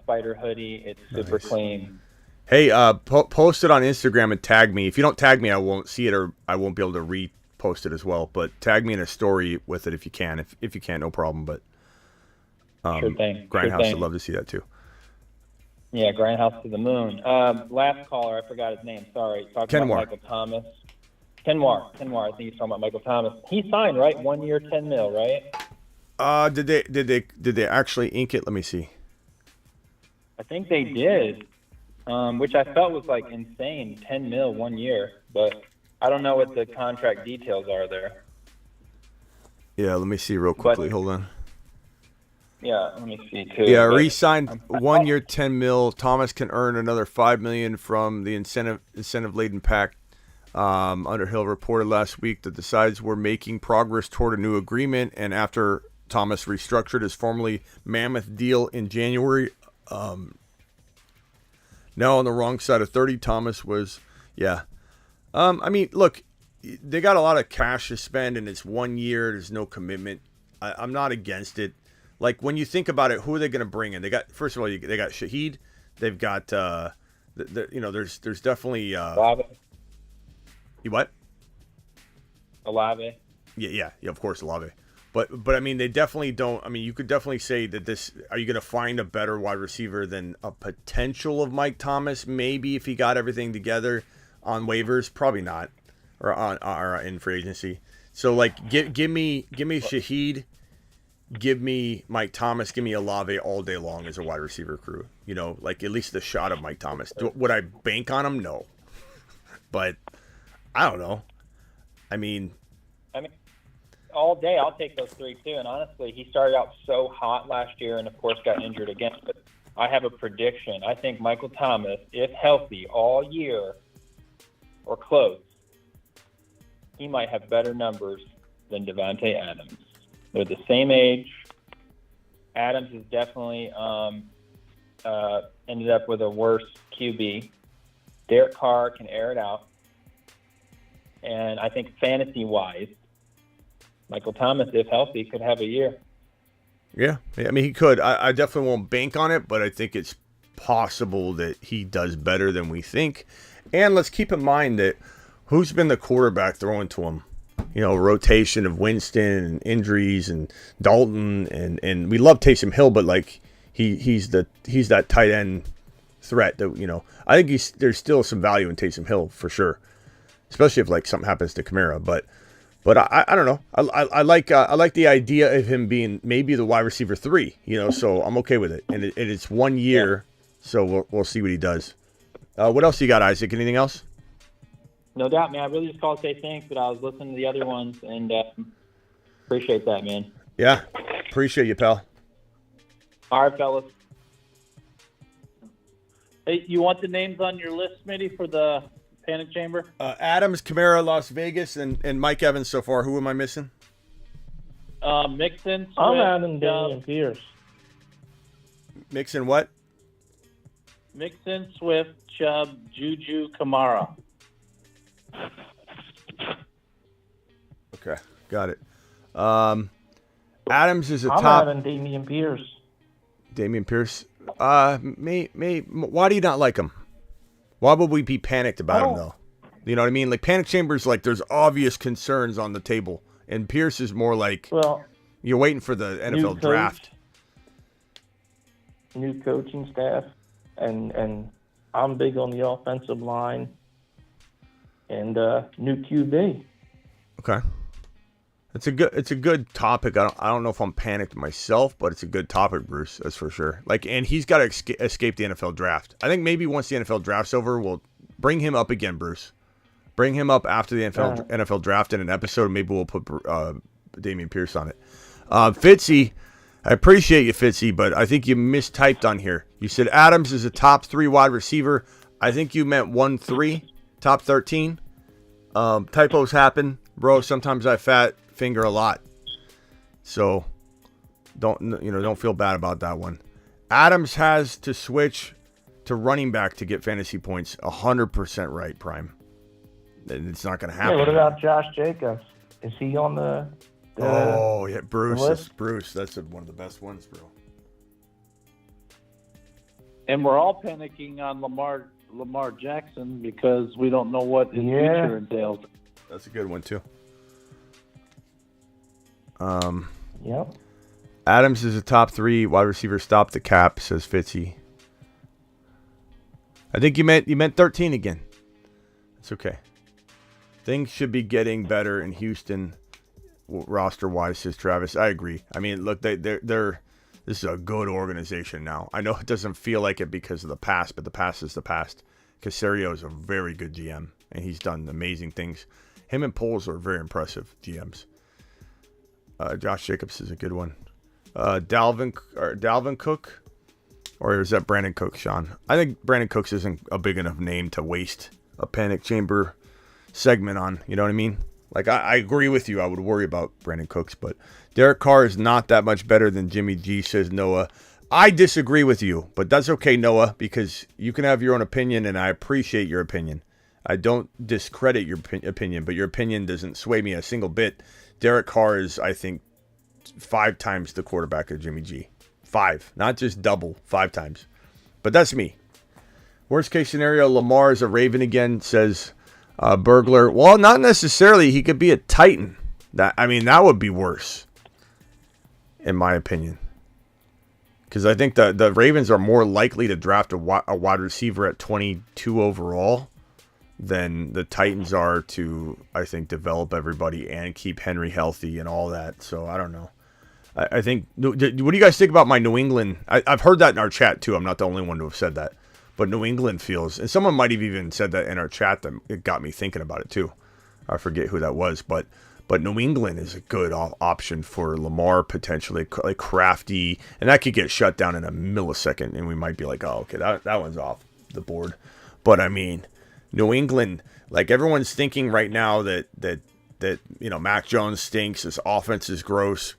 spider hoodie. It's super clean. Hey, post it on Instagram and tag me. If you don't tag me, I won't see it, or I won't be able to repost it as well. But tag me in a story with it if you can. If you can't, no problem. But Sure thing. Grindhouse, I'd love to see that too. Yeah, Grindhouse to the moon. Last caller, I forgot his name. Sorry. Talking Kenwar. about Michael Thomas. Kenwar. I think he's talking about Michael Thomas. He signed, right? 1 year, $10 million, right? Did they actually ink it? Let me see. I think they did, which I felt was like insane. $10 million 1 year, but I don't know what the contract details are there. Yeah, let me see real quickly. Hold on. Yeah, let me see too. Yeah, but re-signed 1 year, $10 million. Thomas can earn another $5 million from the incentive-laden pact. Underhill reported last week that the sides were making progress toward a new agreement, and after Thomas restructured his formerly mammoth deal in January, now on the wrong side of 30, Thomas was, I mean, look, they got a lot of cash to spend, and it's 1 year. There's no commitment. I'm not against it. Like, when you think about it, who are they going to bring in? They got, first of all, they got Shaheed. They've got, there's definitely. Olave. You what? Olave. Yeah, of course, Olave. But I mean, they definitely don't. I mean, you could definitely say that this. Are you going to find a better wide receiver than a potential of Mike Thomas? Maybe if he got everything together on waivers, probably not, or in free agency. So like, give me Shaheed, give me Mike Thomas, give me Olave all day long as a wide receiver crew. You know, like at least the shot of Mike Thomas. Would I bank on him? No, but I don't know. I mean, all day I'll take those three too. And honestly, he started out so hot last year, and of course got injured again. But I have a prediction. I think Michael Thomas, if healthy all year or close, he might have better numbers than Davante Adams. They're the same age. Adams has definitely ended up with a worse QB. Derek Carr can air it out. And I think fantasy-wise, Michael Thomas, if healthy, could have a year. Yeah, I mean, he could. I definitely won't bank on it, but I think it's possible that he does better than we think. And let's keep in mind that who's been the quarterback throwing to him? You know, rotation of Winston and injuries and Dalton, and we love Taysom Hill, but like he's that tight end threat that, you know, I think there's still some value in Taysom Hill for sure, especially if like something happens to Kamara. But I don't know. I like the idea of him being maybe the wide receiver 3. You know, so I'm okay with it. And it's 1 year, so we'll see what he does. What else you got, Isaac? Anything else? No doubt, man. I really just called to say thanks, but I was listening to the other ones, and appreciate that, man. Yeah, appreciate you, pal. All right, fellas. Hey, you want the names on your list, Smitty, for the Panic Chamber? Adams, Kamara, Las Vegas, and Mike Evans so far. Who am I missing? Mixon, Swift, I'm adding Damian Pierce. Mixon what? Mixon, Swift, Chubb, Juju, Kamara. Okay, got it. Adams is a I'm top. adding Damian Pierce. Damian Pierce. Why do you not like him? Why would we be panicked about him though? You know what I mean? Like Panic Chamber's like there's obvious concerns on the table, and Pierce is more like you're waiting for the NFL draft. New coaching staff, and I'm big on the offensive line, and new QB. Okay. It's a good topic. I don't know if I'm panicked myself, but it's a good topic, Bruce. That's for sure. Like, and he's got to escape the NFL draft. I think maybe once the NFL draft's over, we'll bring him up again, Bruce. Bring him up after the NFL draft in an episode. Maybe we'll put Damian Pierce on it. Fitzy, I appreciate you, Fitzy, but I think you mistyped on here. You said Adams is a top 3 wide receiver. I think you meant 1-3, top 13. Typos happen, bro. Sometimes I fat finger a lot, so don't feel bad about that one. Adams has to switch to running back to get fantasy points. 100% right, Prime. It's not going to happen. Yeah, what about Josh Jacobs? Is he on the oh yeah, Bruce. list? Bruce, that's one of the best ones, bro. And we're all panicking on Lamar Jackson because we don't know what his future entails. That's a good one too. Yep. Adams is a top 3 wide receiver. Stop the cap, says Fitzy. I think you meant 13 again. It's okay. Things should be getting better in Houston, roster wise, says Travis. I agree. I mean, look, they're this is a good organization now. I know it doesn't feel like it because of the past, but the past is the past. Caserio is a very good GM, and he's done amazing things. Him and Poles are very impressive GMs. Josh Jacobs is a good one. Dalvin Cook, or is that Brandon Cooks, Sean? I think Brandon Cooks isn't a big enough name to waste a Panic Chamber segment on. You know what I mean? Like, I agree with you. I would worry about Brandon Cooks, but Derek Carr is not that much better than Jimmy G, says Noah. I disagree with you, but that's okay, Noah, because you can have your own opinion, and I appreciate your opinion. I don't discredit your opinion, but your opinion doesn't sway me a single bit. Derek Carr is, I think, 5 times the quarterback of Jimmy G. 5, not just double, 5 times. But that's me. Worst case scenario, Lamar is a Raven again, says Burglar. Well, not necessarily. He could be a Titan. That would be worse, in my opinion. Because I think the Ravens are more likely to draft a wide receiver at 22 overall than the Titans are to, I think, develop everybody and keep Henry healthy and all that. So I don't know. I think, what do you guys think about my New England? I've heard that in our chat too. I'm not the only one to have said that. But New England feels, and someone might have even said that in our chat, that it got me thinking about it too. I forget who that was, but New England is a good option for Lamar potentially, like crafty, and that could get shut down in a millisecond, and we might be like, oh, okay, that one's off the board. But I mean, New England, like everyone's thinking right now that Mac Jones stinks, his offense is gross.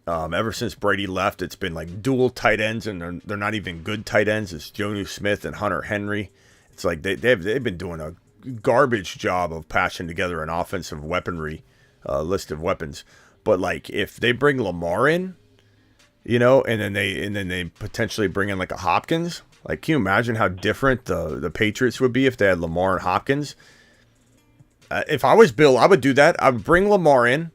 Ever since Brady left, it's been like dual tight ends, and they're not even good tight ends. It's Jonnu Smith and Hunter Henry. It's like they've been doing a garbage job of patching together an offensive weaponry list of weapons. But like if they bring Lamar in, and then they potentially bring in like a Hopkins. Like, can you imagine how different the Patriots would be if they had Lamar and Hopkins? If I was Bill, I would do that. I would bring Lamar in.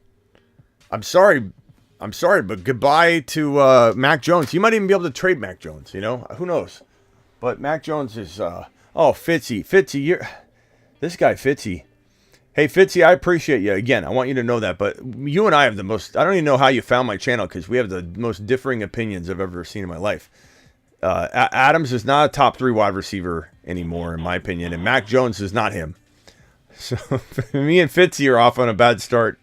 I'm sorry, but goodbye to Mac Jones. You might even be able to trade Mac Jones, Who knows? But Mac Jones is... Fitzy, this guy Fitzy. Hey, Fitzy, I appreciate you. Again, I want you to know that. But you and I have the most... I don't even know how you found my channel because we have the most differing opinions I've ever seen in my life. Adams is not a top 3 wide receiver anymore, in my opinion. And Mac Jones is not him. So me and Fitzy are off on a bad start.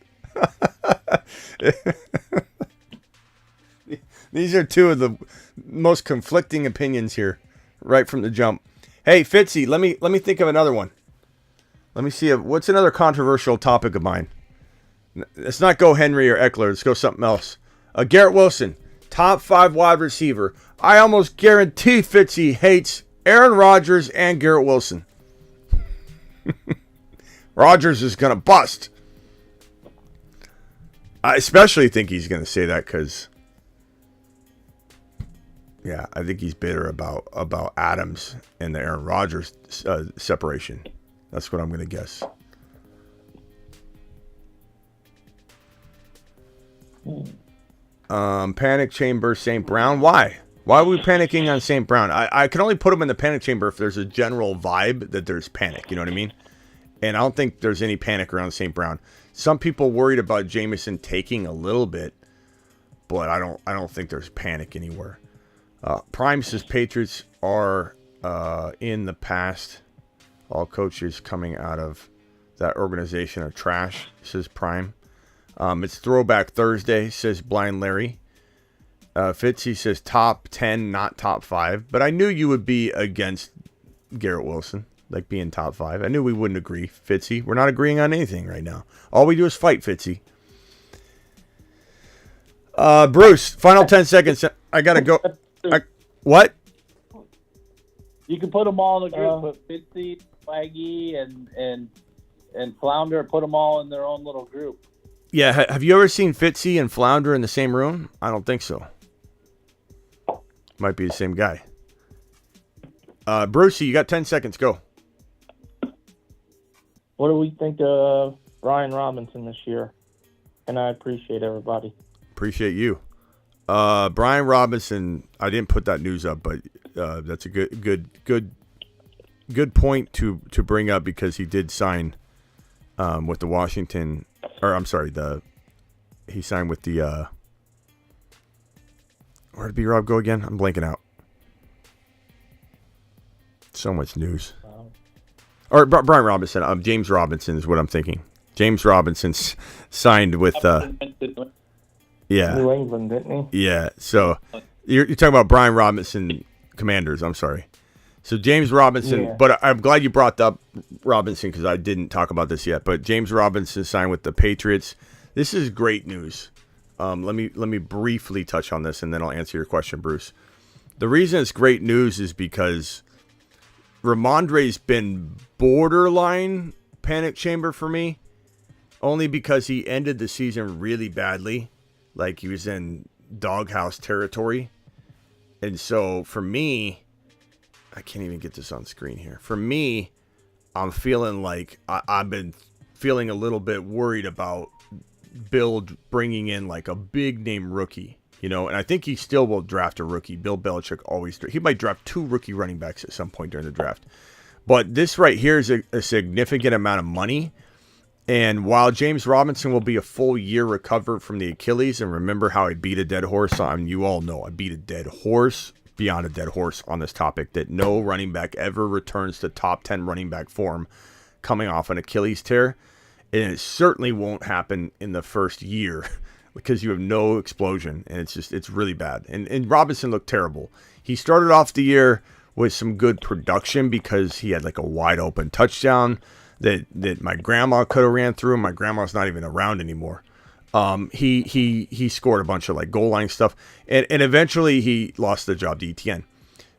These are two of the most conflicting opinions here, right from the jump. Hey, Fitzy, let me think of another one. Let me see what's another controversial topic of mine. Let's not go Henry or Eckler. Let's go something else. Garrett Wilson, top 5 wide receiver. I almost guarantee Fitzy hates Aaron Rodgers and Garrett Wilson. Rodgers is going to bust. I especially think he's going to say that because, yeah, I think he's bitter about Adams and the Aaron Rodgers separation. That's what I'm going to guess. Panic chamber, St. Brown. Why? Why are we panicking on St. Brown? I can only put him in the panic chamber if there's a general vibe that there's panic. You know what I mean? And I don't think there's any panic around St. Brown. Some people worried about Jameson taking a little bit, but I don't think there's panic anywhere. Prime says Patriots are in the past. All coaches coming out of that organization are trash, says Prime. It's Throwback Thursday, says Blind Larry. Fitzy says top 10, not top 5. But I knew you would be against Garrett Wilson, like being top 5. I knew we wouldn't agree, Fitzy. We're not agreeing on anything right now. All we do is fight, Fitzy. Bruce, final 10 seconds. I got to go. What? You can put them all in the group. Put Fitzy, Flaggy, and Flounder. Put them all in their own little group. Yeah, have you ever seen Fitzy and Flounder in the same room? I don't think so. Might be the same guy. Brucey, you got 10 seconds. Go. What do we think of Brian Robinson this year? And I appreciate everybody. Appreciate you. Brian Robinson, I didn't put that news up, but that's a good point to bring up because he did sign with the Washington, or I'm sorry, he signed with the where did B-Rob go again? I'm blanking out. So much news. Or Brian Robinson. James Robinson is what I'm thinking. James Robinson's signed with yeah. New England, didn't he? Yeah. So you're talking about Brian Robinson Commanders. I'm sorry. So James Robinson, Yeah. But I'm glad you brought up Robinson because I didn't talk about this yet. But James Robinson signed with the Patriots. This is great news. Let me briefly touch on this and then I'll answer your question, Bruce. The reason it's great news is because Ramondre's been borderline panic chamber for me, only because he ended the season really badly, like he was in doghouse territory. And so for me, I can't even get this on screen here. For me, I'm feeling like I've been feeling a little bit worried about Bill bringing in like a big name rookie, and I think he still will draft a rookie. Bill Belichick always, he might draft 2 rookie running backs at some point during the draft. But this right here is a significant amount of money. And while James Robinson will be a full year recovered from the Achilles, and remember how I beat a dead horse, you all know I beat a dead horse beyond a dead horse on this topic, that no running back ever returns to top 10 running back form coming off an Achilles tear. And it certainly won't happen in the first year because you have no explosion, and it's really bad. And Robinson looked terrible. He started off the year with some good production because he had like a wide open touchdown that my grandma could have ran through. My grandma's not even around anymore. He scored a bunch of like goal line stuff, and eventually he lost the job to ETN.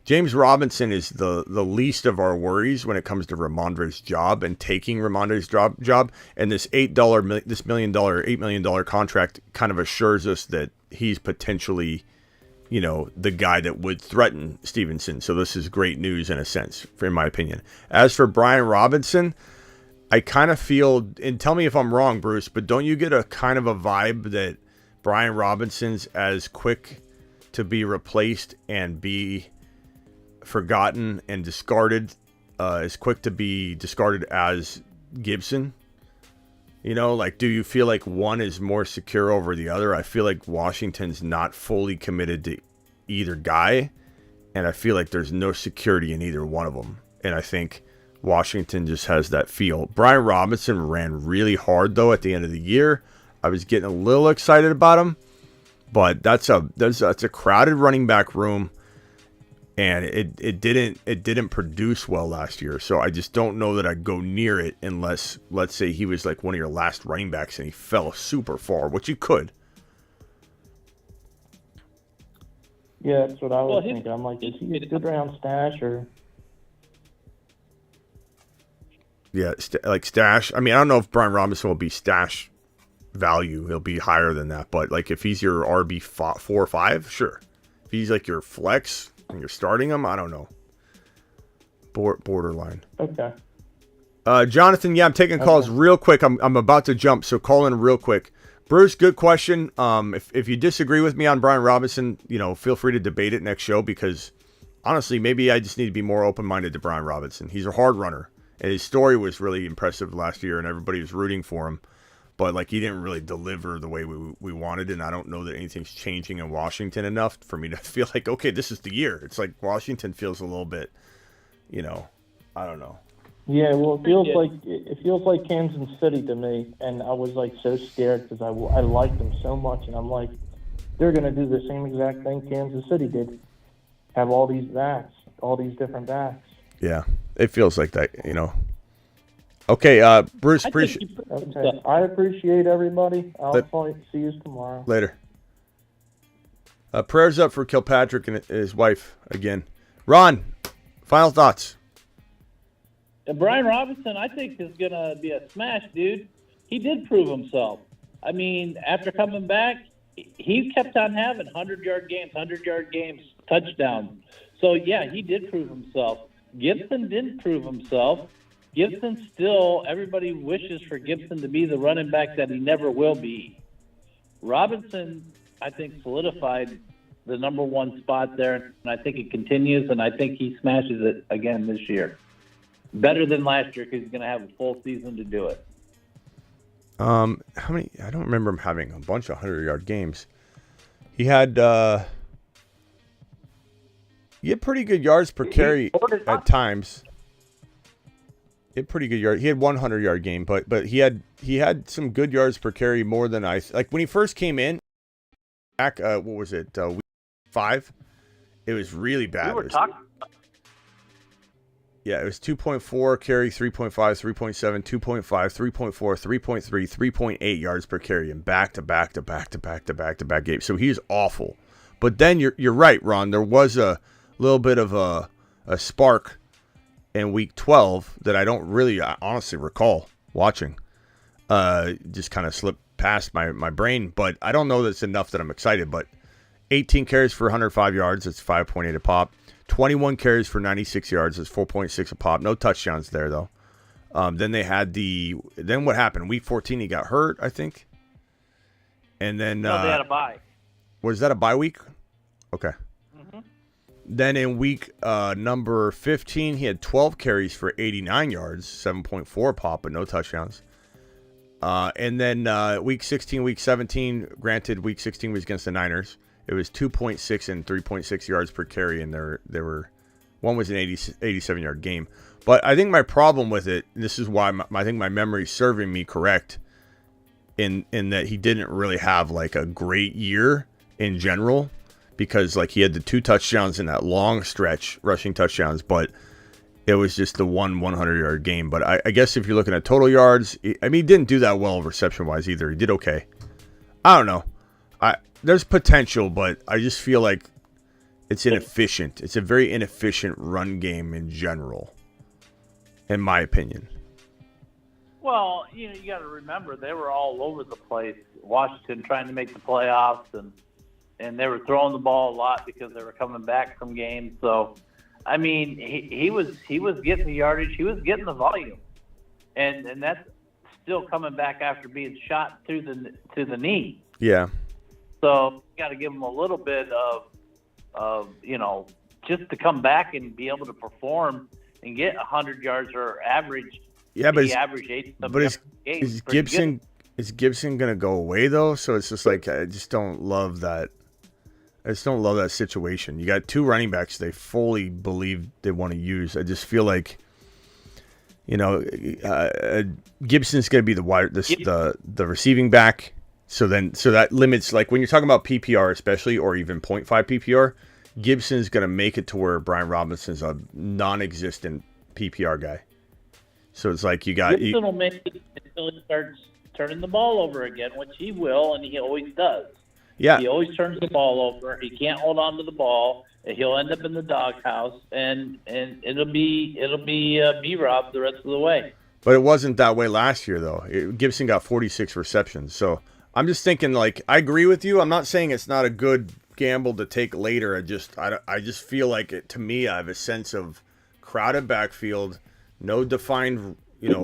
James Robinson is the least of our worries when it comes to Ramondre's job and taking Ramondre's job. And this $8 million contract kind of assures us that he's potentially, the guy that would threaten Stevenson. So this is great news in a sense, in my opinion. As for Brian Robinson, I kind of feel, and tell me if I'm wrong, Bruce, but don't you get a kind of a vibe that Brian Robinson's as quick to be replaced and be forgotten and discarded, as quick to be discarded as Gibson? Do you feel like one is more secure over the other? I feel like Washington's not fully committed to either guy, and I feel like there's no security in either one of them. And I think Washington just has that feel. Brian Robinson ran really hard though at the end of the year. I was getting a little excited about him, but that's a crowded running back room. And it didn't produce well last year. So I just don't know that I'd go near it unless, let's say, he was like one of your last running backs and he fell super far, which you could. Yeah, that's what I was thinking. I'm like, is he a good round stash or? Yeah, like stash. I mean, I don't know if Brian Robinson will be stash value. He'll be higher than that. But like if he's your RB 4 or 5, sure. If he's like your flex and you're starting him, I don't know. Borderline. Okay. Jonathan, yeah, I'm taking calls real quick. I'm about to jump, so call in real quick. Bruce, good question. If you disagree with me on Brian Robinson, feel free to debate it next show, because honestly, maybe I just need to be more open-minded to Brian Robinson. He's a hard runner, and his story was really impressive last year, and everybody was rooting for him. But like he didn't really deliver the way we wanted, and I don't know that anything's changing in Washington enough for me to feel like, okay, this is the year. It's like Washington feels a little bit, I don't know. Yeah, well, it feels like Kansas City to me, and I was like so scared because I liked them so much, and I'm like, they're gonna do the same exact thing Kansas City did, have all these backs, all these different backs. Yeah, it feels like that, Okay, Bruce, I appreciate everybody. I'll probably see you tomorrow. Later. Prayers up for Kilpatrick and his wife again. Ron, final thoughts. Brian Robinson, I think, is going to be a smash, dude. He did prove himself. I mean, after coming back, he kept on having 100-yard games, touchdowns. So, yeah, he did prove himself. Gibson didn't prove himself. Gibson still, everybody wishes for Gibson to be the running back that he never will be. Robinson, I think, solidified the number one spot there, and I think it continues, and I think he smashes it again this year. Better than last year because he's going to have a full season to do it. How many? I don't remember him having a bunch of 100-yard games. He had pretty good yards per carry at times. He had pretty good yard. He had 100-yard game, but he had some good yards per carry, more than I like when he first came in. Back, what was it? Week 5. It was really bad. We were talking. Yeah, it was 2.4 carry, 3.5, 3.7, 2.5, 3.4, 3.3, 3.8 yards per carry, and back to back games. So he's awful. But then you're right, Ron. There was a little bit of a spark in week 12 that I don't really honestly recall watching. Just kind of slipped past my brain, but I don't know that it's enough that I'm excited. But 18 carries for 105 yards, that's 5.8 a pop. 21 carries for 96 yards, that's 4.6 a pop. No touchdowns there, though. Then what happened? Week 14, he got hurt, I think. And then... No, they had a bye. Was that a bye week? Okay. Mm-hmm. Then in week number 15, he had 12 carries for 89 yards, 7.4 pop, but no touchdowns. And then week 16, week 17, granted, week 16 was against the Niners. It was 2.6 and 3.6 yards per carry, and there were one was an 87-yard game. But I think my problem with it, and this is why I think my memory's serving me correct, in that he didn't really have like a great year in general, because like he had the 2 touchdowns in that long stretch, rushing touchdowns, but it was just the 100-yard game. But I guess if you're looking at total yards, I mean, he didn't do that well reception-wise either. He did okay. I don't know. There's potential, but I just feel like it's inefficient. It's a very inefficient run game in general, in my opinion. Well, you got to remember they were all over the place. Washington trying to make the playoffs, and they were throwing the ball a lot because they were coming back from games. So, I mean, he was getting the yardage, he was getting the volume, and that's still coming back after being shot to the knee. Yeah. So you got to give him a little bit of just to come back and be able to perform and get 100 yards or average. Yeah, but is Gibson gonna go away though? So it's just like I just don't love that. I just don't love that situation. You got two running backs they fully believe they want to use. I just feel like, Gibson's gonna be the receiving back. So that limits, like when you're talking about PPR especially, or even 0.5 PPR, Gibson's going to make it to where Brian Robinson's a non-existent PPR guy. So it's like you got... Gibson will make it until he starts turning the ball over again, which he will, and he always does. Yeah. He always turns the ball over. He can't hold on to the ball. He'll end up in the doghouse, and it'll be B-Rob the rest of the way. But it wasn't that way last year, though. Gibson got 46 receptions, so... I'm just thinking, like, I agree with you. I'm not saying it's not a good gamble to take later. I just feel like to me, I have a sense of crowded backfield, no defined,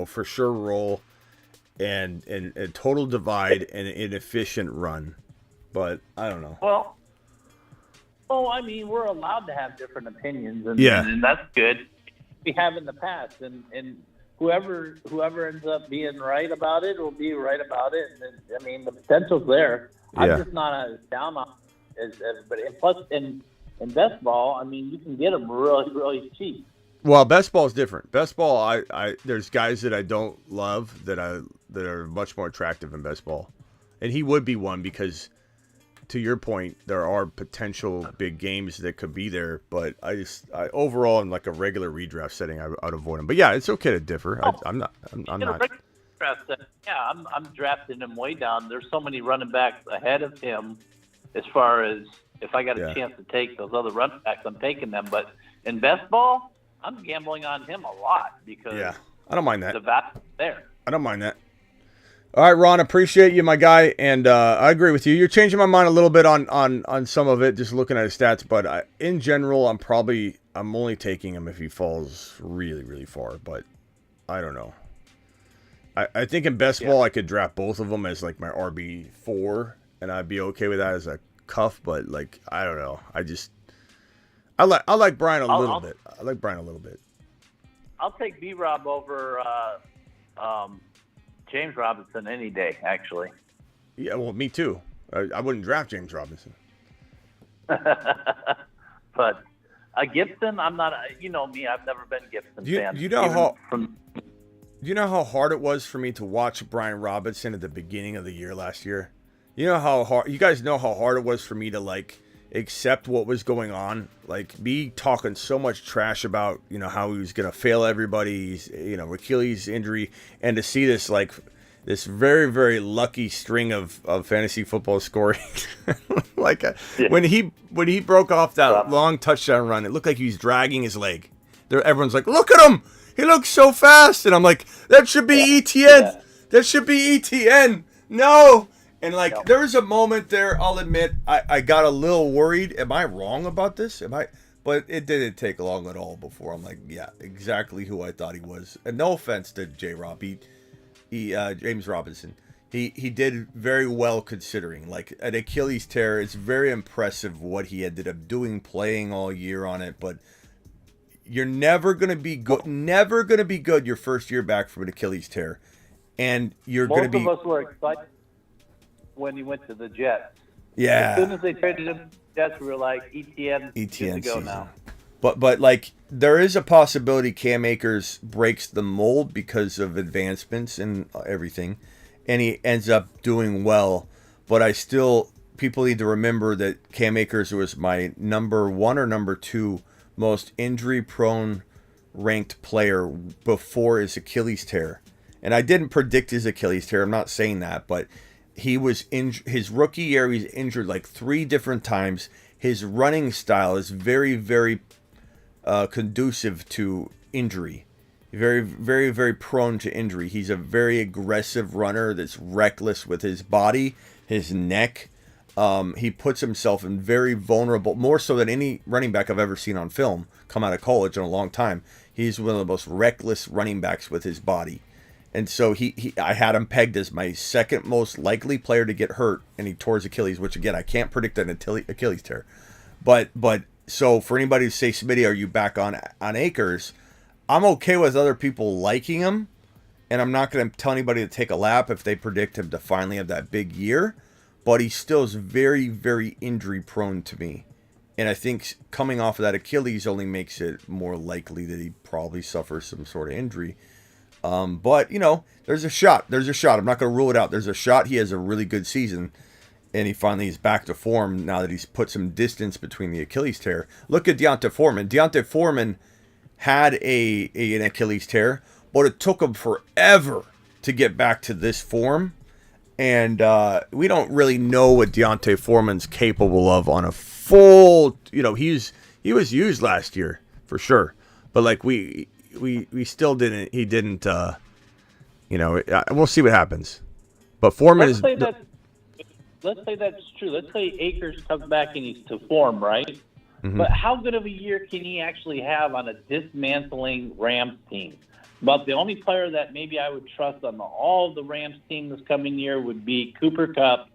for sure role, and a total divide and an inefficient run. But I don't know. Well, I mean, we're allowed to have different opinions, and that's good. We have in the past, and whoever ends up being right about it will be right about it. And I mean, the potential's there. Yeah. I'm just not as down on it as everybody. And plus, in best ball, I mean, you can get them really, really cheap. Well, best ball is different. Best ball, I there's guys that I don't love that are much more attractive in best ball, and he would be one because, to your point, there are potential big games that could be there, but I overall in like a regular redraft setting, I'd avoid him. But yeah, it's okay to differ. I'm not. Yeah, I'm drafting him way down. There's so many running backs ahead of him. As far as if I got a chance to take those other running backs, I'm taking them. But in best ball, I'm gambling on him a lot because I don't mind that. The value's there. I don't mind that. All right, Ron, appreciate you, my guy, and I agree with you. You're changing my mind a little bit on some of it, just looking at his stats. But in general, I'm only taking him if he falls really, really far. But I don't know. I think in best ball, I could draft both of them as like my RB4, and I'd be okay with that as a cuff. But like, I don't know. I like Brian a little bit. I like Brian a little bit. I'll take B-Rob over James Robinson any day, actually. Yeah, well, me too. I wouldn't draft James Robinson. But Gibson, I'm not. You know me, I've never been Gibson fan. You know how hard it was for me to watch Brian Robinson at the beginning of the year last year? You know how hard. You guys know how hard it was for me to like accept what was going on. Like me talking so much trash about how he was gonna fail everybody's Achilles injury, and to see this very, very lucky string of fantasy football scoring. When he broke off that long touchdown run, it looked like he was dragging his leg. Everyone's like, look at him, he looks so fast, and I'm like, that should be ETN. That should be ETN. No. And there was a moment there, I'll admit, I got a little worried. Am I wrong about this? But it didn't take long at all before I'm like, yeah, exactly who I thought he was. And no offense to J-Rob, James Robinson. He did very well considering. Like an Achilles tear, it's very impressive what he ended up doing, playing all year on it. But you're never gonna be good. Never gonna be good your first year back from an Achilles tear, and you're gonna be. Most of us were excited when he went to the Jets. Yeah. As soon as they traded him, Jets were like, ETN good to go season. now. But like there is a possibility Cam Akers breaks the mold because of advancements and everything, and he ends up doing well. But people need to remember that Cam Akers was my number 1 or number 2 most injury-prone ranked player before his Achilles tear. And I didn't predict his Achilles tear. I'm not saying that, but He was his rookie year. He's injured like 3 different times. His running style is very, very conducive to injury. Very, very, very prone to injury. He's a very aggressive runner that's reckless with his body, his neck. He puts himself in very vulnerable, more so than any running back I've ever seen on film come out of college in a long time. He's one of the most reckless running backs with his body. And so I had him pegged as my second most likely player to get hurt, and he tore his Achilles, which again, I can't predict an Achilles tear. But so for anybody to say, Smitty, are you back on Akers? I'm okay with other people liking him, and I'm not going to tell anybody to take a lap if they predict him to finally have that big year. But he still is very, very injury prone to me. And I think coming off of that Achilles only makes it more likely that he probably suffers some sort of injury. But, there's a shot. There's a shot. I'm not going to rule it out. There's a shot he has a really good season, and he finally is back to form now that he's put some distance between the Achilles tear. Look at D'Onta Foreman. D'Onta Foreman had an Achilles tear, but it took him forever to get back to this form. And we don't really know what D'Onta Foreman's capable of on a full, he was used last year for sure. But like we still didn't, he didn't, we'll see what happens. But Foreman Let's say that's true. Let's say Akers comes back and he's to form, right? Mm-hmm. But how good of a year can he actually have on a dismantling Rams team? But the only player that maybe I would trust on all of the Rams team this coming year would be Cooper Kupp,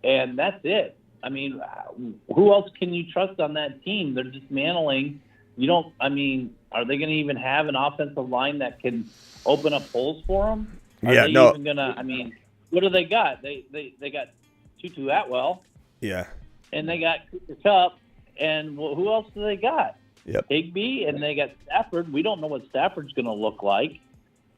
and that's it. I mean, who else can you trust on that team? They're dismantling. Are they going to even have an offensive line that can open up holes for them? Even going to, what do they got? They got Tutu Atwell. Yeah. And they got Cooper Kupp, and who else do they got? Yep. Higbee, and they got Stafford. We don't know what Stafford's going to look like.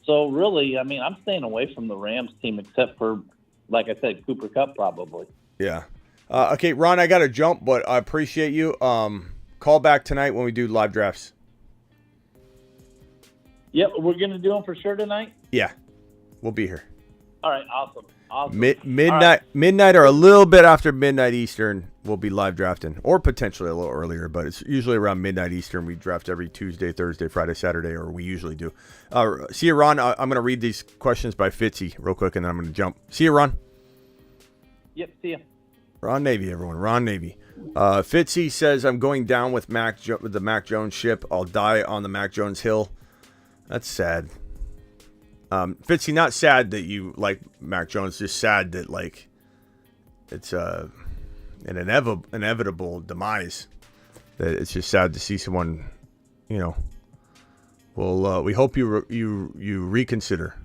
So really, I'm staying away from the Rams team except for, like I said, Cooper Kupp probably. Yeah. Okay, Ron, I got to jump, but I appreciate you. Call back tonight when we do live drafts. Yep, we're going to do them for sure tonight? Yeah, we'll be here. All right, awesome. Midnight or a little bit after midnight Eastern, we'll be live drafting, or potentially a little earlier, but it's usually around midnight Eastern. We draft every Tuesday, Thursday, Friday, Saturday, or we usually do. See you, Ron. I'm going to read these questions by Fitzy real quick, and then I'm going to jump. See you, Ron. Yep, see ya. Ron Navy, everyone. Ron Navy. Fitzy says, I'm going down with the Mac Jones ship. I'll die on the Mac Jones hill. That's sad. Fitzy, not sad that you like Mac Jones, just sad that like it's an inevitable demise. That it's just sad to see someone, Well, we hope you reconsider,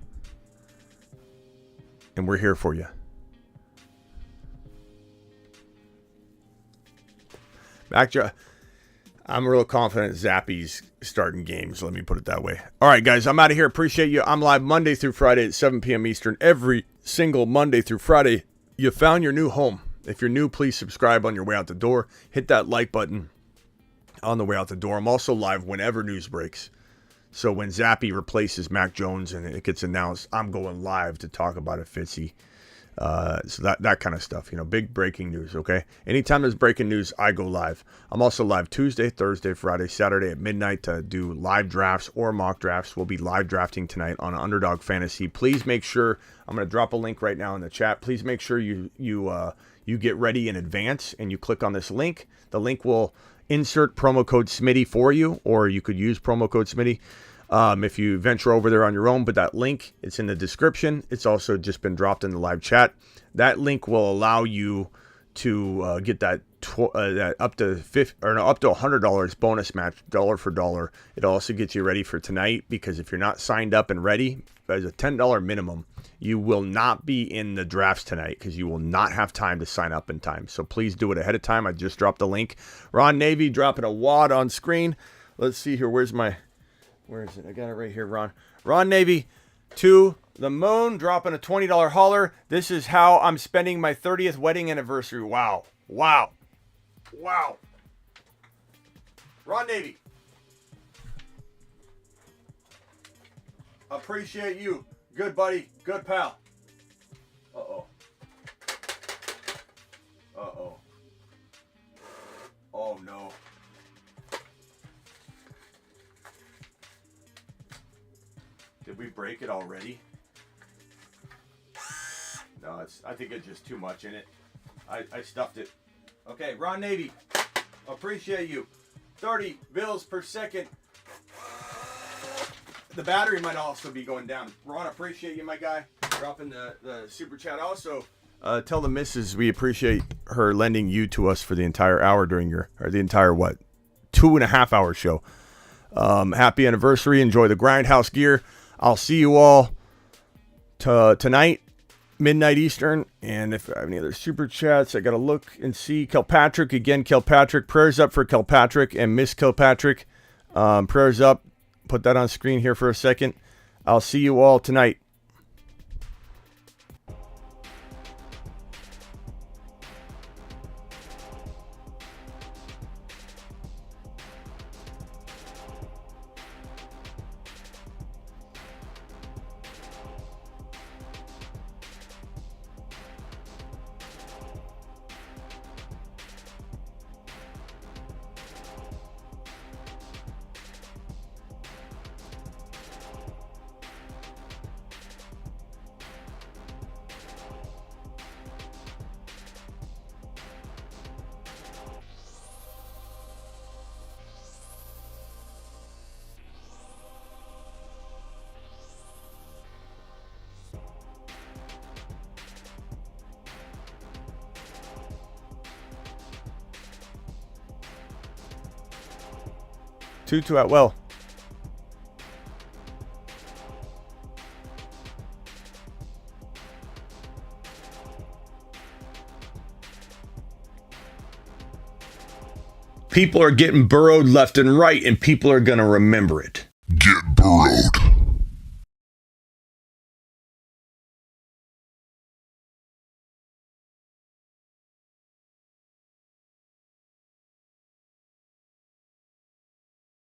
and we're here for you. I'm real confident Zappy's starting games. Let me put it that way. All right, guys, I'm out of here. Appreciate you. I'm live Monday through Friday at 7 p.m. Eastern. Every single Monday through Friday. You found your new home. If you're new, please subscribe on your way out the door. Hit that like button on the way out the door. I'm also live whenever news breaks. So when Zappy replaces Mac Jones and it gets announced, I'm going live to talk about it, Fitzy. So that kind of stuff, big breaking news, okay? Anytime there's breaking news, I go live. I'm also live Tuesday, Thursday, Friday, Saturday at midnight to do live drafts or mock drafts. We'll be live drafting tonight on Underdog Fantasy. Please make sure, I'm going to drop a link right now in the chat. Please make sure you get ready in advance and you click on this link. The link will insert promo code Smitty for you, or you could use promo code Smitty. If you venture over there on your own, but that link, it's in the description. It's also just been dropped in the live chat. That link will allow you to get that up to $100 bonus match, dollar for dollar. It also gets you ready for tonight, because if you're not signed up and ready, as a $10 minimum, you will not be in the drafts tonight because you will not have time to sign up in time. So please do it ahead of time. I just dropped the link. Ron Navy dropping a wad on screen. Let's see here. Where is it? I got it right here, Ron. Ron Navy to the moon, dropping a $20 hauler. This is how I'm spending my 30th wedding anniversary. Wow. Ron Navy. Appreciate you. Good buddy. Good pal. Uh-oh. Did we break it already? No, I think it's just too much in it. I stuffed it. Okay, Ron Navy, appreciate you. 30 bills per second. The battery might also be going down. Ron, appreciate you, my guy. Dropping the super chat. Also, tell the missus we appreciate her lending you to us for the entire hour during the entire 2.5 hour show. Happy anniversary. Enjoy the Grindhouse gear. I'll see you all tonight, midnight Eastern. And if I have any other super chats, I got to look and see. Kilpatrick, again, Kilpatrick. Prayers up for Kilpatrick and Miss Kilpatrick. Prayers up. Put that on screen here for a second. I'll see you all tonight. Tutu Atwell. People are getting burrowed left and right, and people are going to remember it. Get burrowed.